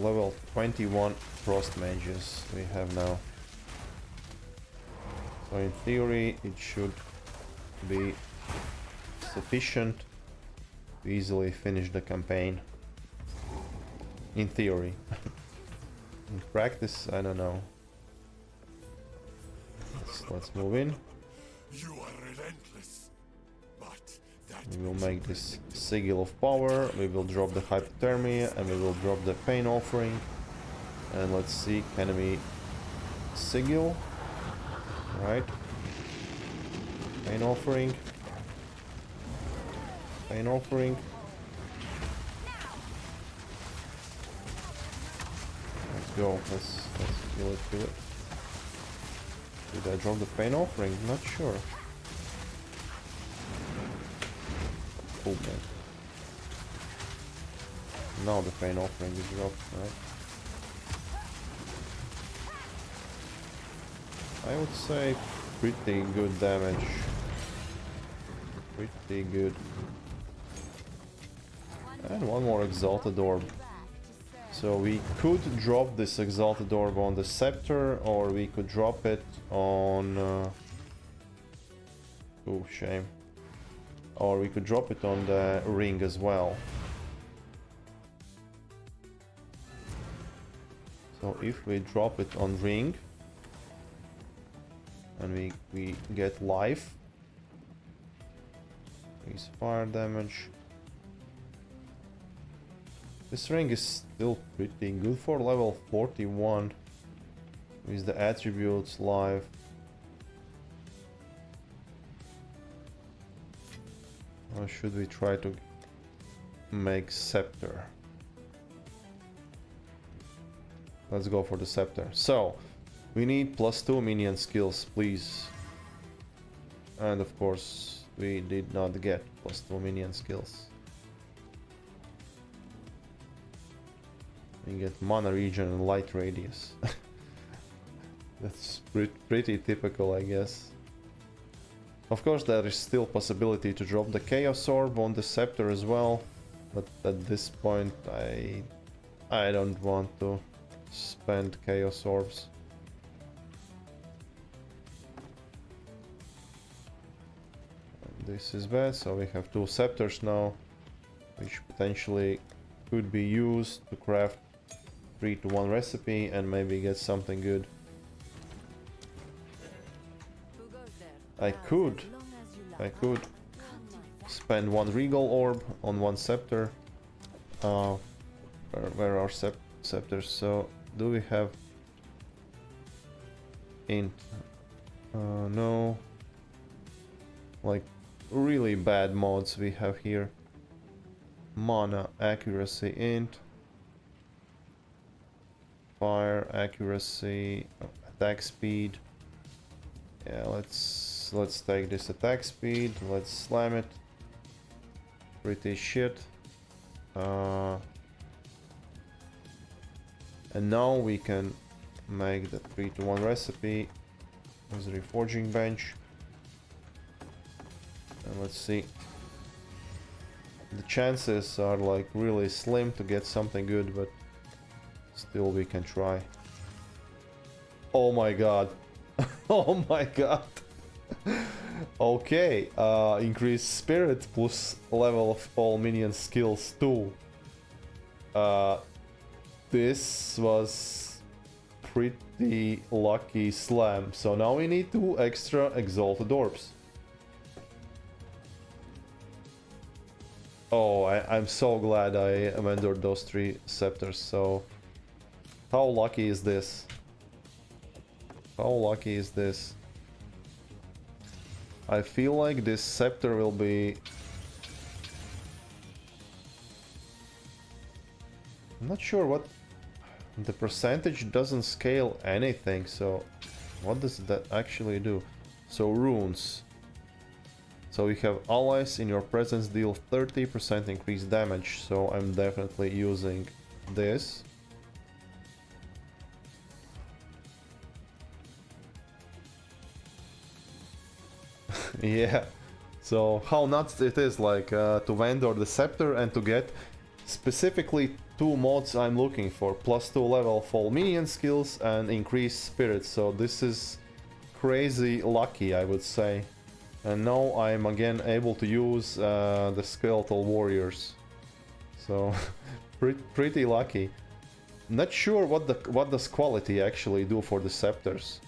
Level 21 Frost Mages we have now. So in theory it should be sufficient to easily finish the campaign. In theory. In practice, I don't know. Let's move in. You are relentless, but that We will make this Sigil of Power, we will drop the Hypothermia, and we will drop the Pain Offering. And let's see, can we Sigil? Right. Pain offering. Pain offering. Let's go. Let's kill it, kill it. Did I drop the pain offering? Not sure. Oh man. Now the pain offering is dropped, right? I would say pretty good damage. Pretty good. And one more Exalted Orb. So we could drop this Exalted Orb on the Scepter, or we could drop it on... Oh, shame. Or we could drop it on the ring as well. So if we drop it on ring, and we get life, increase fire damage. This ring is still pretty good for level 41 with the attributes live. Or should we try to make Scepter? Let's go for the Scepter. So, we need +2 minion skills, please. And of course, we did not get +2 minion skills. We get mana region and light radius. That's pretty typical, I guess. Of course, there is still possibility to drop the Chaos Orb on the Scepter as well, but at this point I don't want to spend Chaos Orbs. This is bad, so we have 2 Scepters now, which potentially could be used to craft 3-to-1 recipe and maybe get something good. I could spend 1 Regal Orb on 1 Scepter. Where are Scepters? So, do we have int? No. Like, really bad mods we have here. Mana, accuracy, int. Fire, accuracy, attack speed. Yeah, let's take this attack speed. Let's slam it. Pretty shit. And now we can make the 3-to-1 recipe with the reforging bench. And let's see. The chances are like really slim to get something good, but still we can try. Oh my god. Oh my god. Okay, increase spirit plus level of all minion skills too. This was pretty lucky slam. So now we need 2 extra Exalted Orbs. Oh, I'm so glad I vendored those 3 Scepters. So how lucky is this? How lucky is this? I feel like this Scepter will be... I'm not sure what... The percentage doesn't scale anything, so... What does that actually do? So runes. So we have allies in your presence deal 30% increased damage, so I'm definitely using this. Yeah, so how nuts it is, like, to vendor the Scepter and to get specifically 2 mods I'm looking for. +2 level of all minion skills and increased spirit, so this is crazy lucky, I would say. And now I'm again able to use the Skeletal Warriors. So, pretty lucky. Not sure what does quality actually do for the Scepters.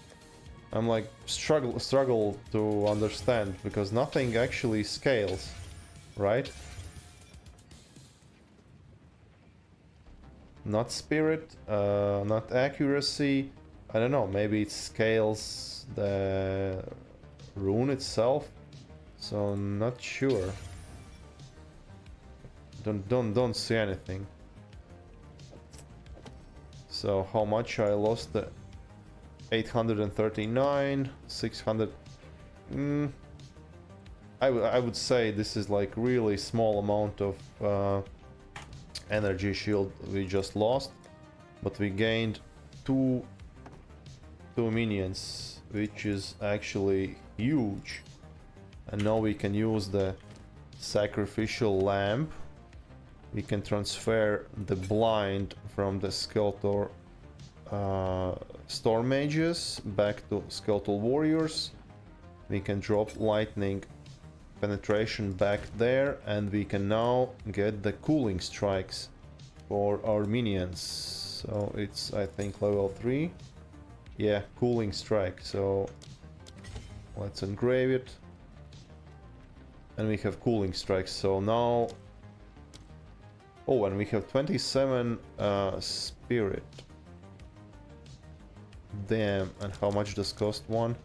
I'm like struggle to understand, because nothing actually scales, right? Not spirit, not accuracy. I don't know, maybe it scales the rune itself. So not sure. Don't see anything. So how much I lost? 839, 600. I would say this is like really small amount of energy shield we just lost, but we gained two minions, which is actually huge. And now we can use the sacrificial lamp. We can transfer the blind from the skeletal storm mages back to skeletal warriors. We can drop lightning penetration back there, and we can now get the cooling strikes for our minions. So it's, I think, level 3. Yeah, cooling strike. So let's engrave it. And we have cooling strikes. So now... Oh, and we have 27 spirit. Damn, and how much does cost one?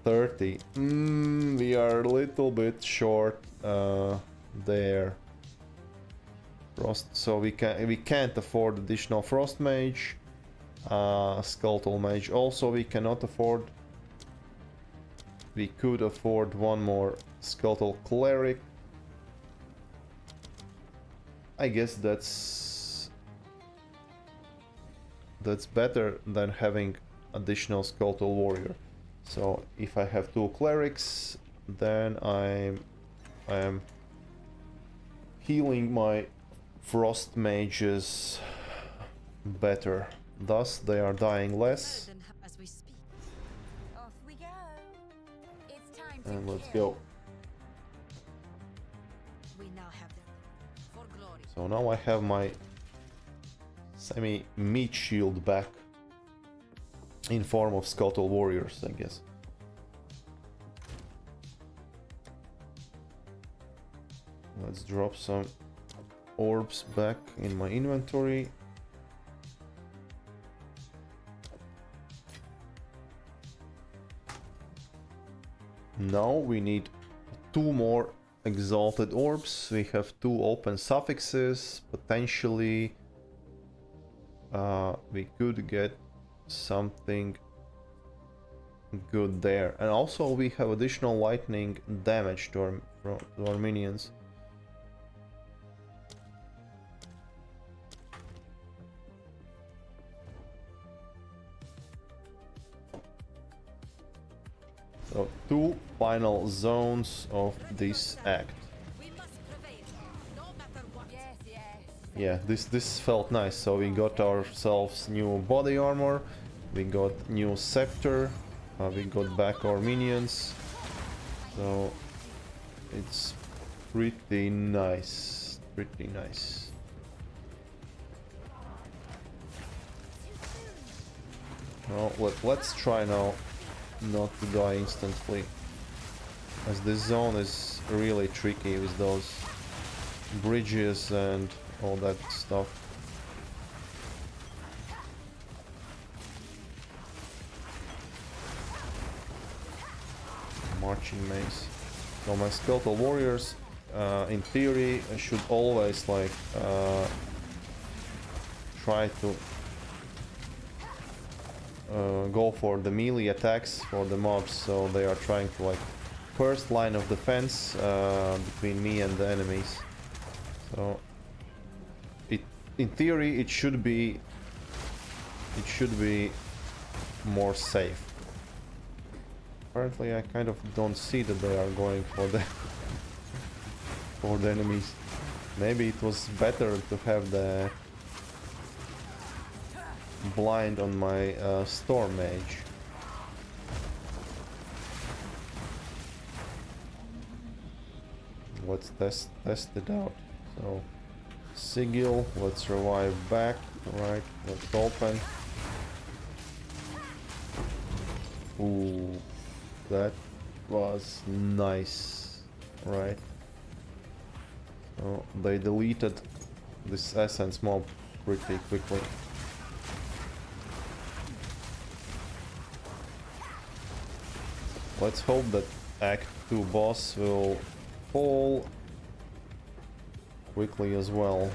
30. We are a little bit short there. Frost, so we can't afford additional Frost Mage. Skeletal Mage also we cannot afford. We could afford one more Skeletal Cleric. I guess that's better than having additional Skeletal Warrior. So if I have 2 clerics, then I am healing my Frost Mages better. Thus they are dying less. As we speak. Off we go. It's time to And let's kill. go. We now have them. For glory. So now I have my semi-meat shield back. In form of Skeletal Warriors, I guess. Let's drop some orbs back in my inventory. Now we need 2 more exalted orbs. We have 2 open suffixes. Potentially we could get something good there, and also we have additional lightning damage to our minions. So 2 final zones of this act. We must prevail, no matter what. Yes, yes. Yeah, this felt nice. So we got ourselves new body armor, we got new scepter, we got back our minions. So it's pretty nice, pretty nice. Now let's try now not to die instantly, as this zone is really tricky with those bridges and all that stuff. Marching maze. So my skeletal warriors, in theory, should always like try to go for the melee attacks for the mobs. So they are trying to like first line of defense between me and the enemies. So in theory it should be more safe. Apparently I kind of don't see that they are going for the for the enemies. Maybe it was better to have the blind on my storm mage. Let's test it out. So sigil, let's revive back. Right, let's open. Ooh, that was nice. Right. So they deleted this essence mob pretty quickly. Let's hope that Act 2 boss will fall quickly as well.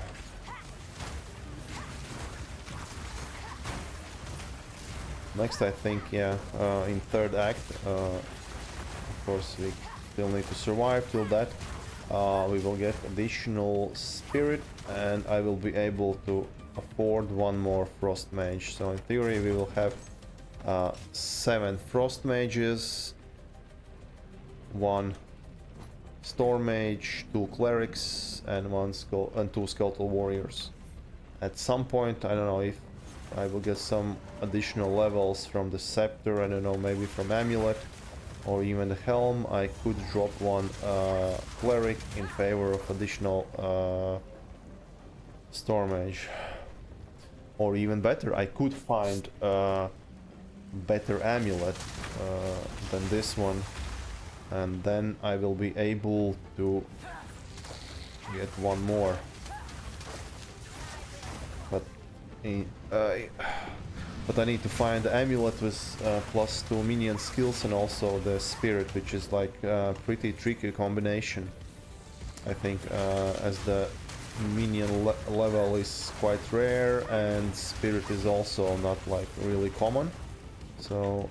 Next, I think, yeah, in third act, of course, we still need to survive till that. We will get additional spirit, and I will be able to afford one more Frost Mage. So in theory, we will have 7 Frost Mages, 1 Storm Mage, 2 Clerics, and 2 Skeletal Warriors. At some point, I don't know if I will get some additional levels from the Scepter, I don't know, maybe from Amulet, or even the Helm. I could drop one Cleric in favor of additional Storm Mage. Or even better, I could find a better Amulet than this one, and then I will be able to get one more. But I need to find the amulet with +2 minion skills and also the spirit, which is like a pretty tricky combination. I think as the minion level is quite rare and spirit is also not like really common. So,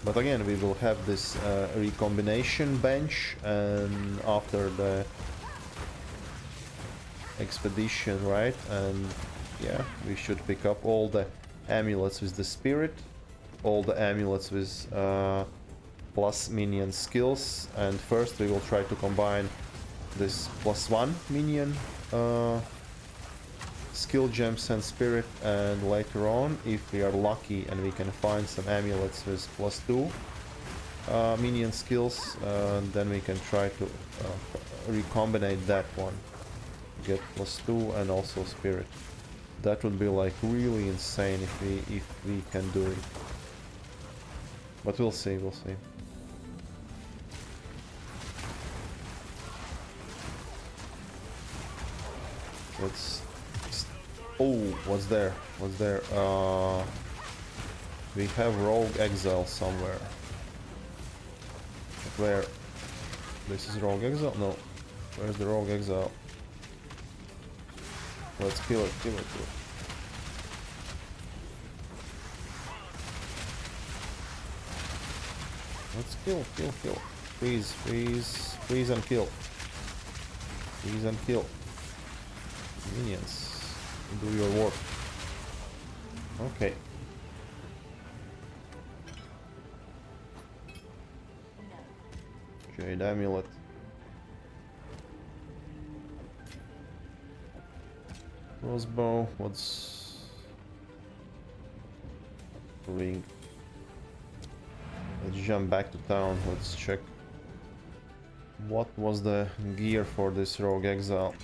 but again, we will have this recombination bench, and after the expedition, right? And yeah, we should pick up all the amulets with the spirit, all the amulets with plus minion skills, and first we will try to combine this +1 minion skill gems and spirit, and later on, if we are lucky and we can find some amulets with +2 minion skills, then we can try to recombinate that one. Get +2 and also spirit. That would be like really insane if we can do it. But we'll see, we'll see. Let's... Oh, what's there? What's there? We have Rogue Exile somewhere. Where? This is Rogue Exile? No. Where's the Rogue Exile? Let's kill it, kill it, kill it. Let's kill, kill, kill. Please, please, please and kill. Please and kill. Minions, do your work. Okay. Jade Amulet. Crossbow, what's... Ring. Let's jump back to town, let's check what was the gear for this Rogue Exile.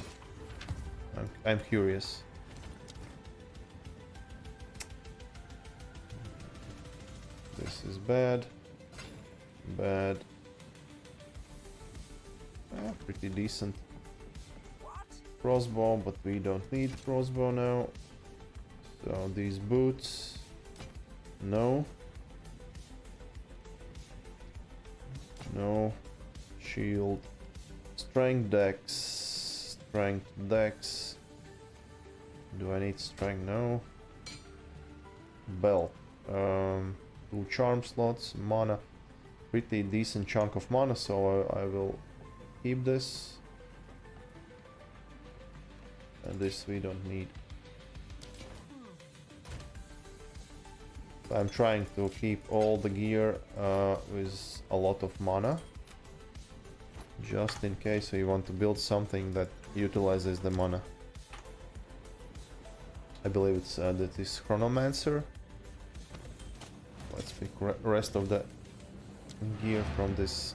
I'm curious. This is bad. Bad. Pretty decent. Crossbow, but we don't need crossbow now. So these boots, no. No. Shield. Strength dex. Strength dex. Do I need strength? No. Belt. 2 charm slots. Mana. Pretty decent chunk of mana, so I will keep this. And this we don't need. I'm trying to keep all the gear with a lot of mana, just in case we want to build something that utilizes the mana. I believe it's that is Chronomancer. Let's pick rest of the gear from this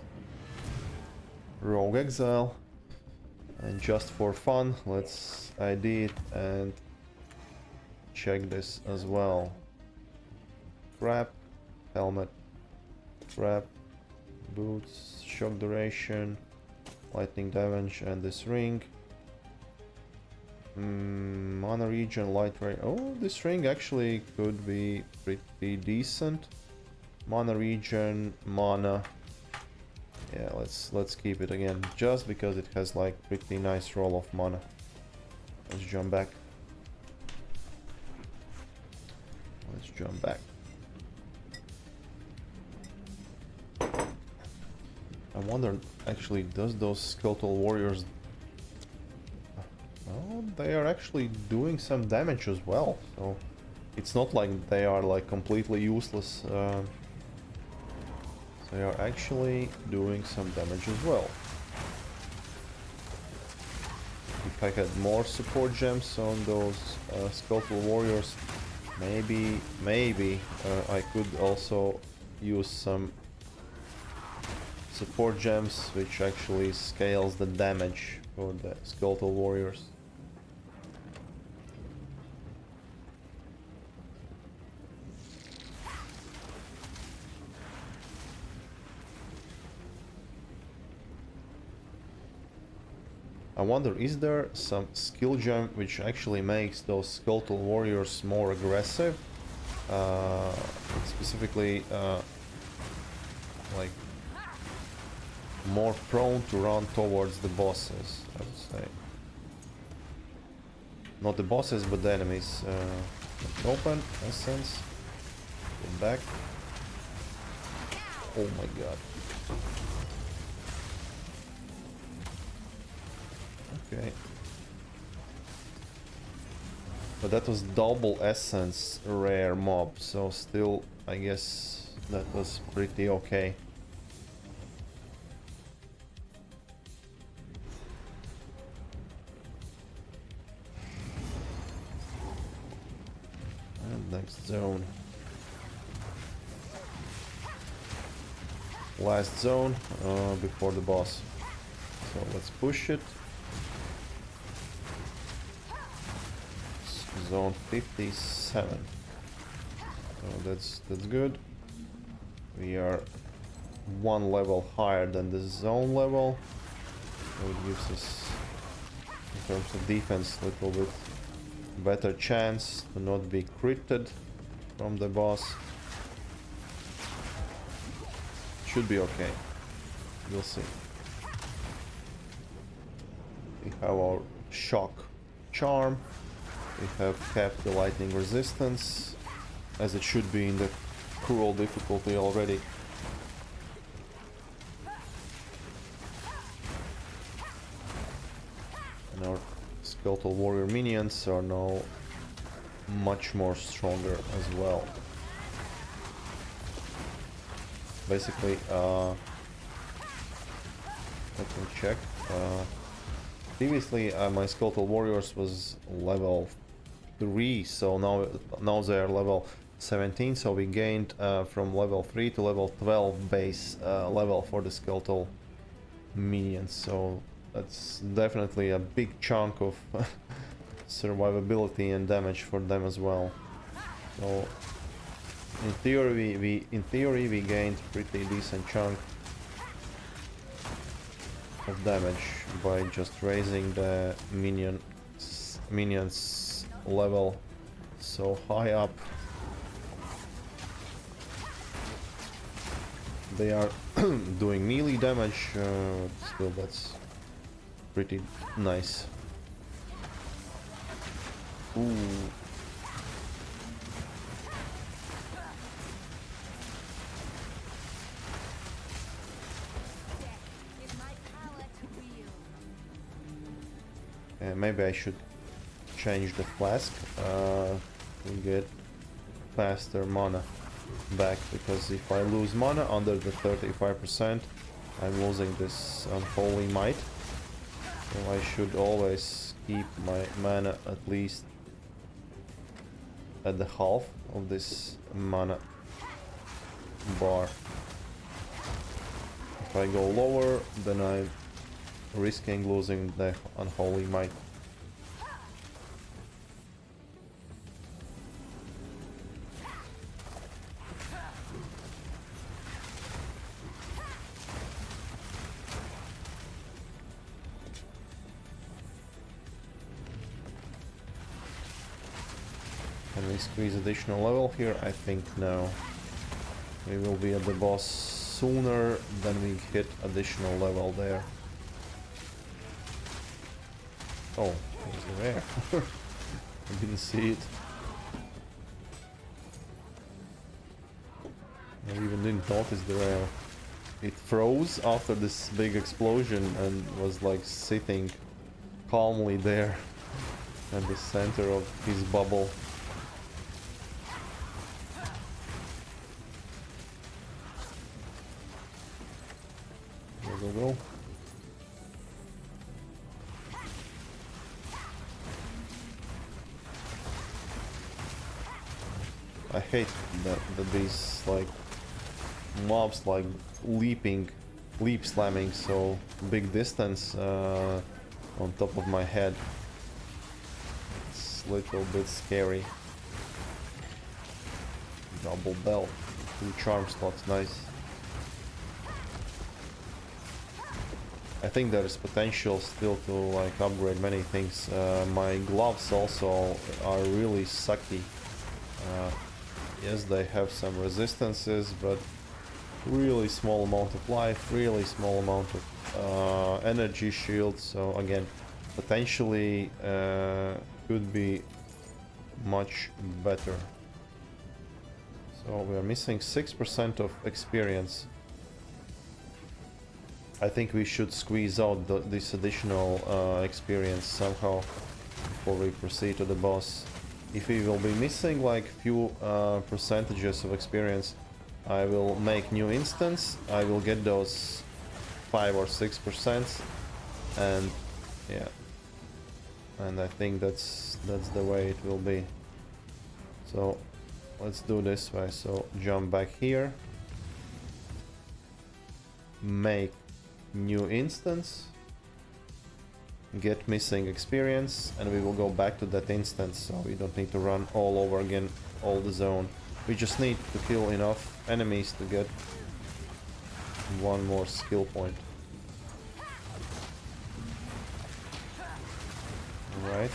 Rogue Exile. And just for fun, let's ID it and check this as well. Wrap, helmet, wrap, boots, shock duration, lightning damage, and this ring. Mana region, light ray. Oh, this ring actually could be pretty decent. Mana regen, mana. Yeah, let's keep it again, just because it has like pretty nice roll of mana. Let's jump back. Let's jump back. I wonder, actually, does those skeletal warriors... Well, they are actually doing some damage as well, so it's not like they are like completely useless. They are actually doing some damage as well. If I had more support gems on those skeletal warriors, maybe I could also use some support gems which actually scales the damage for the skeletal warriors. I wonder, is there some skill gem which actually makes those skeletal warriors more aggressive? Specifically, like, more prone to run towards the bosses, I would say. Not the bosses, but the enemies. Let's open, essence. Get back. Oh my god. Okay. But that was double essence rare mob, so still, I guess that was pretty okay. And next zone. Last zone before the boss. So let's push it. Zone 57. So that's good. We are one level higher than the zone level. So it gives us, in terms of defense, a little bit better chance to not be critted from the boss. Should be okay. We'll see. We have our shock charm. We have kept the lightning resistance, as it should be in the cruel difficulty already. And our skeletal warrior minions are now much more stronger as well. Basically, let me check. Previously, my skeletal warriors was level 3, so now they are level 17, so we gained from level 3 to level 12 base level for the skeletal minions, so that's definitely a big chunk of survivability and damage for them as well. So in theory we gained pretty decent chunk of damage by just raising the minions level so high up. They are doing melee damage, still that's pretty nice. Ooh. Maybe I should change the flask to get faster mana back, because if I lose mana under the 35%, I'm losing this unholy might. So I should always keep my mana at least at the half of this mana bar. If I go lower, then I'm risking losing the unholy might. Can we squeeze additional level here? I think no. We will be at the boss sooner than we hit additional level there. Oh, there's a rare. I didn't see it. I even didn't notice the rare. It froze after this big explosion and was like sitting calmly there at the center of his bubble. Go, go, go. I hate that these like mobs like leap slamming so big distance on top of my head. It's a little bit scary. Double belt, 2 charm slots, nice. I think there is potential still to like upgrade many things. My gloves also are really sucky. Yes, they have some resistances, but really small amount of life, really small amount of energy shield. So again, potentially could be much better. So we are missing 6% of experience. I think we should squeeze out this additional experience somehow before we proceed to the boss. If we will be missing like few percentages of experience, I will make new instance. I will get those 5 or 6%, and yeah, and I think that's the way it will be. So let's do this way. So jump back here, make new instance, get missing experience, and we will go back to that instance, so we don't need to run all over again, all the zone. We just need to kill enough enemies to get one more skill point. Alright.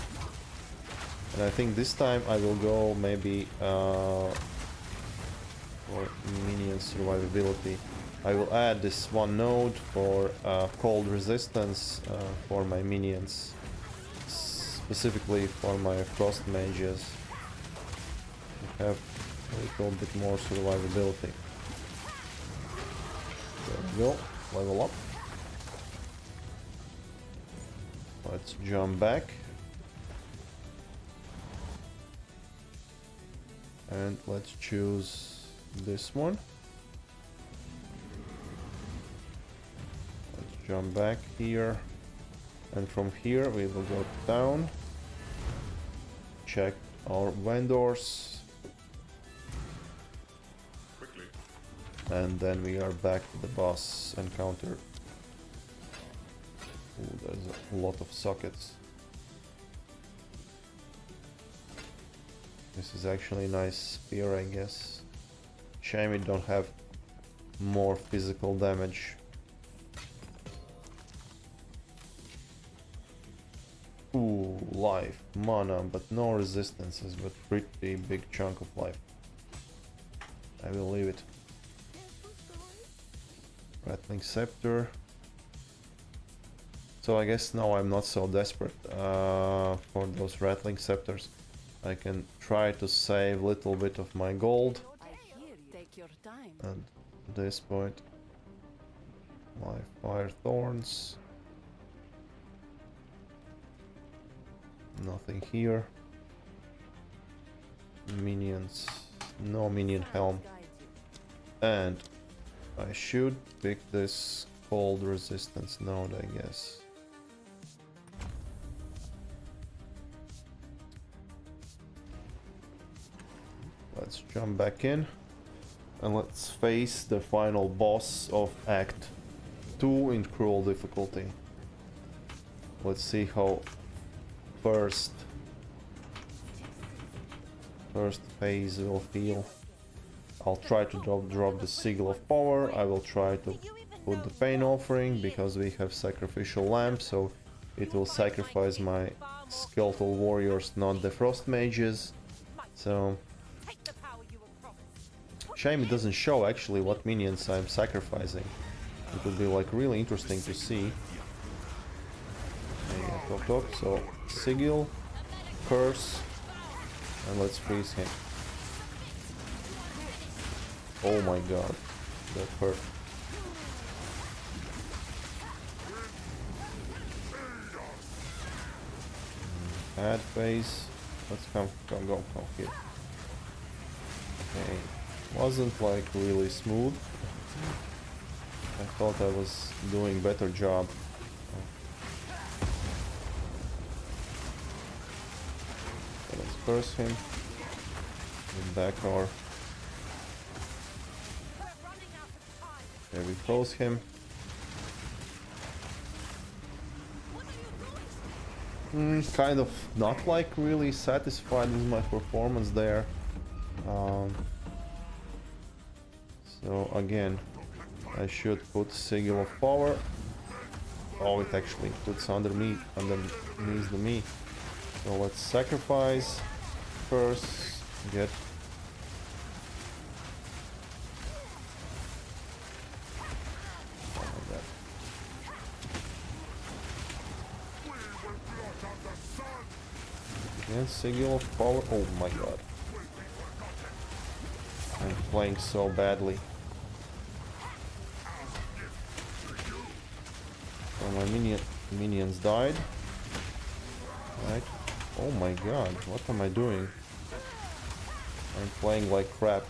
And I think this time I will go maybe for minion survivability. I will add this one node for cold resistance for my minions, specifically for my Frost Mages. We have a little bit more survivability. There we go, level up. Let's jump back. And let's choose this one. Jump back here, and from here we will go down, check our vendors, Quickly. and then we are back to the boss encounter. Ooh, there's a lot of sockets. This is actually a nice spear, I guess. Shame we don't have more physical damage. Ooh, life, mana, but no resistances, but pretty big chunk of life. I will leave it. Rattling Scepter. So I guess now I'm not so desperate for those Rattling Scepters. I can try to save a little bit of my gold. Take your time. And at this point, my Fire Thorns. Nothing here. Minions. No minion helm. And I should pick this cold resistance node, I guess. Let's jump back in. And let's face the final boss of Act 2 in Cruel difficulty. Let's see how first phase will feel. I'll try to drop the Sigil of Power. I will try to put the Pain Offering because we have Sacrificial Lamp, so it will sacrifice my Skeletal Warriors, not the Frost Mages. So Shame it doesn't show actually what minions I'm sacrificing. It would be like really interesting to see. Talk. So Sigil, Curse, and let's freeze him. Oh my god, that hurt. Add phase. Let's go here. Okay, wasn't like really smooth. I thought I was doing better job. Okay, let's curse him. Get back our. Okay, we close him. Kind of not like really satisfied with my performance there. So again, I should put Sigil of Power. Oh, it actually puts underneath the me. So let's sacrifice first. Get. Again, Sigil of Power. Oh my god. I'm playing so badly. So my minions died. Right. Oh my god, what am I doing? I'm playing like crap.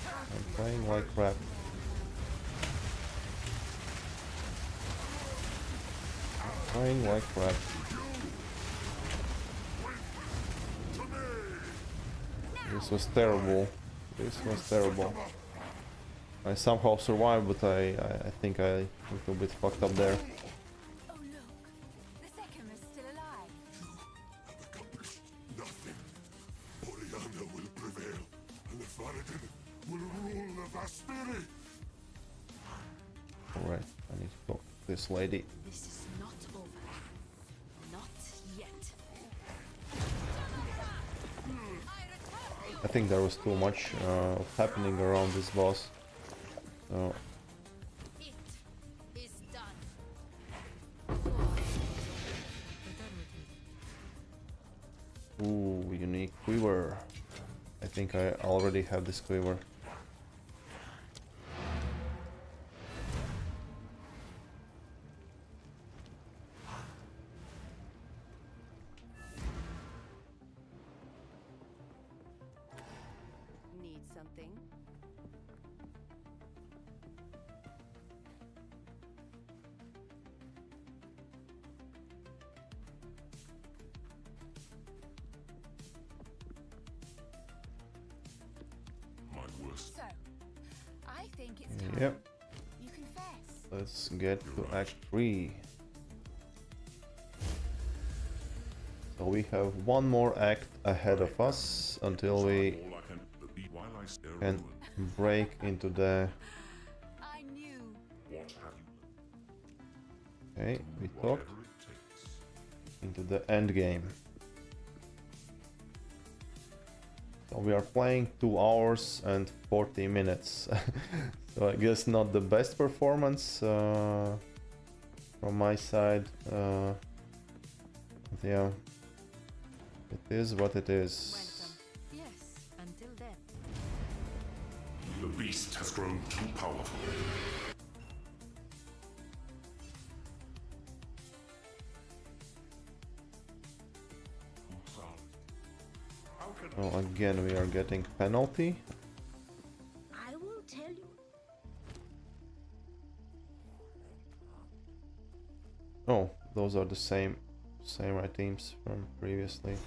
I'm playing like crap. I'm playing like crap. This was terrible. This was terrible. I somehow survived, but I think I a little bit fucked up there. Oh look, the second is still alive. Have accomplished nothing. Oriana will prevail, and the Faradin will rule the Vespiri. Alright, I need to talk to this lady. This is not over. Not yet. I think there was too much happening around this boss. So It is done. ooh, unique quiver. I think I already have this quiver. Need something? My worst. So, I think it's time Yep, you confess. let's get to Act 3. So we have one more act ahead of us until we All I can be while I stare can break into the... I knew. What have you? Okay, we talked Whatever it takes. into the end game. So we are playing 2 hours and 40 minutes. So I guess not the best performance from my side. But yeah, it is what it is. Welcome. Yes, until then. The beast has grown too powerful. How can So again, we are getting penalty. I will tell you. Oh, those are the same items from previously.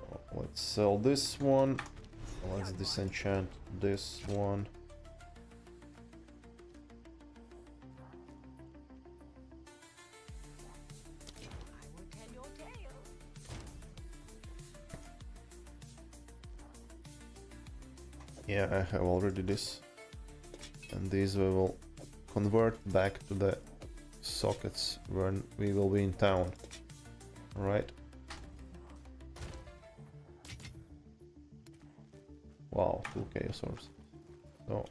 So let's sell this one. Let's disenchant this one. I will tell your tale. Yeah, I have already this. And these we will convert back to the sockets when we will be in town. Alright. Wow, 2 chaos orbs. So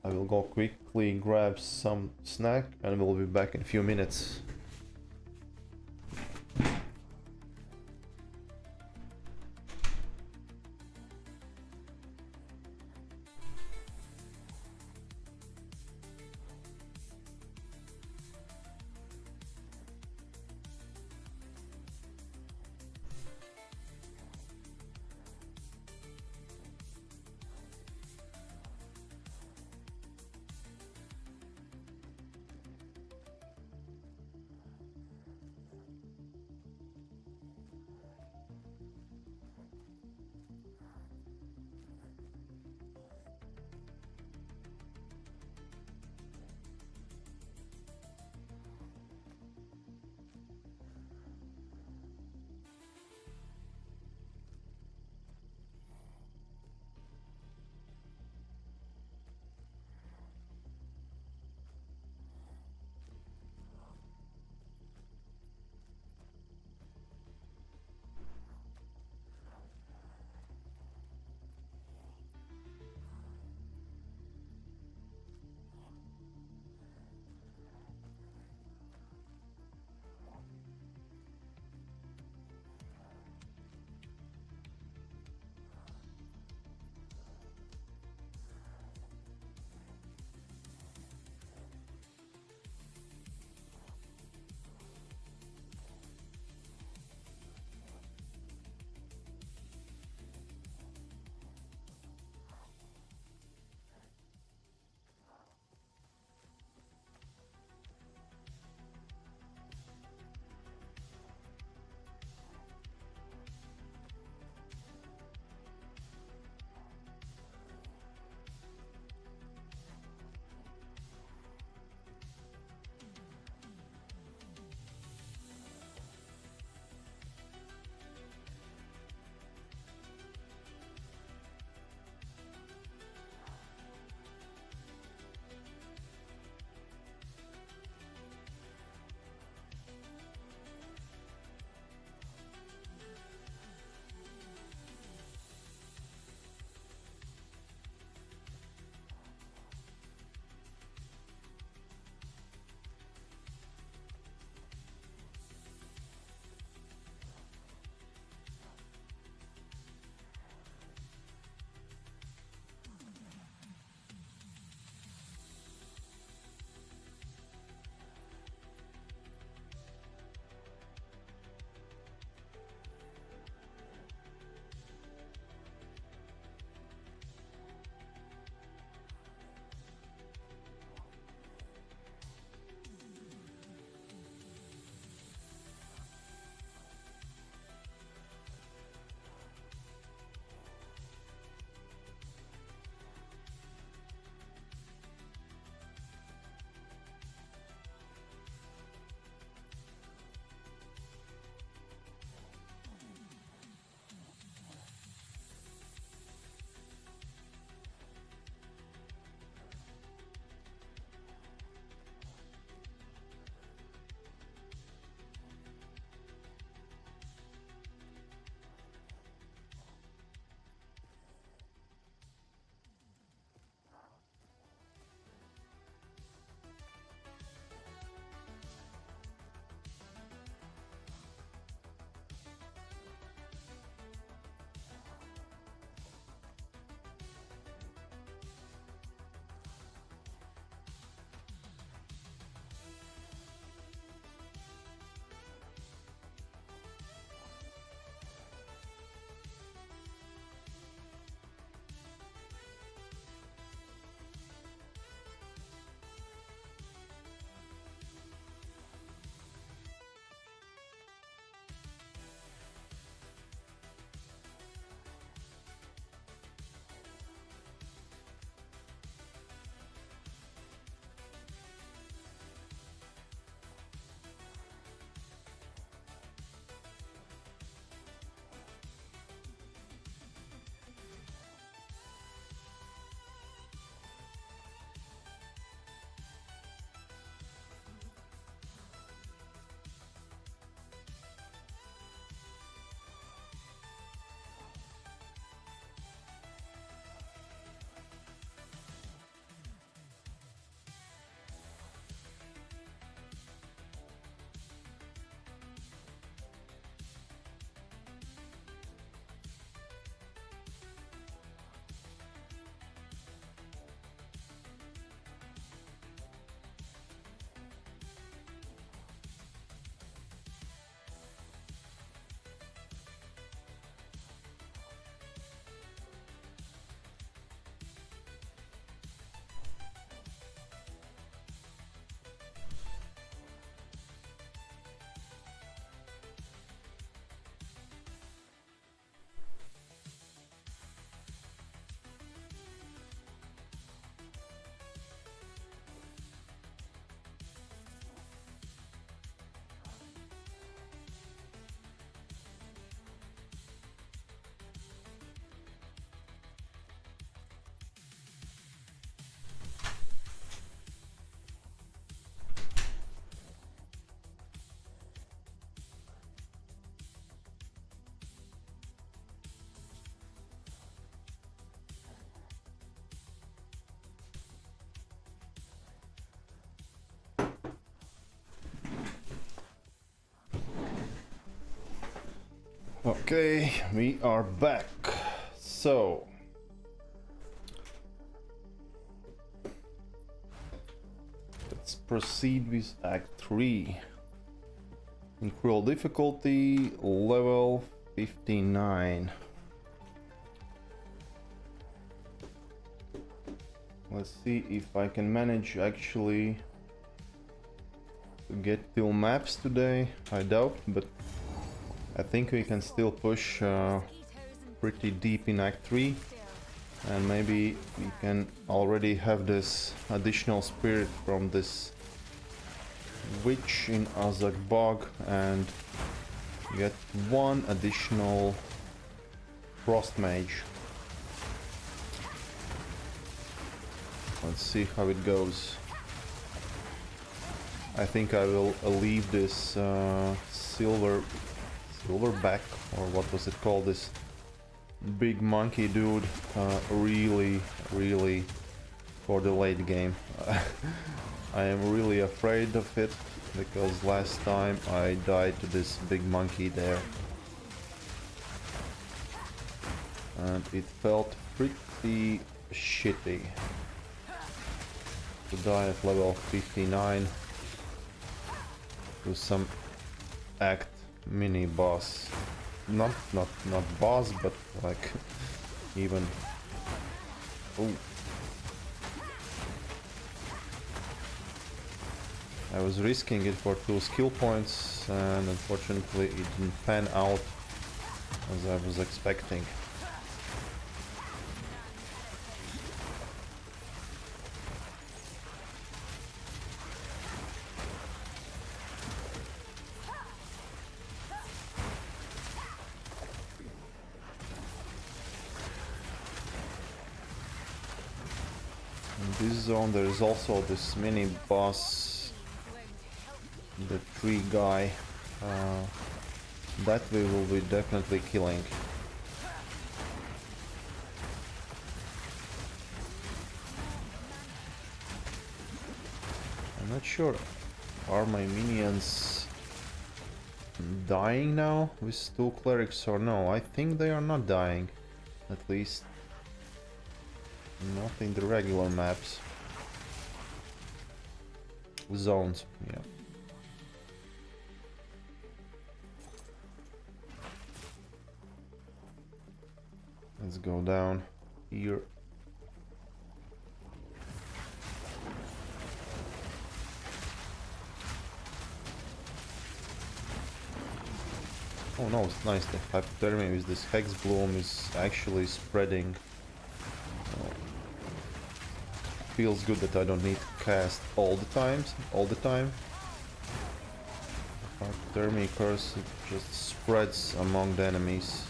I will go quickly grab some snack and we'll be back in a few minutes. Okay, we are back. So let's proceed with Act 3. In cruel difficulty, level 59. Let's see if I can manage actually to get till maps today. I doubt, but I think we can still push pretty deep in Act 3, and maybe we can already have this additional spirit from this witch in Azak Bog and get one additional Frost Mage. Let's see how it goes. I think I will leave this silverback, or what was it called, this big monkey dude, really for the late game. I am really afraid of it because last time I died to this big monkey there and it felt pretty shitty to die at level 59 to some act mini boss. Not boss, but like even. Oh, I was risking it for 2 skill points and unfortunately it didn't pan out as I was expecting. In this zone there is also this mini boss, the tree guy, that we will be definitely killing. I'm not sure, are my minions dying now with 2 clerics or no? I think they are not dying, at least not in the regular maps. Zones, yeah. Let's go down here. Oh no, it's nice. The hypothermia with this hex bloom is actually spreading. Feels good that I don't need to cast all the time. Hypothermia curse, it just spreads among the enemies.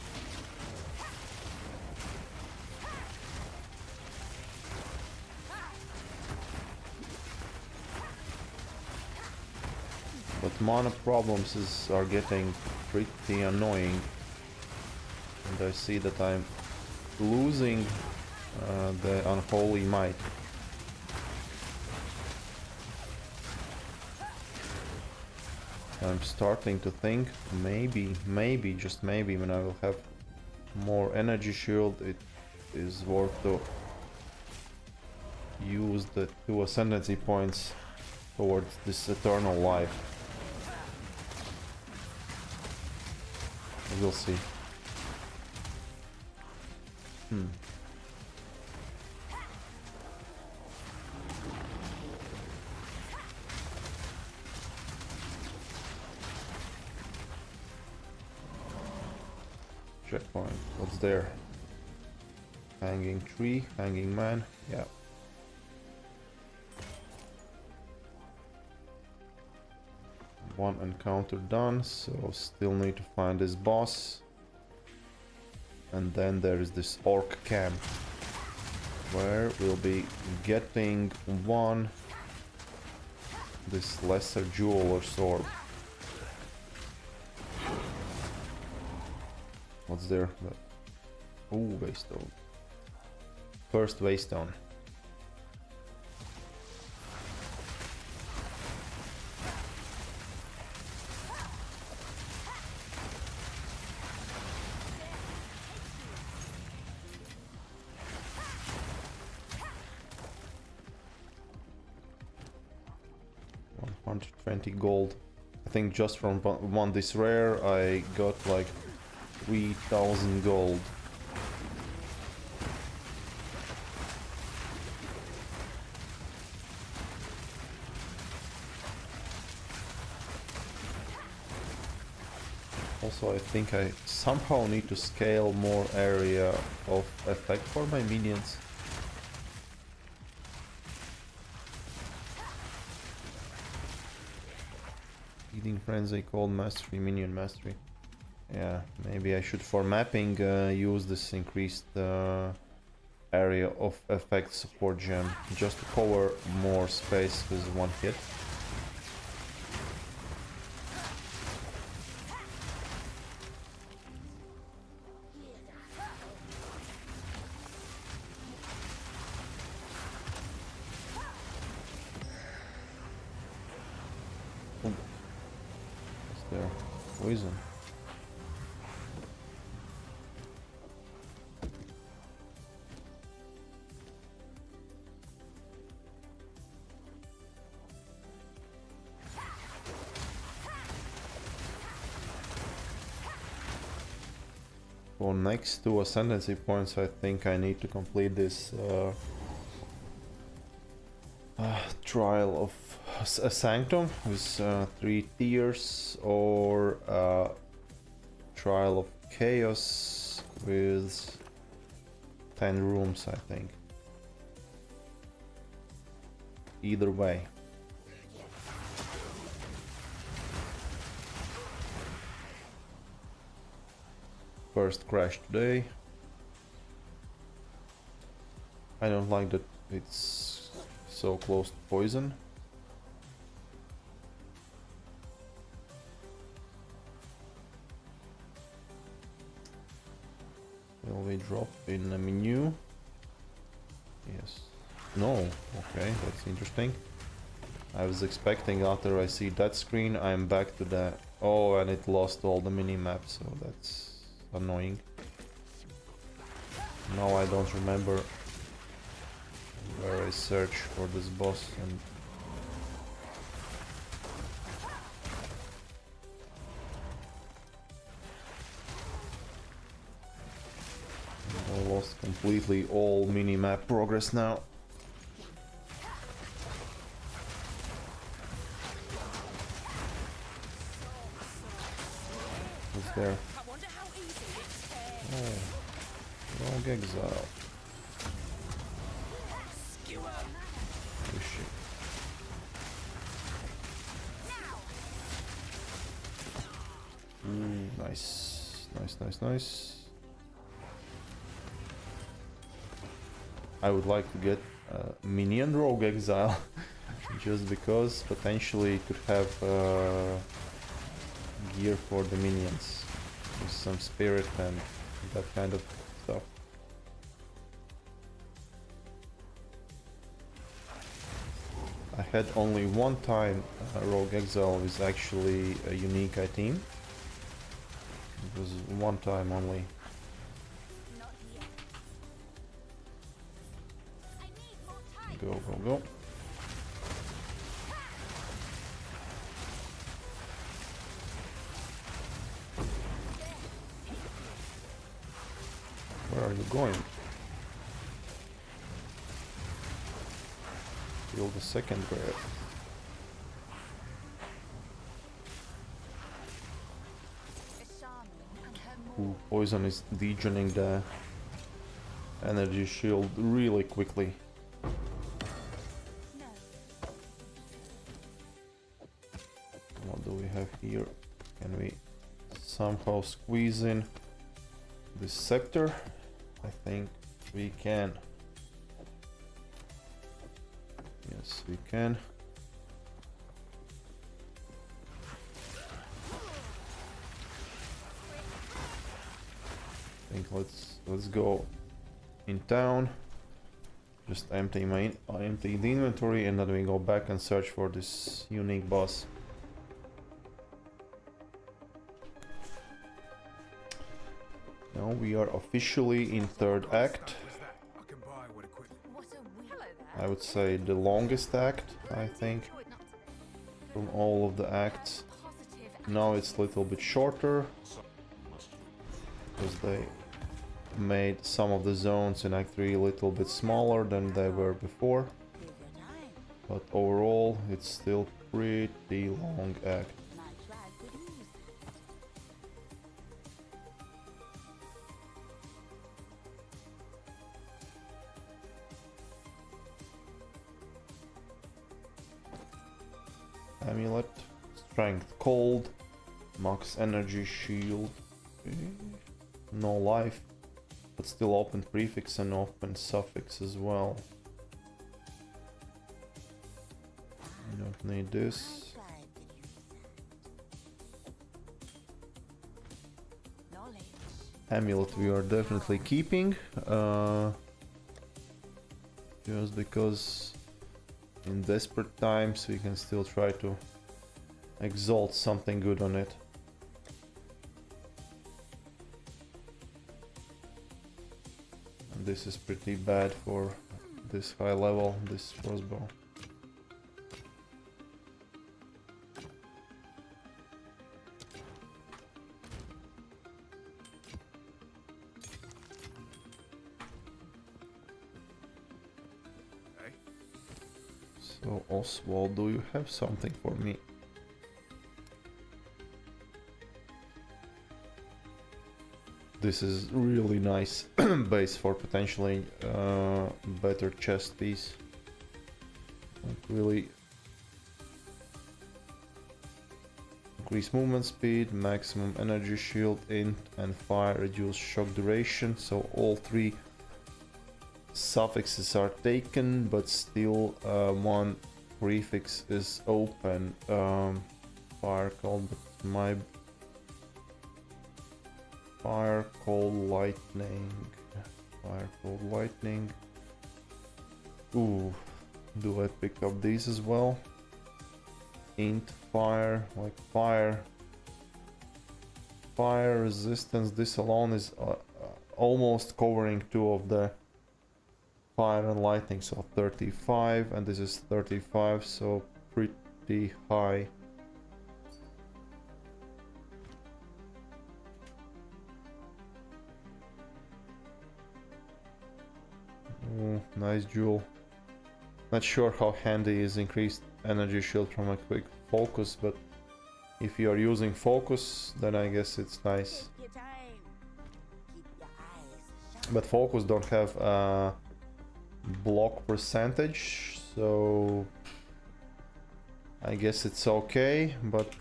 But mana problems are getting pretty annoying, and I see that I'm losing the unholy might. I'm starting to think maybe, just maybe, when I will have more energy shield, it is worth to use the 2 ascendancy points towards this eternal life. We'll see. Checkpoint. What's there? Hanging tree, hanging man. Yeah. One encounter done, so still need to find this boss. And then there is this orc camp, where we'll be getting this lesser jewel or sword. What's there? Oh, waystone. First waystone. 120 gold. I think just from one this rare I got like 3000 gold. Also, I think I somehow need to scale more area of effect for my minions. Feeding Frenzy, Cold Mastery, Minion Mastery. Yeah, maybe I should for mapping use this increased area of effect support gem just to cover more space with one hit. There, poison. For next two ascendancy points, I think I need to complete this trial of a sanctum with 3 tiers, or trial of chaos with 10 rooms, I think. Either way. First crash today. I don't like that it's so close to poison. Will we drop in a menu? Yes. No. Okay, that's interesting. I was expecting after I see that screen, I'm back to the... Oh, and it lost all the mini-maps, so that's annoying. Now I don't remember where I search for this boss, and I lost completely all mini-map progress now. What's there? Oh, Rogue Exile. Oh shit. Nice. Nice. I would like to get minion Rogue Exile just because potentially it could have gear for the minions with some spirit and that kind of stuff. I had only one time Rogue Exile is actually a unique item. It was one time only. Go. Where are you going? Kill the second rare. Ooh, poison is degening the energy shield really quickly. What do we have here? Can we somehow squeeze in this sector? I think we can. Yes, we can. I think let's go in town. Just empty the inventory, and then we go back and search for this unique boss. Now we are officially in third act. I would say the longest act, I think. from all of the acts. Now it's a little bit shorter because they made some of the zones in Act 3 a little bit smaller than they were before. But overall, it's still pretty long act. Amulet, strength cold, max energy shield, no life, but still open prefix and open suffix as well. Don't need this. Amulet we are definitely keeping, just because in desperate times we can still try to exalt something good on it. And this is pretty bad for this high level, this crossbow. So Oswald, do you have something for me? This is really nice base for potentially better chest piece. Like really increase movement speed, maximum energy shield, int and fire, reduce shock duration. So all three suffixes are taken, but still one prefix is open. Fire cold, but my fire cold lightning. Fire cold lightning. Ooh, do I pick up these as well? Int fire, like fire resistance. This alone is almost covering two of the fire and lightning, so 35, and this is 35, so pretty high. Ooh, nice jewel. Not sure how handy is increased energy shield from a quick focus, but if you are using focus, then I guess it's nice. But focus don't have block percentage, so I guess it's okay, but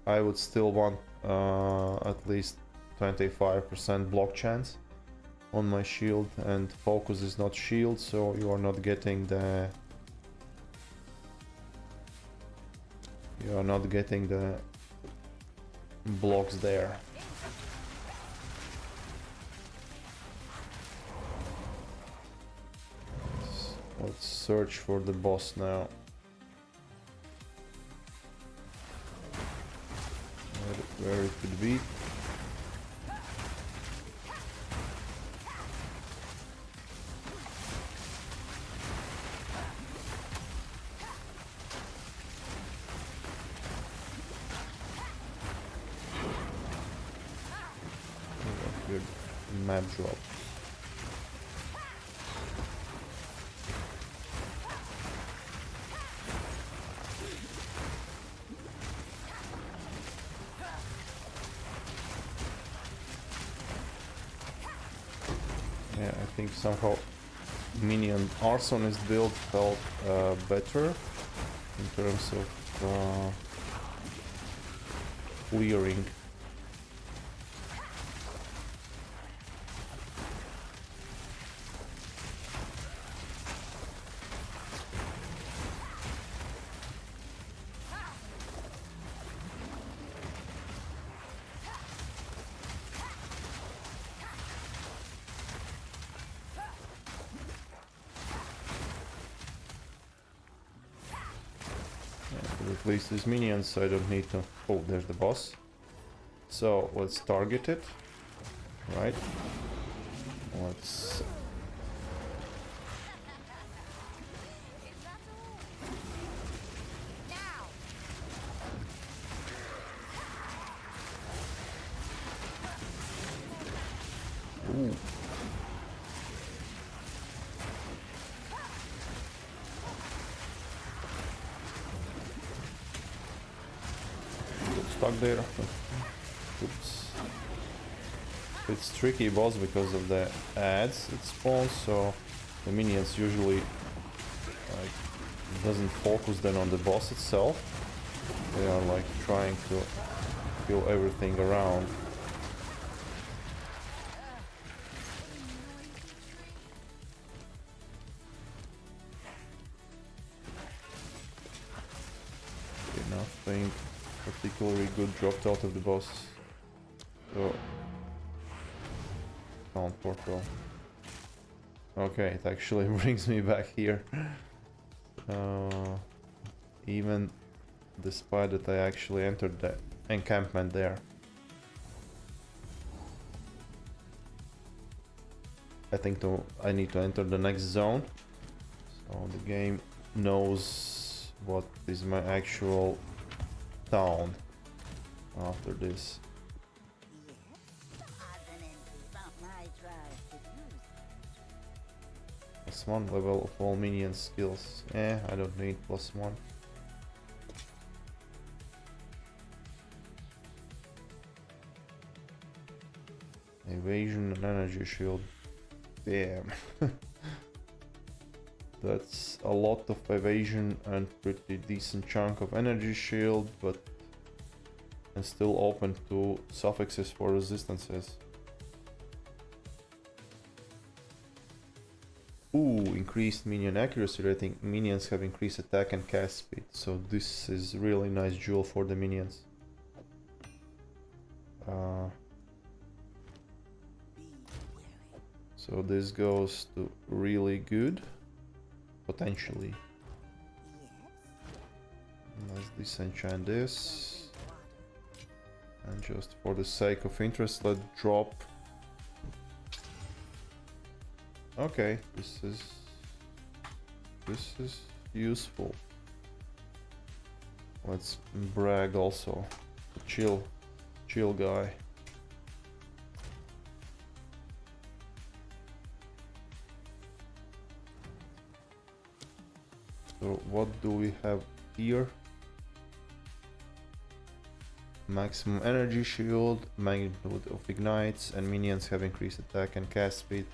I would still want at least 25% block chance on my shield, and focus is not shield, so you are not getting the blocks there. Let's search for the boss now. Where it could be. Good map drop. Yeah, I think somehow minion arsonist build felt better in terms of clearing. At least these minions, I don't need to... Oh, there's the boss. So, let's target it. Right. Let's... stuck there. Oops. It's tricky boss because of the ads it spawns, so the minions usually like doesn't focus then on the boss itself. They are like trying to kill everything around. Nothing particularly good dropped out of the boss. So count portal. Okay, it actually brings me back here. Even despite that I actually entered the encampment there. I think I need to enter the next zone. So the game knows what is my actual town after this. +1 level of all minion skills. I don't need +1. Evasion and energy shield. Damn. That's a lot of evasion and pretty decent chunk of energy shield, but I'm still open to suffixes for resistances. Ooh, increased minion accuracy rating. Minions have increased attack and cast speed, so this is really nice jewel for the minions. So this goes to really good. Potentially. Let's disenchant this. And just for the sake of interest, let's drop. Okay, this is useful. Let's brag also. Chill guy. So what do we have here? Maximum energy shield, magnitude of ignites, and minions have increased attack and cast speed.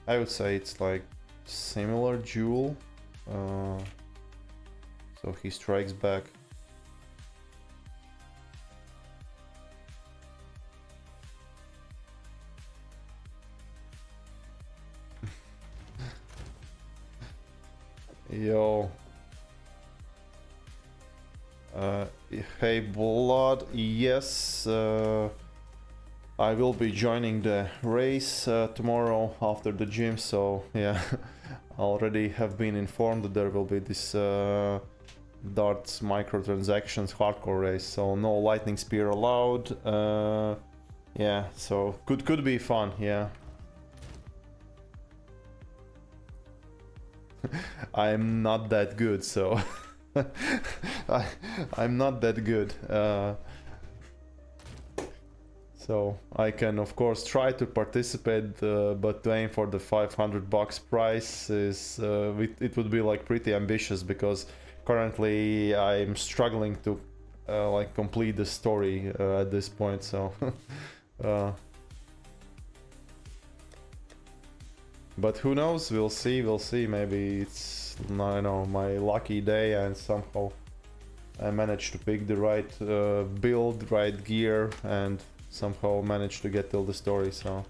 I would say it's like similar jewel. So he strikes back. Yo. Hey Blood, yes, I will be joining the race tomorrow after the gym, so yeah, already have been informed that there will be this darts microtransactions hardcore race, so no lightning spear allowed. Yeah, so could be fun, yeah. I'm not that good, so I'm not that good. So I can of course try to participate, but to aim for the $500 price is it would be like pretty ambitious, because currently I'm struggling to like complete the story at this point. So but who knows? We'll see. Maybe it's, I don't know, my lucky day, and somehow I managed to pick the right build, right gear, and somehow managed to get till the story. So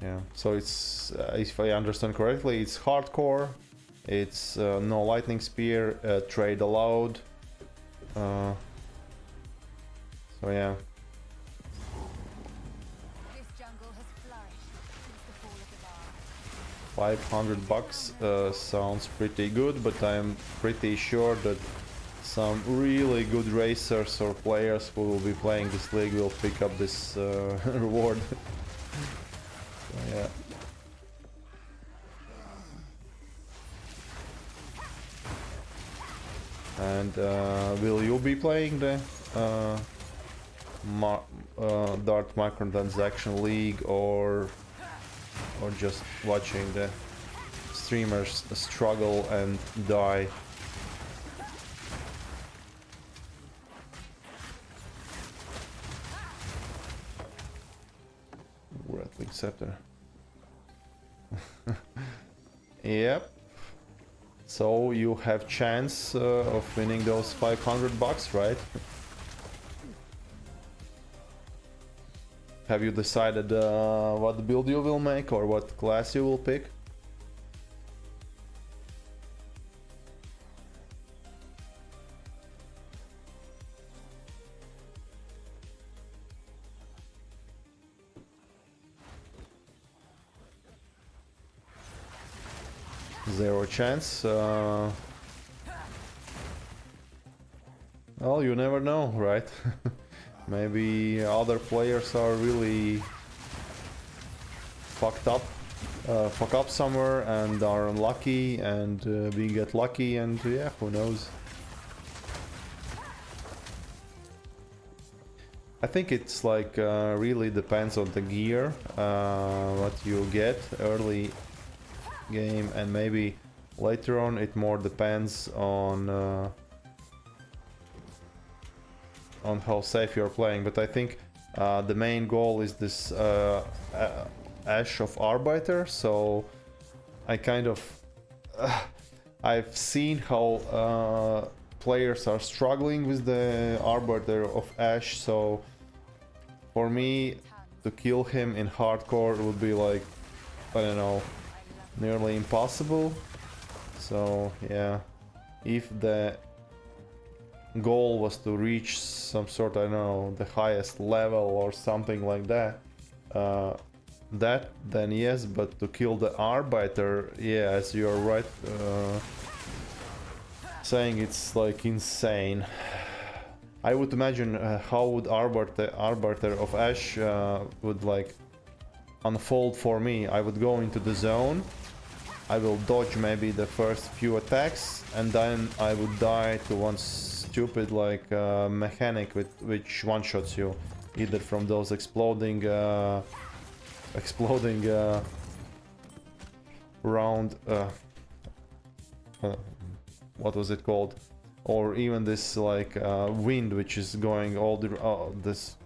yeah, so it's if I understand correctly, it's hardcore, it's no lightning spear, trade allowed, so yeah. This jungle has flourished since the fall of the bar. $500 sounds pretty good, but I'm pretty sure that some really good racers or players who will be playing this league will pick up this reward. So, yeah. And will you be playing the Dart Microtransaction League, or just watching the streamers struggle and die? Big scepter. Yep. So you have chance of winning those 500 bucks, right? Have you decided what build you will make or what class you will pick? Zero chance. Well, you never know, right? Maybe other players are really fuck up somewhere and are unlucky, and we get lucky, and yeah, who knows? I think it's like really depends on the gear, what you get early game, and maybe later on it more depends on how safe you're playing. But I think the main goal is this Ash of Arbiter, so I kind of I've seen how players are struggling with the Arbiter of Ash, so for me to kill him in hardcore would be like, I don't know, nearly impossible. So yeah, if the goal was to reach some sort, I don't know, the highest level or something like that, then yes, but to kill the Arbiter, yeah, as you're right saying, it's like insane. I would imagine how would Arbiter of Ash would like unfold for me. I would go into the zone, I will dodge maybe the first few attacks, and then I would die to one stupid like mechanic which one-shots you, either from those exploding round what was it called, or even this like wind which is going all this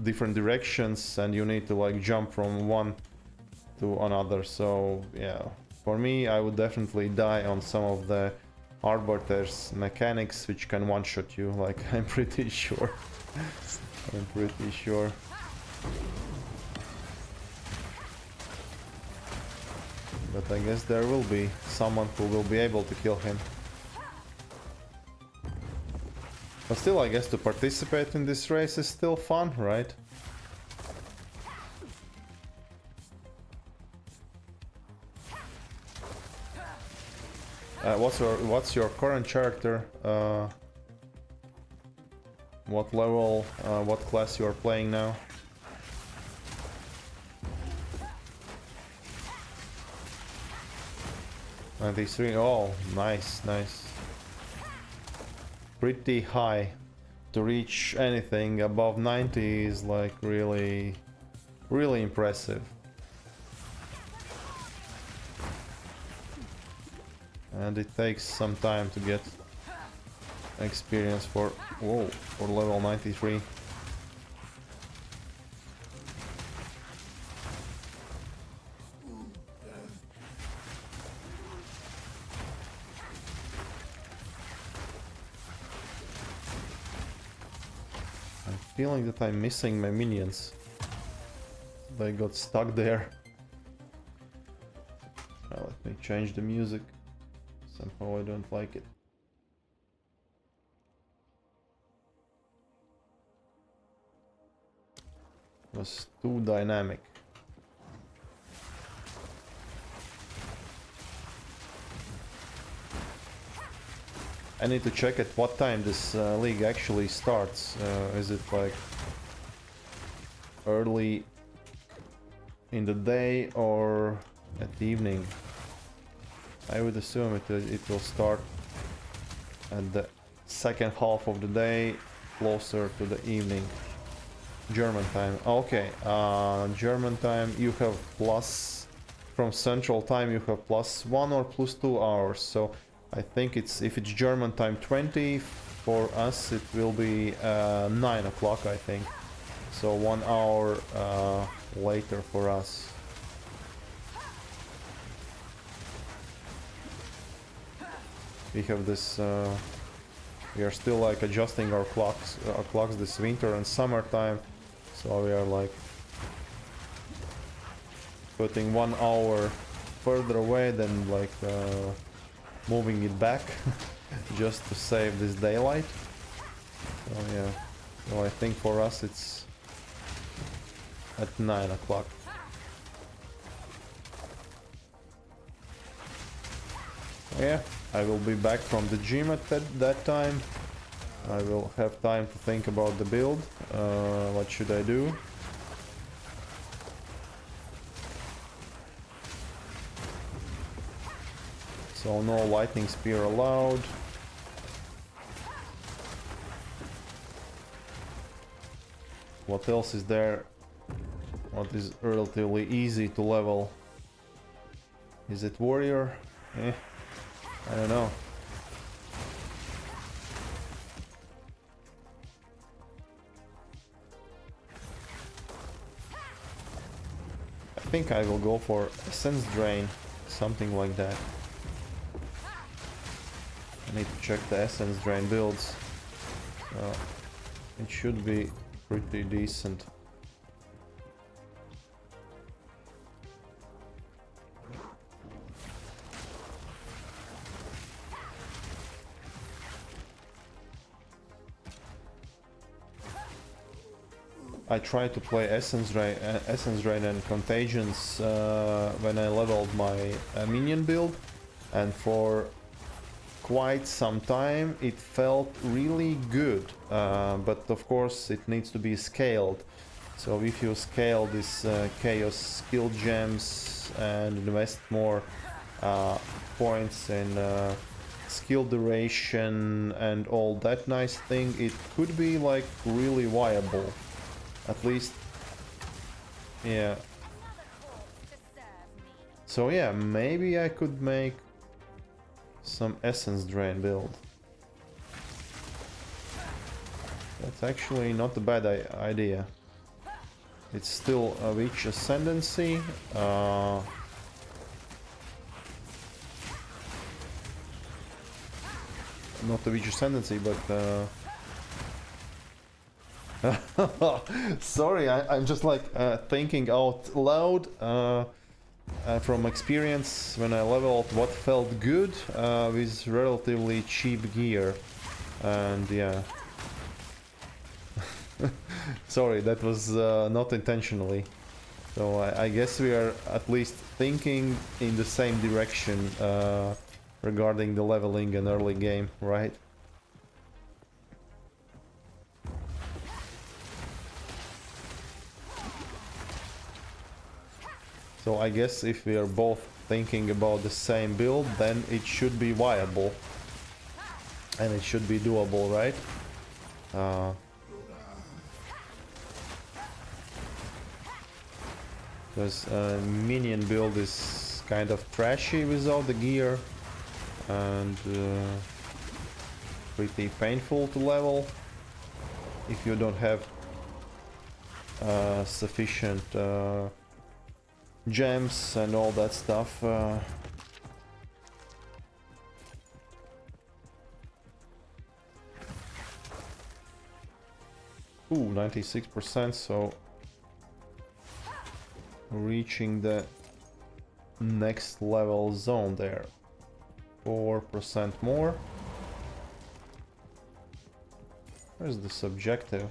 different directions, and you need to like jump from one to another. So yeah, for me I would definitely die on some of the Arbiter's mechanics which can one-shot you, like I'm pretty sure. I'm pretty sure. But I guess there will be someone who will be able to kill him. But still, I guess to participate in this race is still fun, right? What's your current character? What level, what class you are playing now? '93. Oh, nice, nice. Pretty high. To reach anything above 90 is like really, really impressive. And it takes some time to get experience for level 93. I'm feeling that I'm missing my minions. They got stuck there. Let me change the music. Somehow I don't like it. It was too dynamic. I need to check at what time this league actually starts. Is it like early in the day or at the evening? I would assume it will start at the second half of the day, closer to the evening. German time. Okay, German time you have plus, from Central time you have +1 or +2 hours. So I think if it's German time 20, for us it will be 9 o'clock, I think. So 1 hour later for us. We have this we are still like adjusting our clocks this winter and summertime, so we are like putting 1 hour further away than like moving it back just to save this daylight. So yeah, so I think for us it's at 9 o'clock. Yeah, I will be back from the gym at that time. I will have time to think about the build. What should I do? So no lightning spear allowed. What else is there? What is relatively easy to level? Is it warrior? I don't know. I think I will go for Essence Drain, something like that. I need to check the Essence Drain builds. It should be pretty decent. I tried to play Essence Drain and Contagions when I leveled my minion build, and for quite some time it felt really good, but of course it needs to be scaled. So if you scale these chaos skill gems and invest more points in skill duration and all that nice thing, it could be like really viable. At least, yeah. So yeah, maybe I could make some Essence Drain build. That's actually not a bad idea. It's still a Witch Ascendancy. Not a Witch Ascendancy, but sorry, I'm just like thinking out loud from experience when I leveled what felt good with relatively cheap gear, and yeah. Sorry, that was not intentionally. So I guess we are at least thinking in the same direction regarding the leveling in early game, right? So I guess if we are both thinking about the same build, then it should be viable. And it should be doable, right? Because minion build is kind of trashy without the gear. And pretty painful to level if you don't have sufficient gems and all that stuff. Ooh, 96%, so reaching the next level zone there. 4% more. Where's the subjective?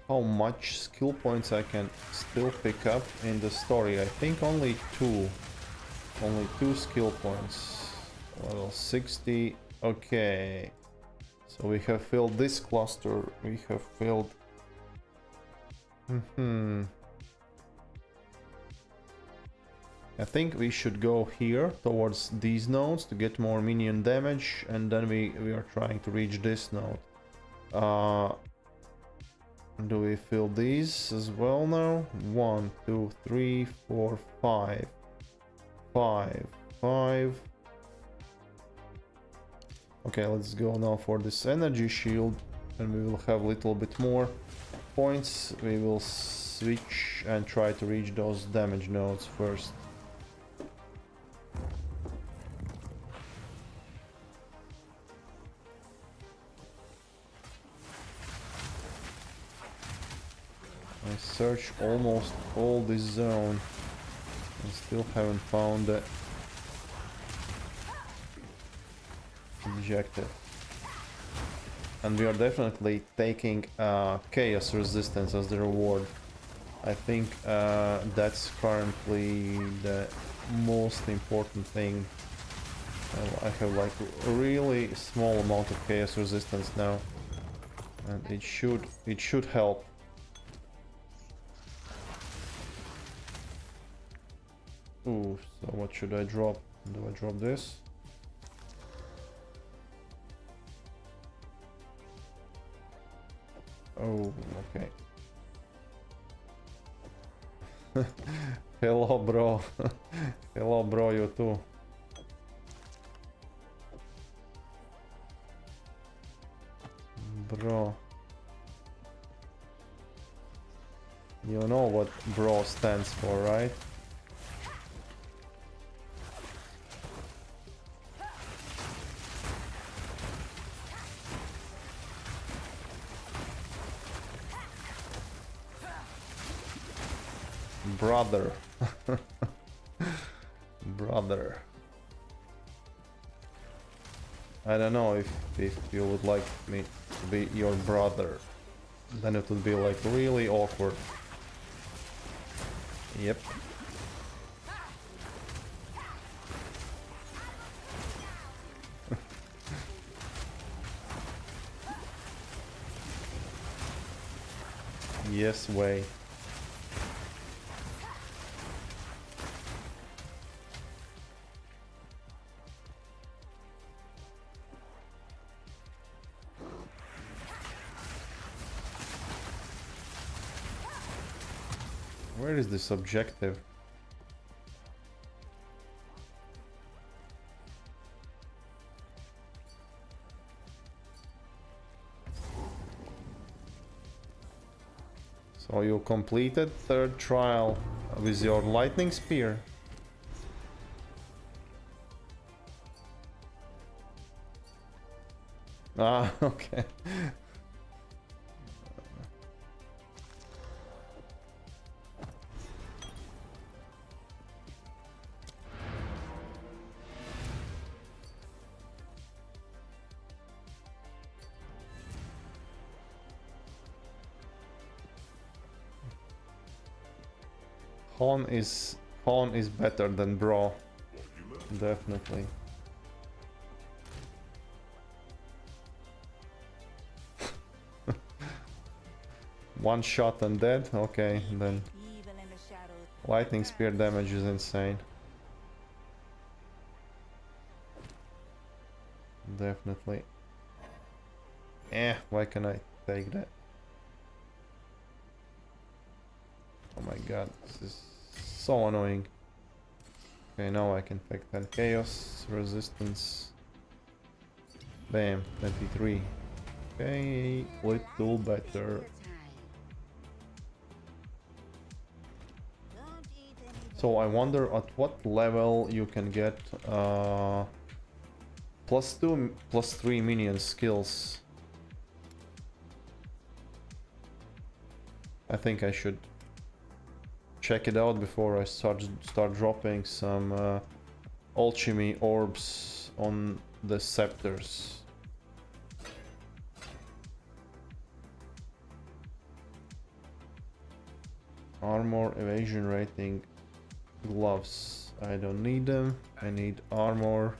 How much skill points I can still pick up in the story? I think only two. Only 2 skill points. Level 60. Okay. So we have filled this cluster. We have filled... I think we should go here towards these nodes to get more minion damage, and then we are trying to reach this node. Do we fill these as well now? 1, 2, 3, 4, 5. 5, 5. Okay, let's go now for this energy shield, and we will have a little bit more points. We will switch and try to reach those damage nodes first. I searched almost all this zone and still haven't found the objective. And we are definitely taking chaos resistance as the reward. I think that's currently the most important thing. I have like a really small amount of chaos resistance now, and it should help. Ooh, so what should I drop? Do I drop this? Oh, okay. Hello, bro. Hello, bro, you too. Bro. You know what bro stands for, right? Brother. Brother. I don't know if you would like me to be your brother. Then it would be like really awkward. Yep. Yes, way. Where is this objective? So you completed third trial with your lightning spear? Ah, okay. Hon is better than bro. Definitely. One shot and dead? Okay, then. Lightning spear damage is insane. Definitely. Why can I take that? Oh my god, this is so annoying. Okay, now I can take that chaos resistance. Bam, 23. Okay, little better. So I wonder at what level you can get +2, +3 minion skills. I think I should check it out before I start dropping some alchemy orbs on the scepters. Armor, evasion rating, gloves. I don't need them. I need armor,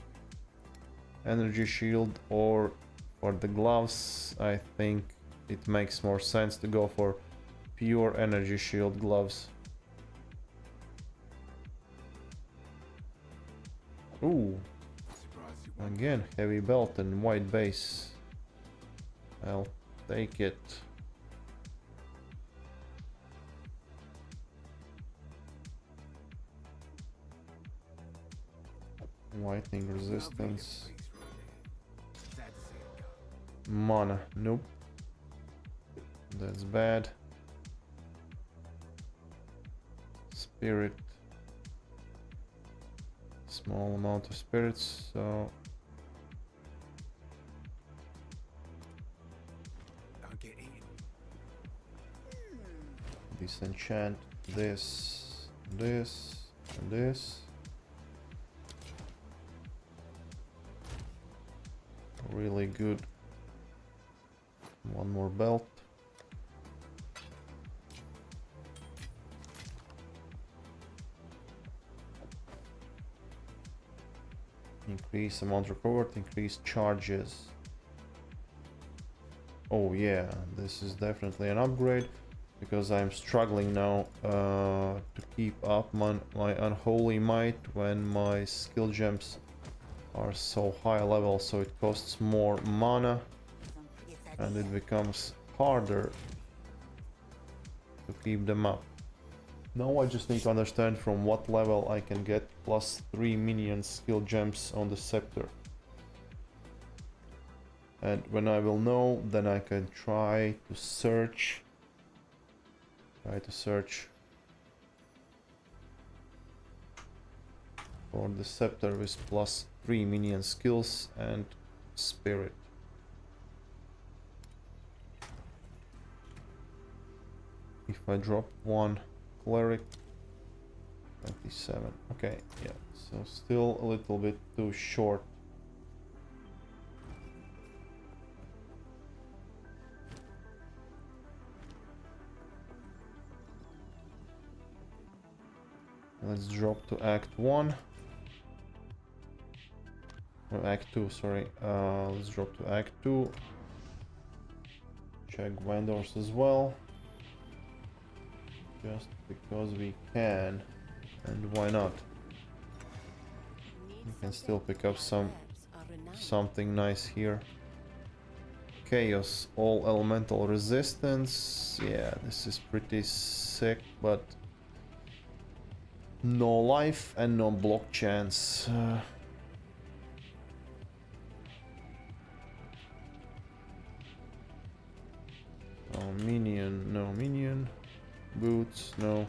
energy shield, or for the gloves I think it makes more sense to go for pure energy shield gloves. Ooh. Again, heavy belt and white base. I'll take it. Lightning resistance. Mana. Nope. That's bad. Spirit. Small amount of spirits, so disenchant this, this, and this. Really good. One more belt. Increase amount recovered, increase charges. Oh yeah, this is definitely an upgrade, because I'm struggling now to keep up my unholy might when my skill gems are so high level, so it costs more mana and it becomes harder to keep them up. Now I just need to understand from what level I can get +3 minion skill gems on the scepter. And when I will know, then I can try to search for the scepter with +3 minion skills and spirit. If I drop one cleric, 27. Okay, yeah, so still a little bit too short. Let's drop to Act 1. Or Act 2, sorry. Let's drop to Act 2. Check vendors as well. Just because we can. And why not? We can still pick up something nice here. Chaos, all elemental resistance. Yeah, this is pretty sick, but no life and no block chance. Oh, minion, no minion. Boots, no.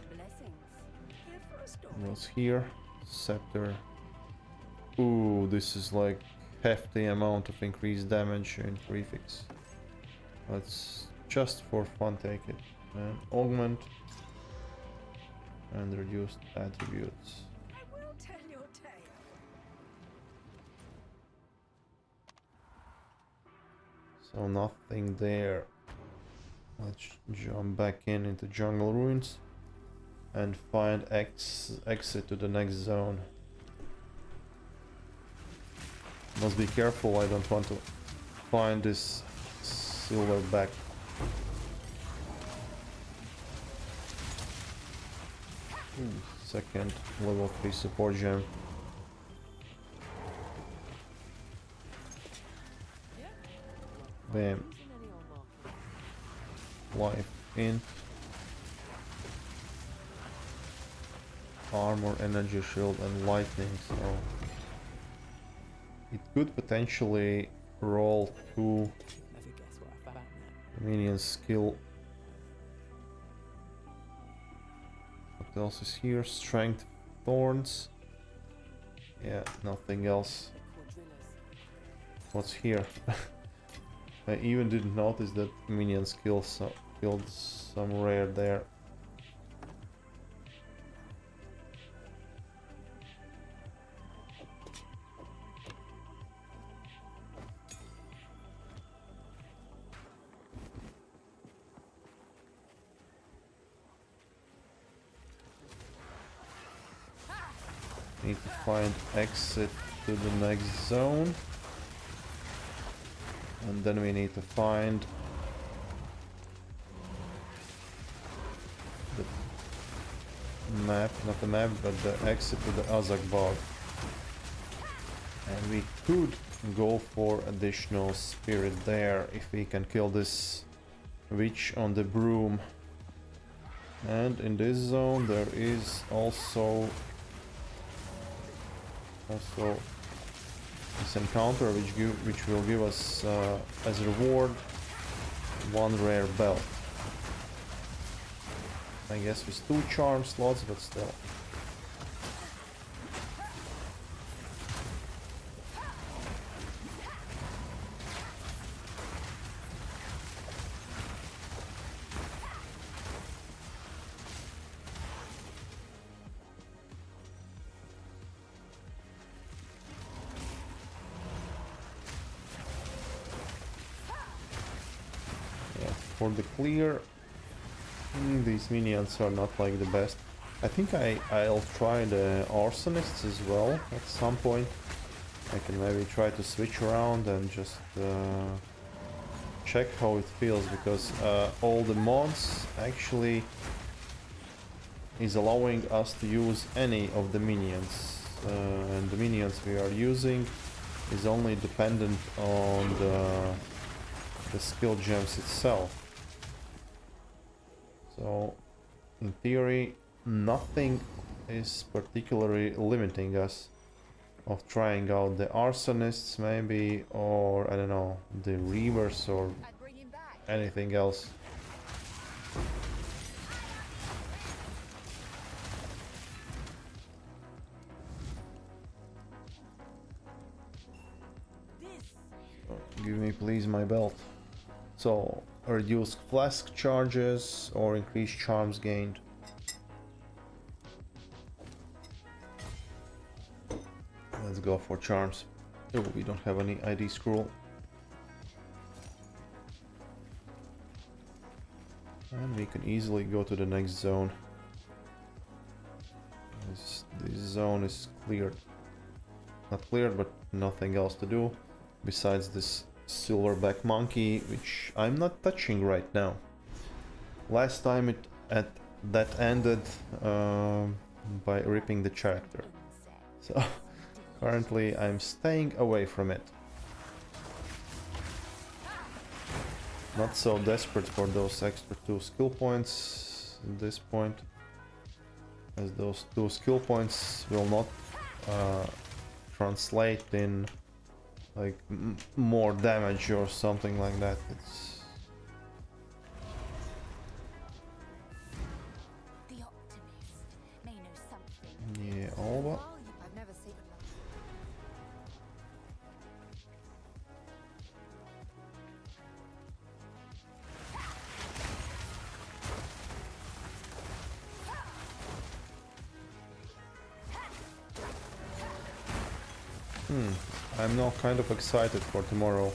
What's here? Scepter. Ooh, this is like hefty amount of increased damage in prefix. Let's just for fun take it. And augment. And reduced attributes. I will tell your tale. So nothing there. Let's jump back into jungle ruins and find exit to the next zone. Must be careful, I don't want to find this silverback. Second level 3 support gem. Bam. Life in. Armor, energy shield and lightning, so it could potentially roll 2 minion skill. What else is here? Strength, thorns. Yeah, nothing else. What's here? I even didn't notice that minion skill killed some rare there. Need to find exit to the next zone. And then we need to find the map, not the map, but the exit to the Azak bog. And we could go for additional spirit there if we can kill this witch on the broom. And in this zone there is also this encounter which will give us as reward one rare belt. I guess with 2 charm slots, but still. For the clear, these minions are not like the best. I think I'll try the arsonists as well at some point. I can maybe try to switch around and just check how it feels, because all the mods actually is allowing us to use any of the minions, and the minions we are using is only dependent on the skill gems itself. So, in theory, nothing is particularly limiting us of trying out the arsonists maybe, or I don't know, the reavers or anything else. So, give me please my belt. So, reduce flask charges or increase charms gained. Let's go for charms. Oh, we don't have any ID scroll. And we can easily go to the next zone. This zone is cleared. Not cleared, but nothing else to do besides this silverback monkey, which I'm not touching right now. Last time that ended by ripping the character. So currently I'm staying away from it. Not so desperate for those extra 2 skill points at this point, as those 2 skill points will not translate in like more damage or something like that. It's The optimist may know something. yeah, all but I've never seen it. I'm now kind of excited for tomorrow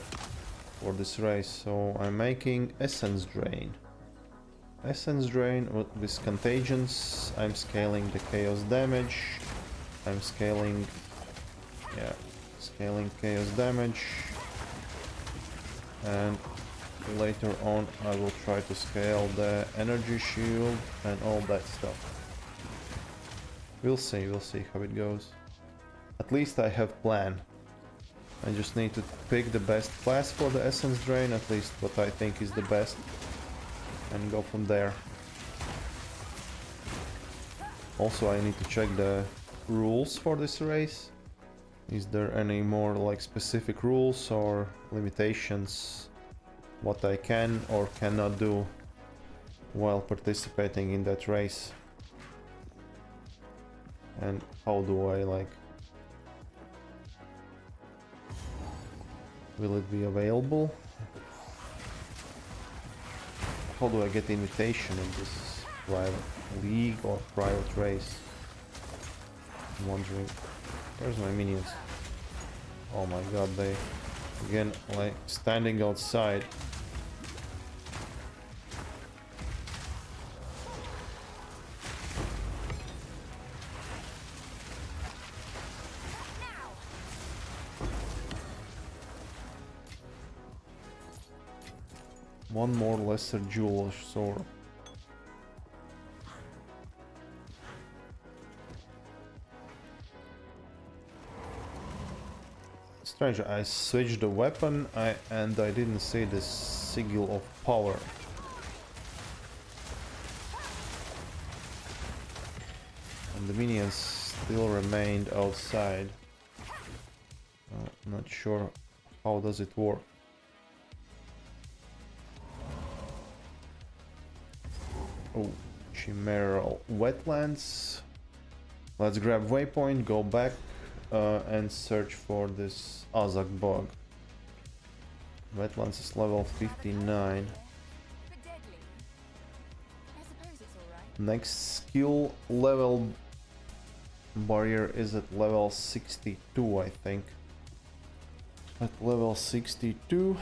for this race, so I'm making Essence Drain. Essence Drain with Contagions. I'm scaling the Chaos damage. I'm scaling Chaos damage. And later on I will try to scale the Energy Shield and all that stuff. We'll see how it goes. At least I have plan. I just need to pick the best class for the Essence Drain, at least what I think is the best, and go from there. Also, I need to check the rules for this race. Is there any more like specific rules or limitations what I can or cannot do while participating in that race? And how do I like... Will it be available? How do I get the invitation in this private league or private race? I'm wondering. Where's my minions? Oh my god, they again like standing outside. One more lesser jewel sword. Strange, I switched the weapon and I didn't see the sigil of power. And the minions still remained outside. Not sure how does it work. Oh, chimeral wetlands. Let's grab waypoint, go back and search for this Azak bug. Wetlands is level 59. But deadly. I suppose it's alright. Next skill level barrier is at level 62, I think. At level 62.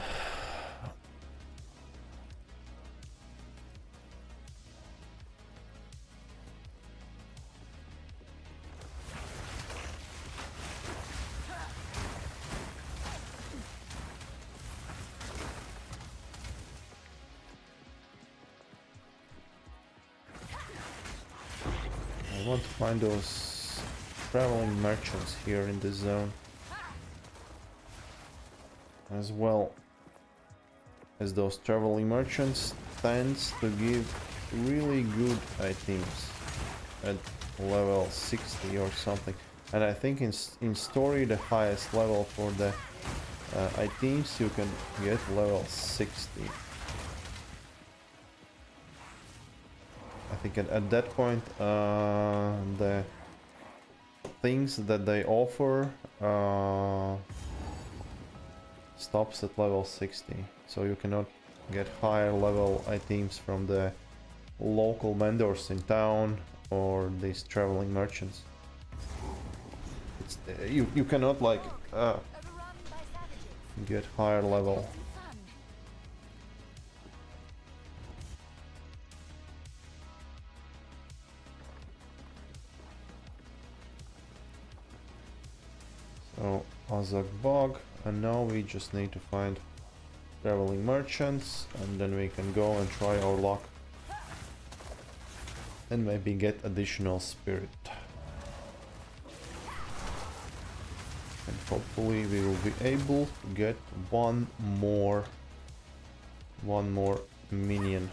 I want to find those traveling merchants here in this zone, as well as those traveling merchants tends to give really good items at level 60 or something. And I think in story the highest level for the items you can get level 60. I think at that point the things that they offer stops at level 60, so you cannot get higher level items from the local vendors in town or these traveling merchants. It's, you cannot like Overrun by savages. get higher level. Fun. So Azak bog, and now we just need to find traveling merchants, and then we can go and try our luck and maybe get additional spirit. And hopefully we will be able to get one more minion.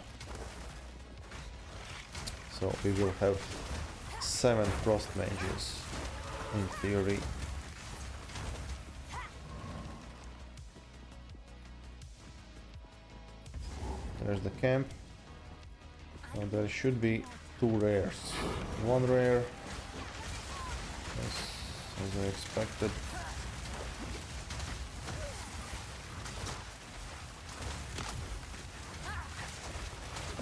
So we will have 7 Frost Mages in theory. There's the camp. Now there should be 2 rares. 1 rare, as I expected.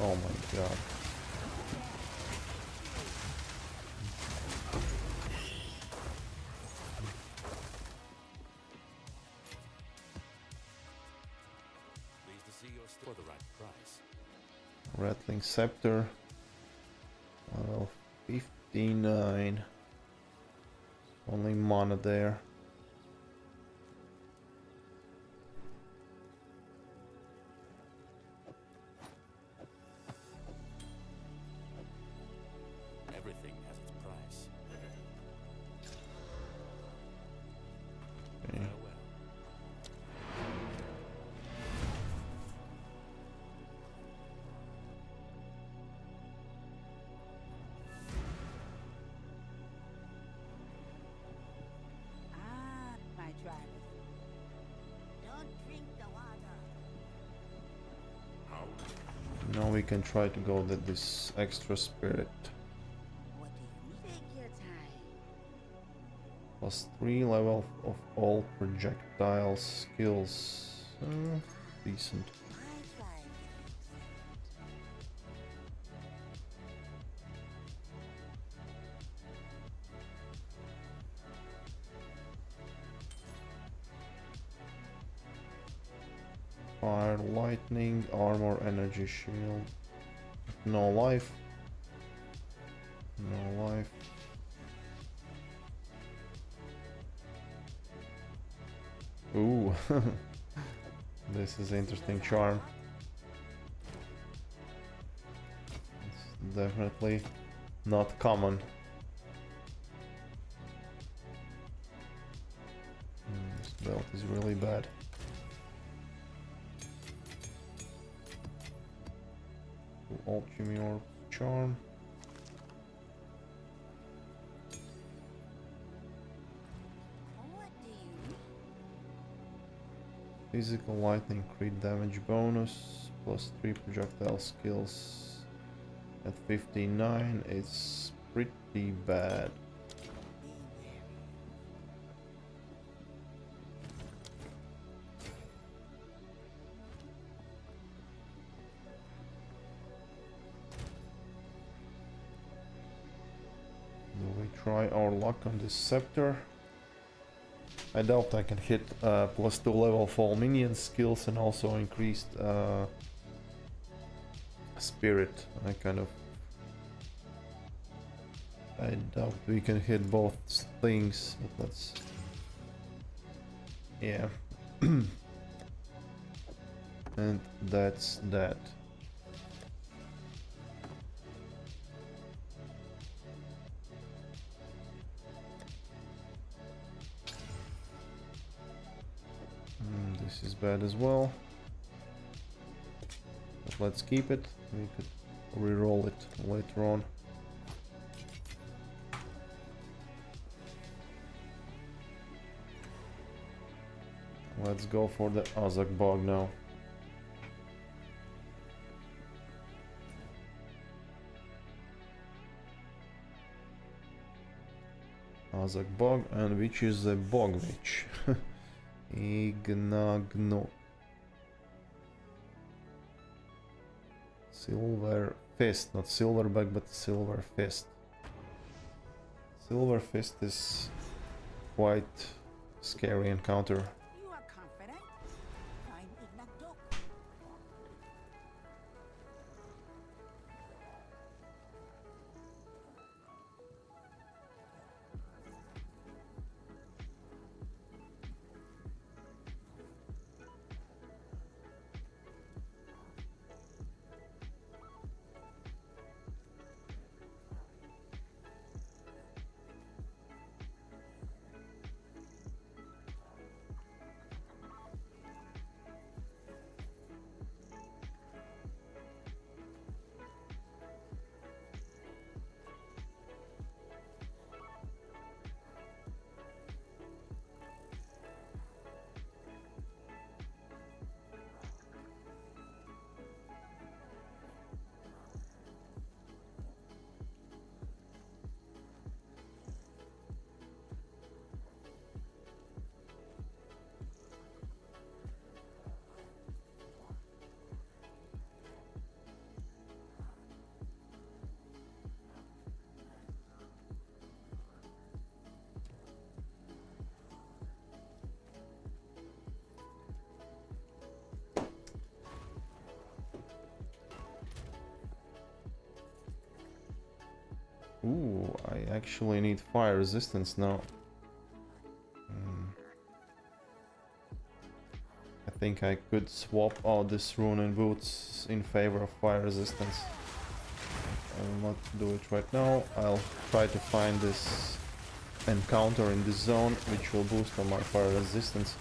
Oh my god. Pleased to see you're still for the right price. Rattling Scepter. Level 59. Only mana there. Everything has its price. Okay. Farewell. Ah, my drivers. Don't drink the water. Now we can try to go with this extra spirit. What do you need? Take your time. Plus 3 level of all projectile skills. Decent. My drivers. Fire, lightning, armor, energy shield. No life. No life. Ooh. This is interesting charm. It's definitely not common. Let's belt is really bad. Alchemy or charm. What do you need? Physical lightning crit damage bonus plus 3 projectile skills at 59. It's pretty bad. We try our luck on this scepter. I doubt I can hit +2 level for all minion skills and also increased spirit. I doubt we can hit both things, but let's... Yeah. And that's that. This is bad as well. But let's keep it. We could re-roll it later on. Let's go for the Azak bug now. Azak bug, and which is the bog witch. Ignagno. Silver Fist, not Silverback, but Silver Fist. Silver Fist is quite scary encounter. You are confident? I'm Ignagdok. Ooh, I actually need fire resistance now. I think I could swap out this rune and boots in favor of fire resistance. I will not do it right now. I'll try to find this encounter in this zone, which will boost on my fire resistance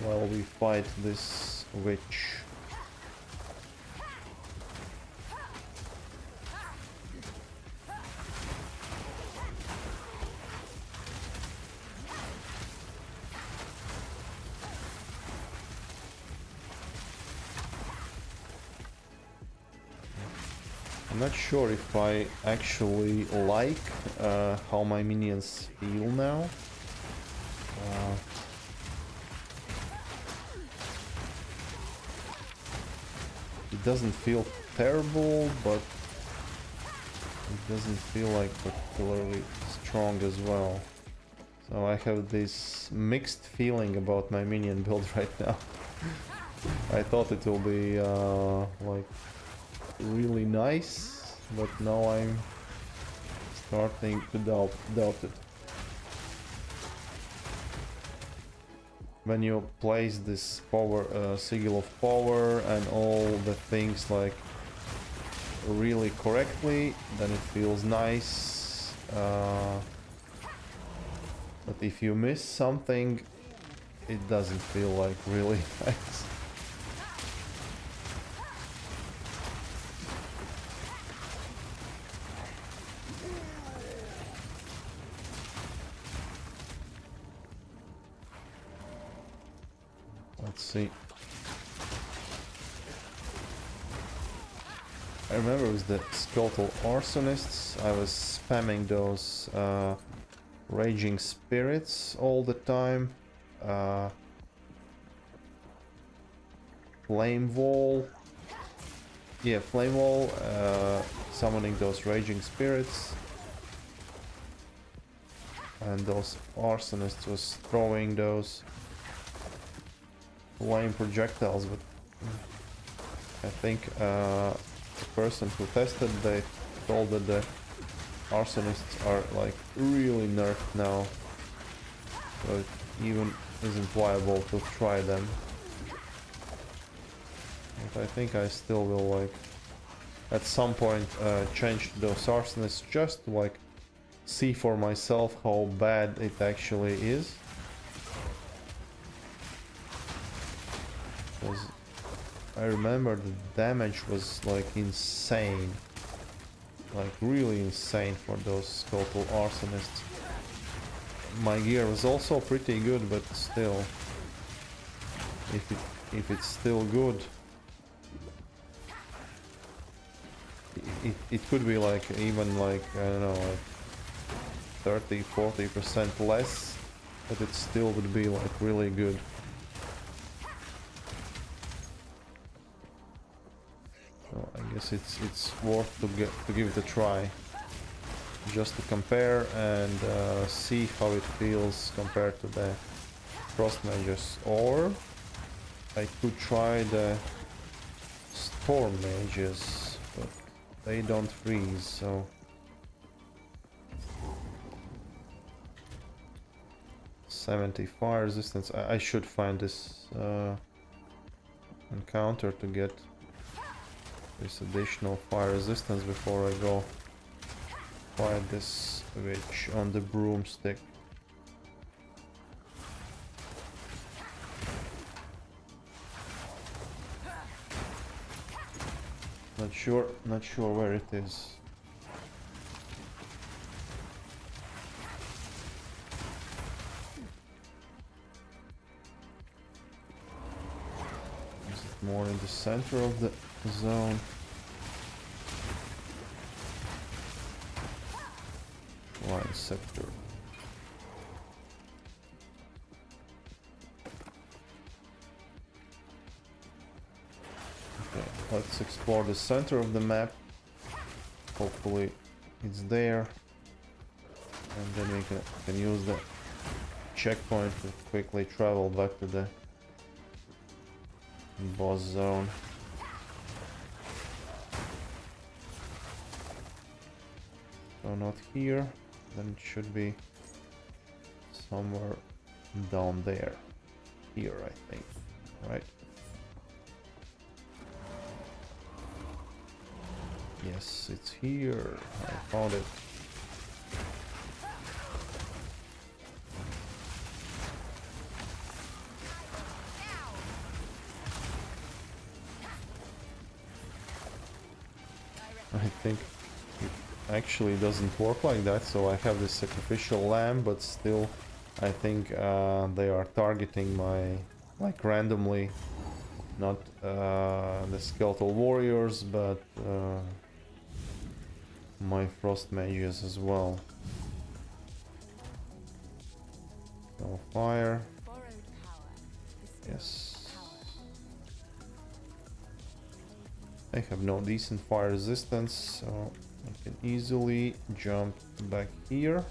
while we fight this witch. I'm not sure if I actually like how my minions feel now. It doesn't feel terrible, but it doesn't feel like particularly strong as well. So I have this mixed feeling about my minion build right now. I thought it will be like really nice, but now I'm starting to doubt it. When you place this power sigil of power and all the things like really correctly, then it feels nice. But if you miss something, it doesn't feel like really nice. Let's see. I remember with the Skeletal Arsonists, I was spamming those Raging Spirits all the time. Flame Wall. Yeah, Flame Wall, summoning those Raging Spirits. And those Arsonists was throwing those flame projectiles, but I think the person who tested, they told that the Arsonists are like really nerfed now, so it even isn't viable to try them. But I think I still will like at some point change to those Arsonists just to like see for myself how bad it actually is. Because I remember the damage was like insane. Like really insane for those Skeletal Arsonists. My gear was also pretty good, but still, if it's still good, it could be like even like, I don't know, like 30-40% less, but it still would be like really good. So I guess it's worth to give it a try, just to compare and see how it feels compared to the Frost Mages. Or I could try the Storm Mages, but they don't freeze, so 70 fire resistance. I should find this encounter to get this additional fire resistance before I go fight this witch on the broomstick. Not sure where it is. Is it more in the center of the zone? Line sector. Okay, let's explore the center of the map. Hopefully it's there. And then we can use the checkpoint to quickly travel back to the boss zone. So not here, then it should be somewhere down there. Here, I think, right? Yes, it's here. I found it. I think it actually doesn't work like that, so I have this sacrificial lamb, but still I think they are targeting my, like, randomly, not the skeletal warriors, but my frost mages as well. So fire. Yes. I have no decent fire resistance, so I can easily jump back here.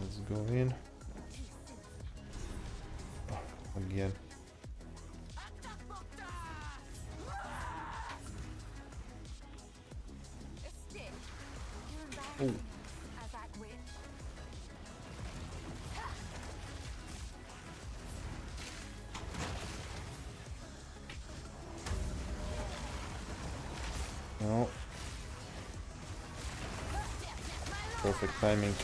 Let's go in. Oh, again. Oh. No. Perfect timing.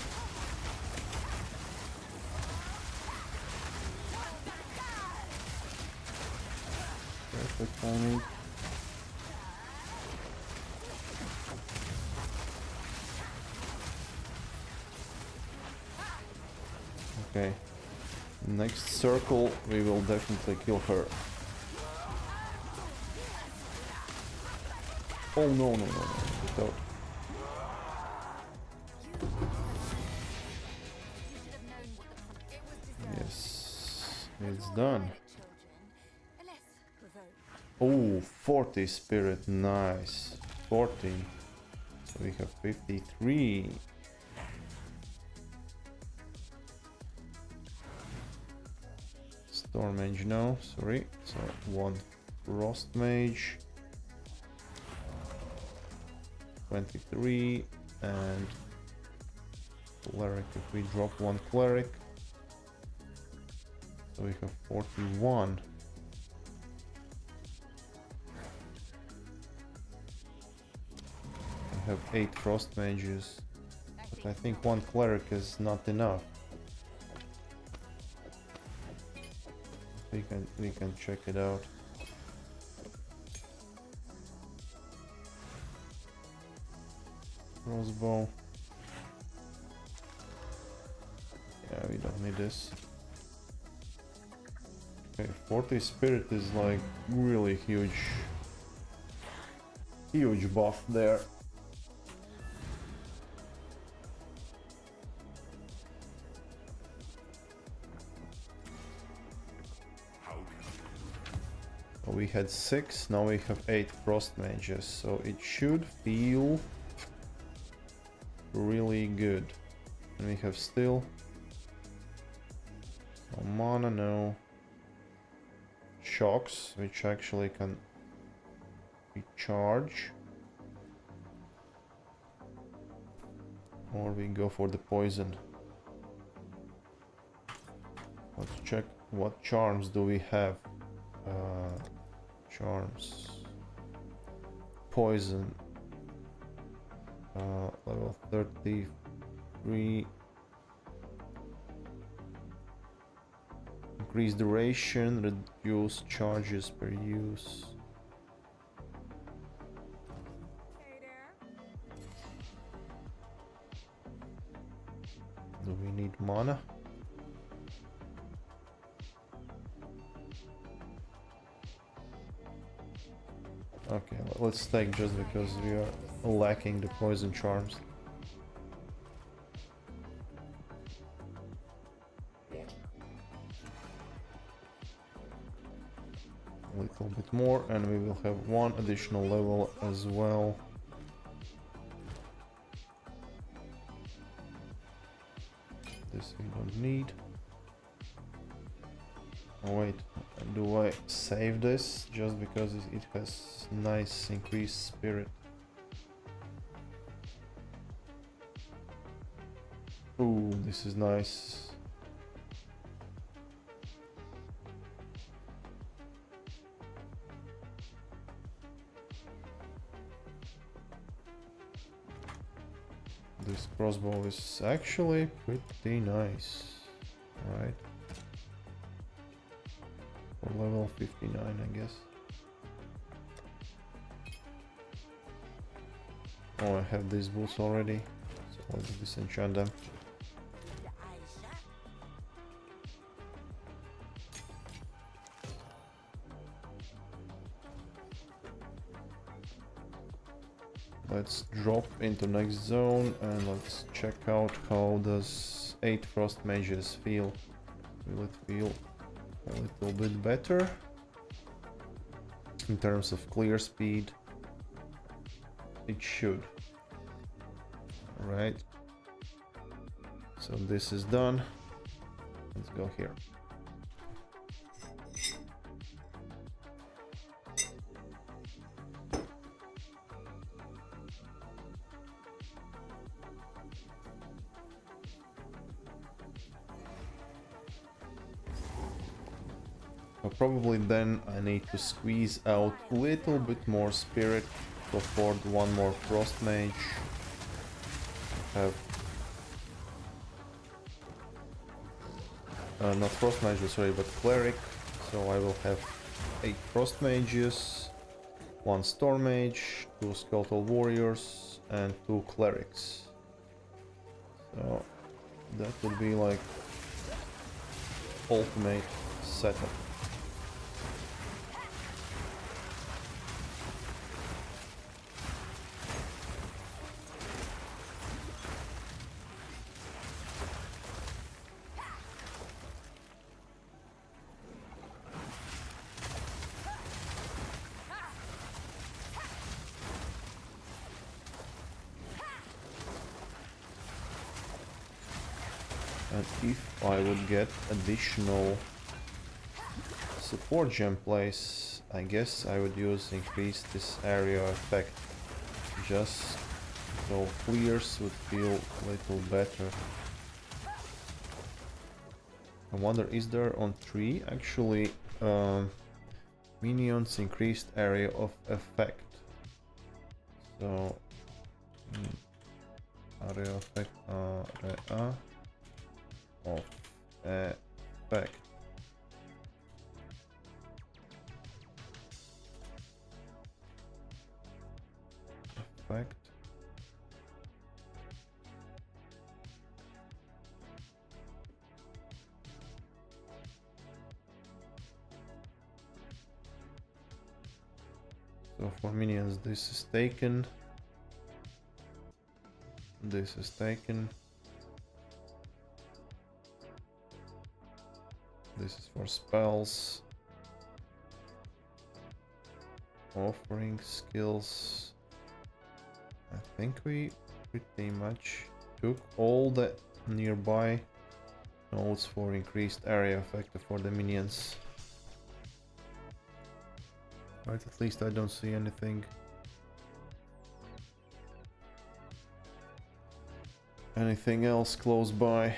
Perfect only. Okay. Next circle, we will definitely kill her. Oh no, no, no, no. Without. Yes, it's done. Oh, 40 spirit, nice. 40. So we have 53. Storm Mage, no, sorry. So one Frost Mage. 23 and Cleric, if we drop one Cleric. So we have 41. I have 8 Frost Mages, but I think one Cleric is not enough. We can check it out. Crossbow. Yeah, we don't need this. Okay, 40 spirit is like really huge buff there. We had 6, now we have 8 Frost Mages, so it should feel really good. And we have still no mana, no shocks, which actually can recharge. Or we go for the poison. Let's check what charms do we have. Charms. Poison. Level 33. Increase duration, reduce charges per use. Do we need mana? Okay, let's take just because we are lacking the poison charms. A little bit more and we will have one additional level as well. This we don't need. Oh wait, do I save this just because it has nice increased spirit? Ooh, this is nice. This crossbow is actually pretty nice, right? For level 59, I guess. Oh, I have these boots already, so let's disenchant them. Let's drop into next zone and let's check out how does 8 Frost Mages feel. Will it feel a little bit better in terms of clear speed? It should. Alright. So this is done. Let's go here. So probably then I need to squeeze out a little bit more spirit to afford one more Frost Mage. I have not Frost Mage, sorry, but Cleric, so I will have 8 Frost Mages, 1 Storm Mage, 2 Skeletal Warriors, and 2 Clerics. So that would be like ultimate setup. And if I would get additional support gem place, I guess I would use increase this area effect, just so clears would feel a little better. I wonder, is there on 3 actually minions increased area of effect? So area effect, area of effect. Effect. So for minions this is taken. This is taken. This is for spells. Offering skills. I think we pretty much took all the nearby nodes for increased area effect for the minions. Right, at least I don't see anything. Anything else close by?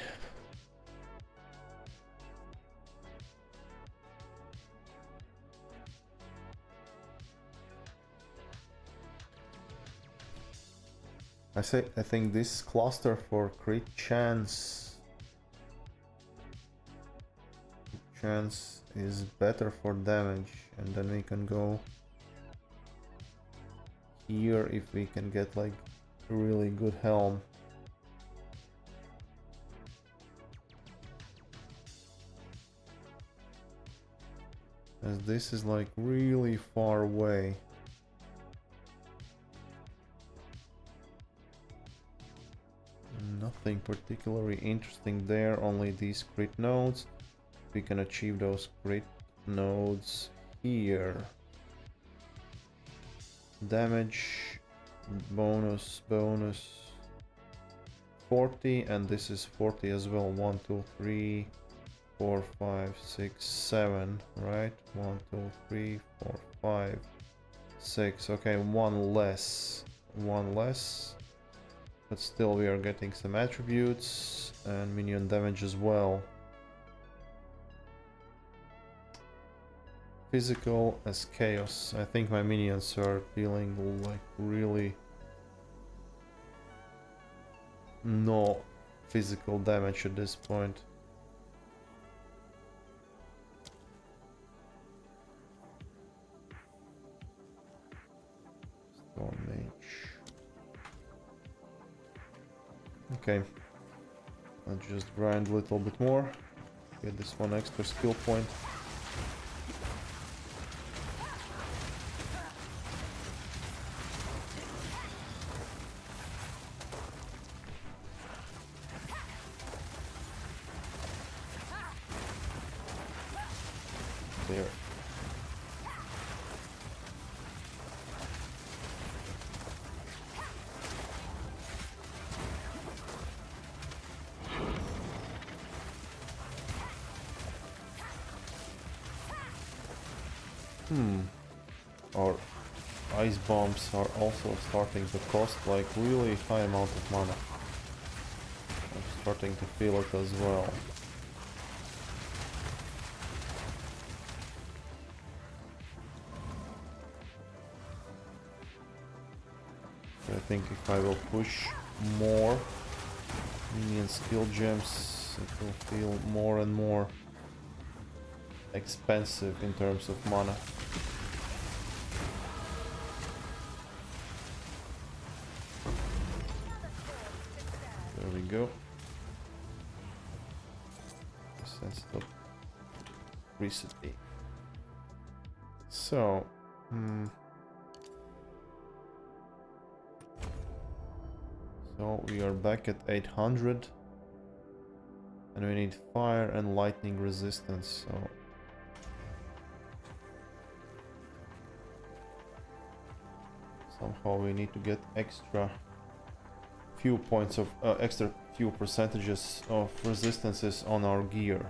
I think this cluster for crit chance is better for damage, and then we can go here if we can get like a really good helm. As this is like really far away. Nothing particularly interesting there, only these crit nodes. We can achieve those crit nodes here. Damage, bonus, 40, and this is 40 as well. 1, 2, 3, 4, 5, 6, 7, right? 1, 2, 3, 4, 5, 6. Okay, one less. But still we are getting some attributes and minion damage as well. Physical as chaos. I think my minions are dealing like really no physical damage at this point. Storm Mage. Okay, I'll just grind a little bit more, get this one extra skill point. There. Our ice bombs are also starting to cost like really high amount of mana. I'm starting to feel it as well. So I think if I will push more minion skill gems, it will feel more and more expensive in terms of mana. There we go. Sense of recently. So, so we are back at 800, and we need fire and lightning resistance. So somehow we need to get extra few points of extra few percentages of resistances on our gear.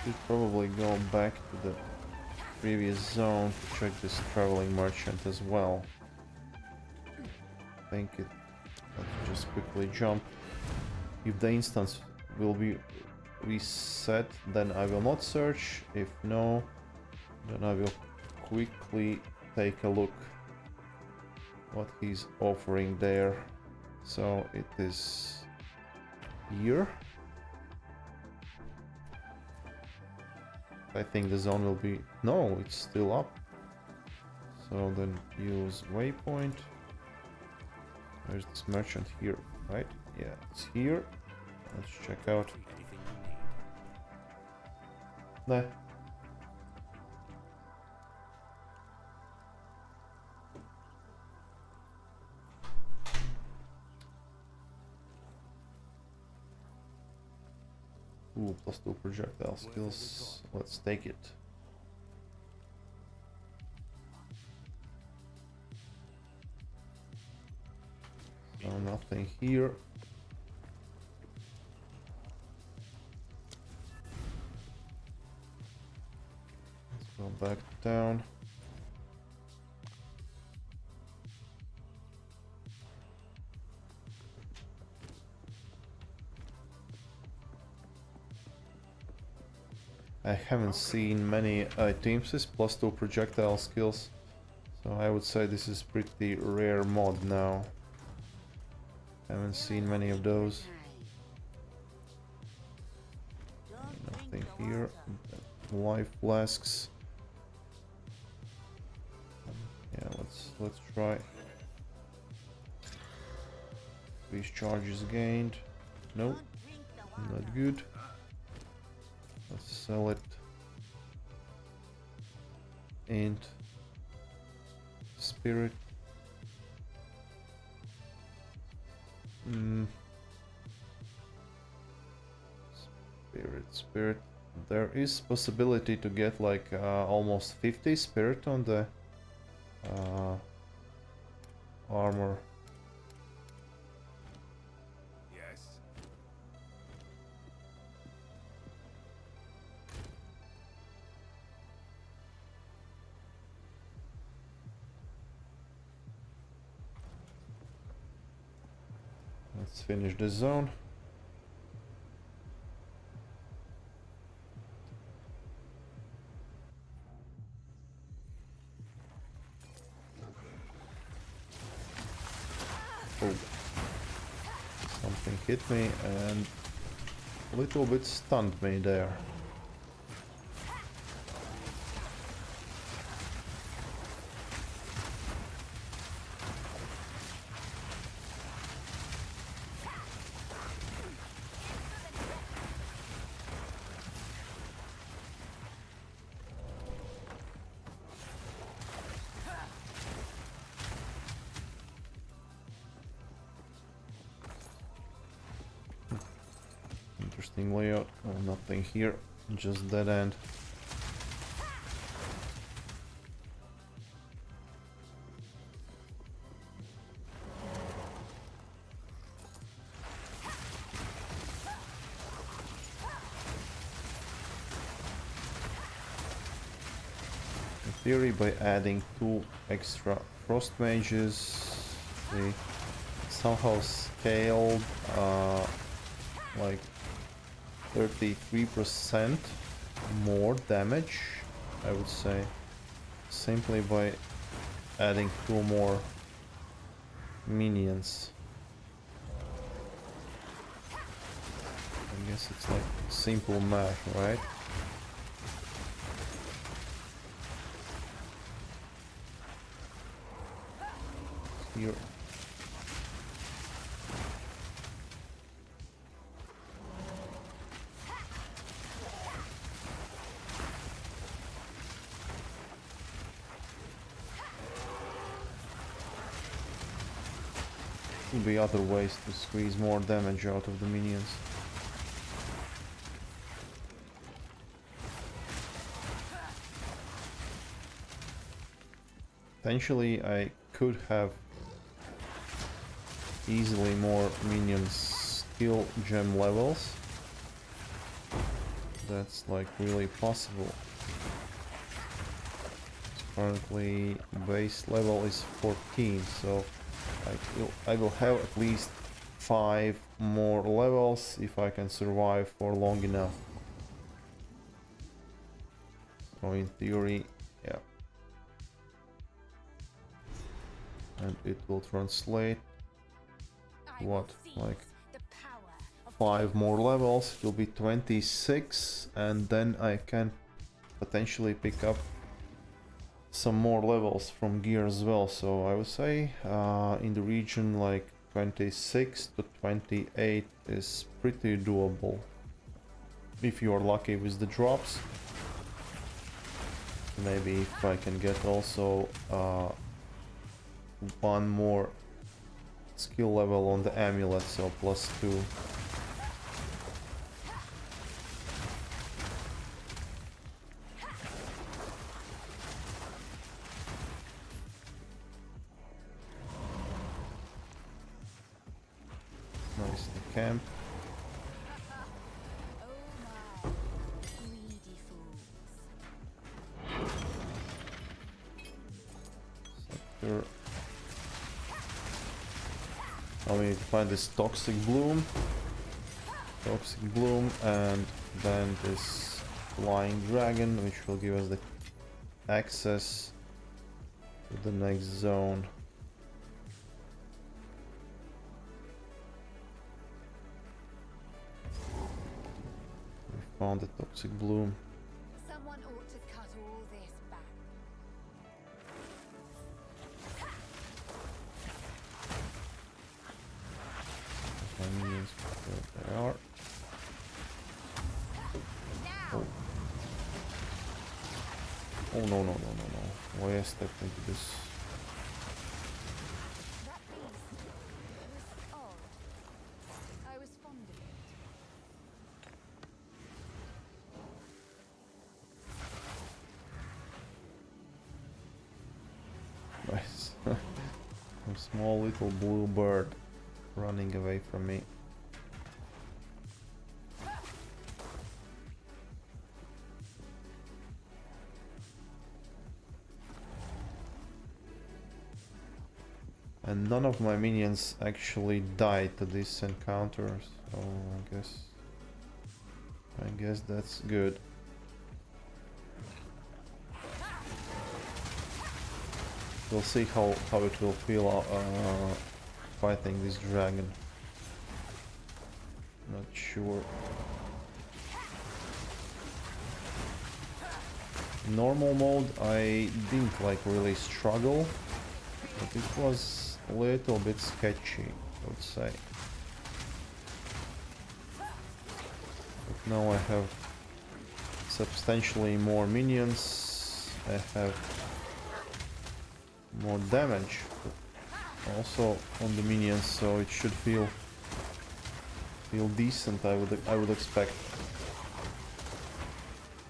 Should probably go back to the previous zone to check this traveling merchant as well. I think it. Let's just quickly jump. If the instance will be reset, then I will not search. If no, then I will quickly take a look what he's offering there. So it is here. I think the zone will be... No, it's still up. So then use waypoint. There's this merchant here, right? Yeah, it's here. Let's check out. Anything you need. No. Ooh, +2 projectile skills. Let's take it. So nothing here. Let's go back down. I haven't seen many items with +2 projectile skills, so I would say this is pretty rare mod now. Haven't seen many of those. Nothing here. Life flasks. Yeah, let's try. 3 charges gained. Nope, not good. Let's sell it. And spirit. Spirit. There is possibility to get like almost 50 spirit on the armor. Yes. Let's finish the zone. Oh. Something hit me and a little bit stunned me there. Interesting layout. Oh, nothing here, just dead end. theory, by adding 2 extra Frost Mages, we somehow scaled like 33% more damage, I would say, simply by adding 2 more minions. I guess it's like simple math, right? Here. Could be other ways to squeeze more damage out of the minions. Potentially I could have easily more minions skill gem levels. That's like really possible. Currently base level is 14, so I will have at least 5 more levels if I can survive for long enough. So in theory, yeah. And it will translate what, like 5 more levels, it will be 26, and then I can potentially pick up some more levels from gear as well. So I would say in the region like 26 to 28 is pretty doable if you are lucky with the drops. Maybe if I can get also 1 more skill level on the amulet, so +2. Nice, the camp. Oh my, greedy fools. Sector. Now we need to find this toxic bloom, and then this flying dragon, which will give us the access to the next zone. We found the toxic bloom. Someone ought to cut all this back. My minions, there they are. Oh. Oh no, no, no, no, no. Why I stepped into this? That beast was odd. I was fond of it. Nice. A small little blue bird running away from me. And none of my minions actually died to this encounter, so I guess that's good. We'll see how it will feel fighting this dragon. Not sure. In normal mode I didn't like really struggle, but it was a little bit sketchy, I would say. But now I have substantially more minions, I have more damage, but also on the minions, so it should feel decent, I would expect.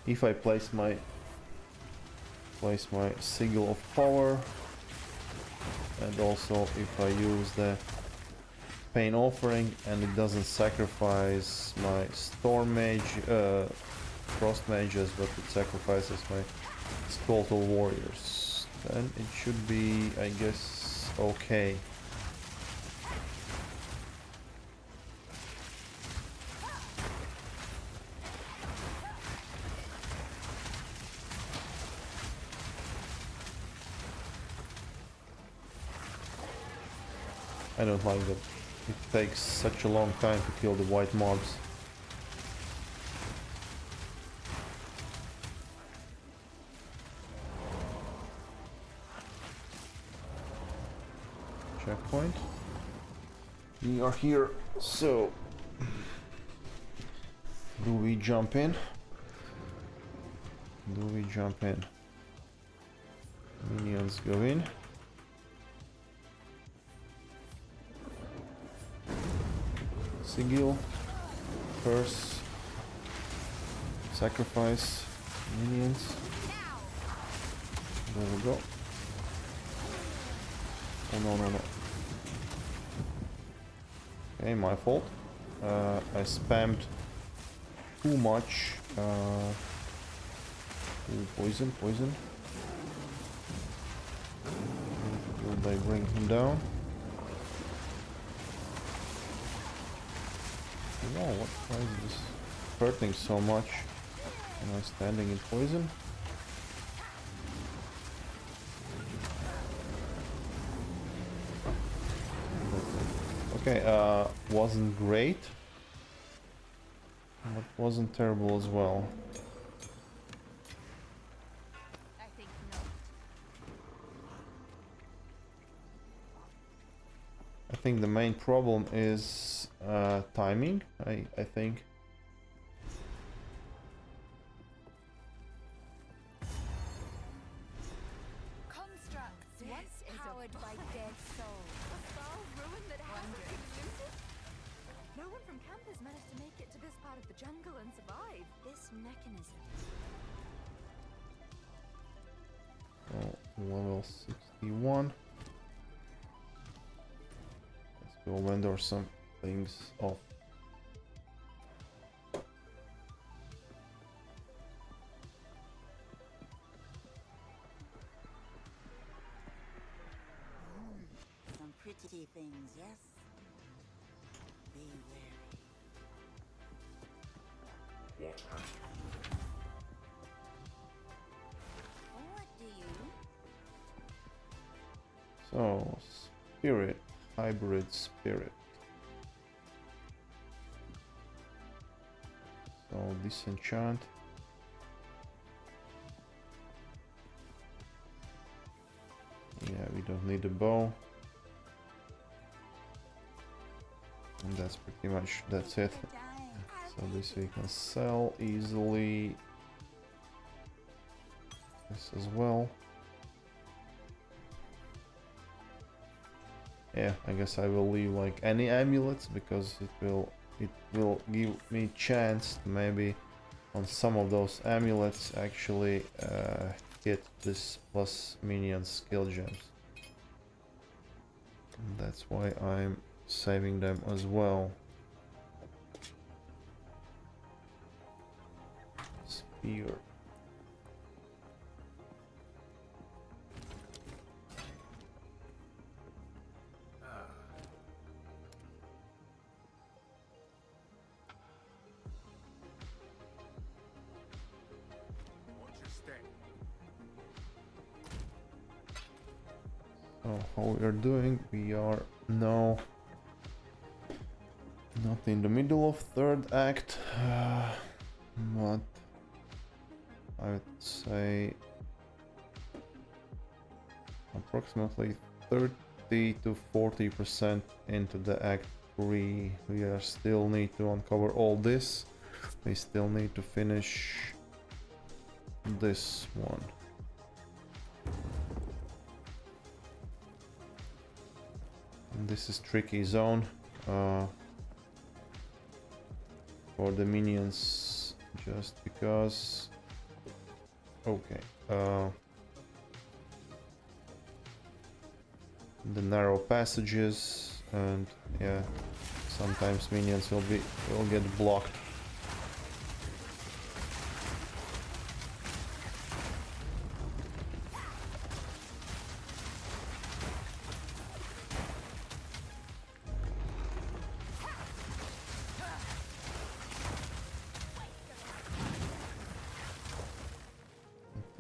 If I place my sigil of power, and also if I use the pain offering and it doesn't sacrifice my storm mage, frost mages, but it sacrifices my Skeletal warriors. Then it should be, I guess, okay. I don't like that it takes such a long time to kill the white mobs. Checkpoint. We are here, so do we jump in? Do we jump in? Minions go in. Sigil, curse, sacrifice, minions. There we go. Oh no, no, no. Okay, my fault. I spammed too much. Ooh, poison, poison. Will they bring him down? Wow, why is this hurting so much? Am I standing in poison? Okay, wasn't great, but wasn't terrible as well. I think not. I think the main problem is timing, I think. Constructs once powered by dead souls. A foul ruin that hasn't been looted? No one from camp has managed to make it to this part of the jungle and survive. This mechanism. Oh, level 61. Let's go vendor some things off. Some pretty things, yes? Be wary. What do you? So, spirit, hybrid spirit. So, disenchant. Yeah, we don't need a bow. And that's pretty much, that's it. So this we can sell easily. This as well. Yeah, I guess I will leave like any amulets because it will give me chance to maybe on some of those amulets actually hit this plus minion skill gems. And that's why I'm saving them as well. Spear. So how we are doing, we are now not in the middle of third act, but I would say approximately 30 to 40% into the act 3. We are still need to uncover all this. We still need to finish this one. And this is tricky zone for the minions, just because. Okay. The narrow passages, and yeah, sometimes minions will get blocked.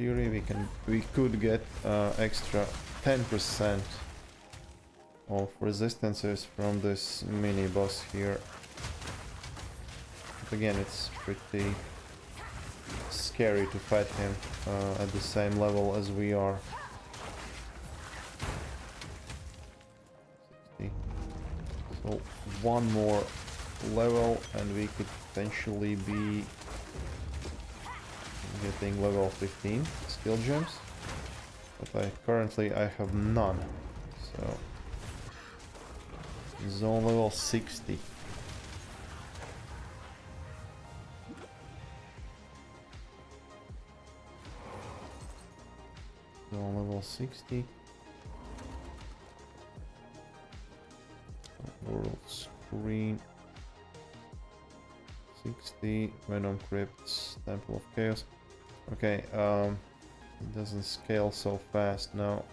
theory we could get extra 10% of resistances from this mini boss here. But again, it's pretty scary to fight him at the same level as we are. 60. So one more level and we could potentially be getting level 15 skill gems, but currently I have none, so zone level 60. Zone level 60. World screen 60. Venom Crypts, Temple of Chaos. Okay, it doesn't scale so fast now.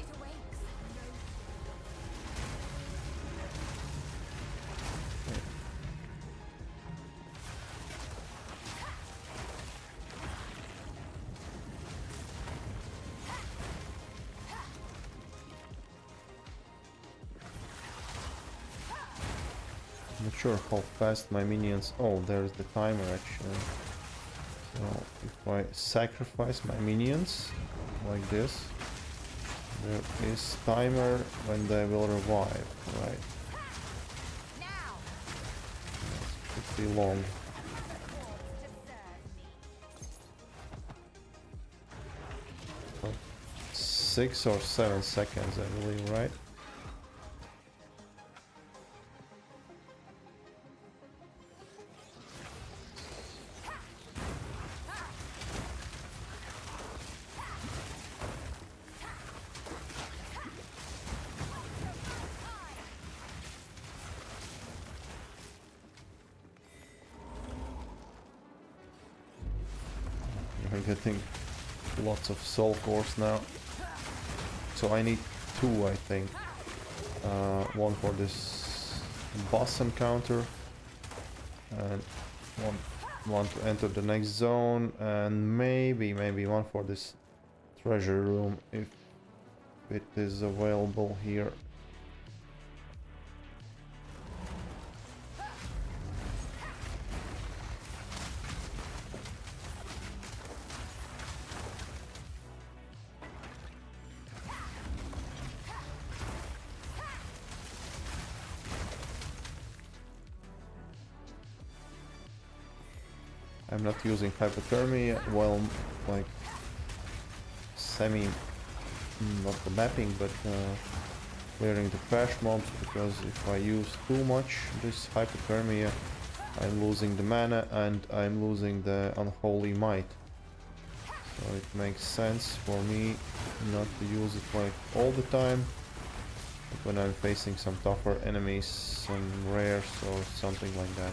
It awakes. Not sure how fast my minions... Oh, there's the timer actually. So if I sacrifice my minions like this, there is timer when they will revive, right? That's pretty long. 6 or 7 seconds, I believe, right? We're getting lots of soul cores now. So I need 2, I think. One for this boss encounter, and one to enter the next zone, and maybe one for this treasure room if it is available here. I'm not using hypothermia while like not the mapping, but clearing the trash mobs, because if I use too much this hypothermia, I'm losing the mana and I'm losing the unholy might. So it makes sense for me not to use it like all the time, but when I'm facing some tougher enemies, some rares or something like that.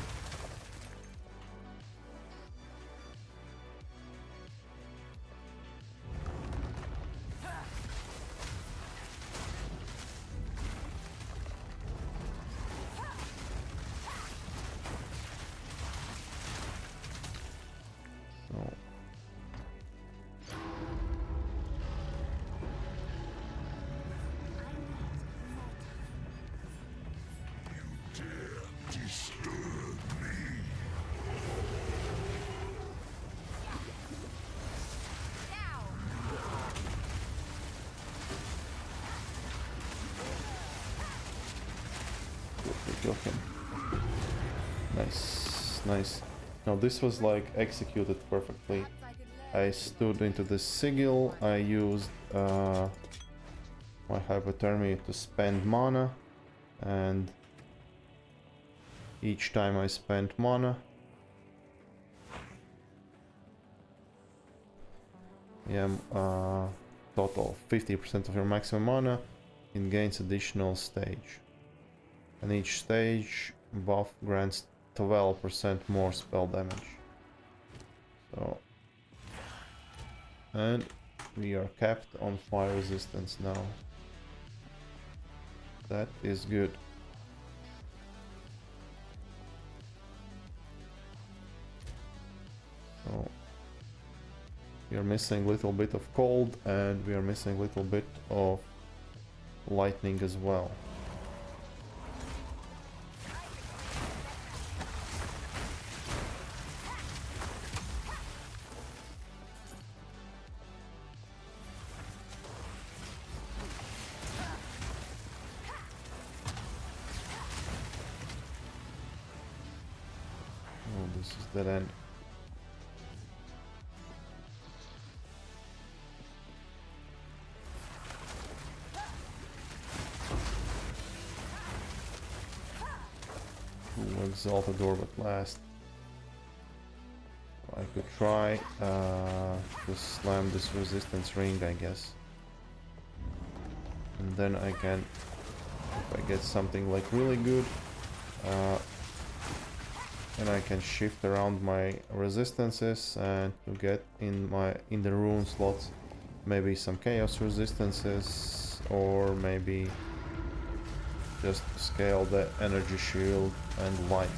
Kill him. Nice, nice. Now this was like executed perfectly. I stood into the sigil, I used my hypothermia to spend mana, and each time I spent mana, total 50% of your maximum mana, it gains additional stage. And each stage buff grants 12% more spell damage. So, and we are capped on fire resistance now. That is good. We are missing a little bit of cold and we are missing a little bit of lightning as well. Oh, this is dead end. Exalted Orb at last. I could try to slam this resistance ring, I guess. And then I can, if I get something like really good, and I can shift around my resistances and to get in the rune slots maybe some chaos resistances, or maybe just scale the energy shield and light.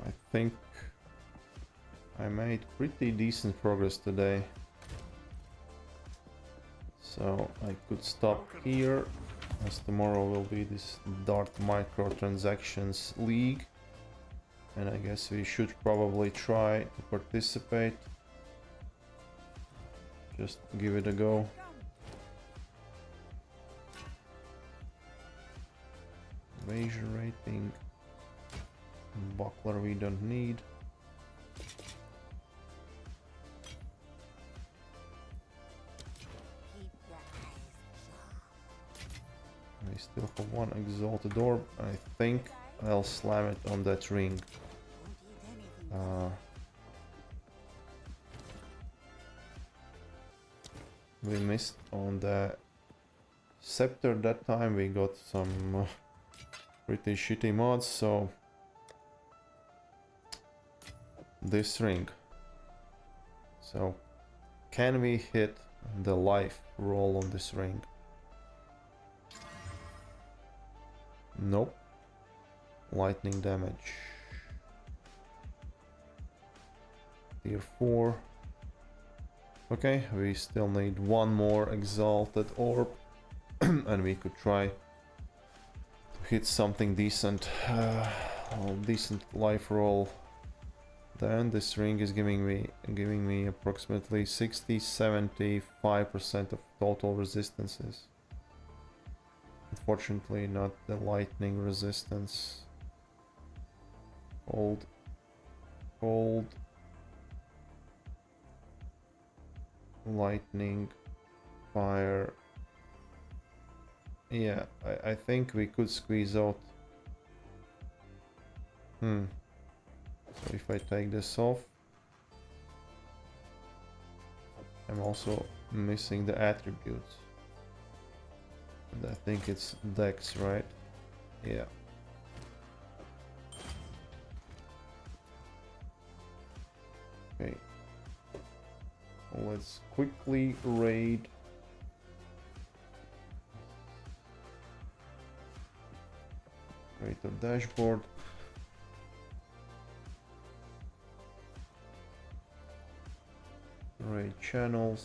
I think I made pretty decent progress today. So I could stop here, as tomorrow will be this Dart Microtransactions League. And I guess we should probably try to participate. Just give it a go. Evasion rating. Buckler we don't need. Keep your eyes sharp. We still have one Exalted Orb. I think I'll slam it on that ring. Won't eat anything. We missed on the Scepter that time. We got some pretty shitty mods, so this ring. So can we hit the life roll on this ring? Nope. Lightning damage. Tier 4. Okay, we still need one more Exalted Orb and we could try to hit something decent. Decent life roll. Then this ring is giving me approximately 60-75% of total resistances. Unfortunately, not the lightning resistance. Cold. Lightning. Fire. Yeah, I think we could squeeze out. So if I take this off, I'm also missing the attributes. And I think it's Dex, right? Yeah. Okay. Let's quickly raid. Raid the dashboard. Raid channels.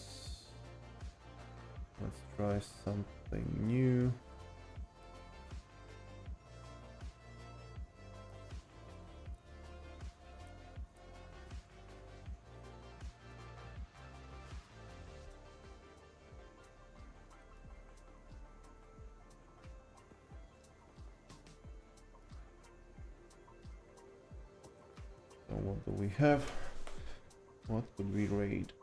Let's try something new. So what do we have? What could we raid?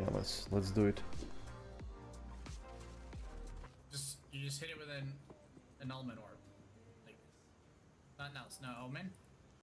Yeah, let's do it. You just hit it with an annulment orb. Like, not Nels, no Omen.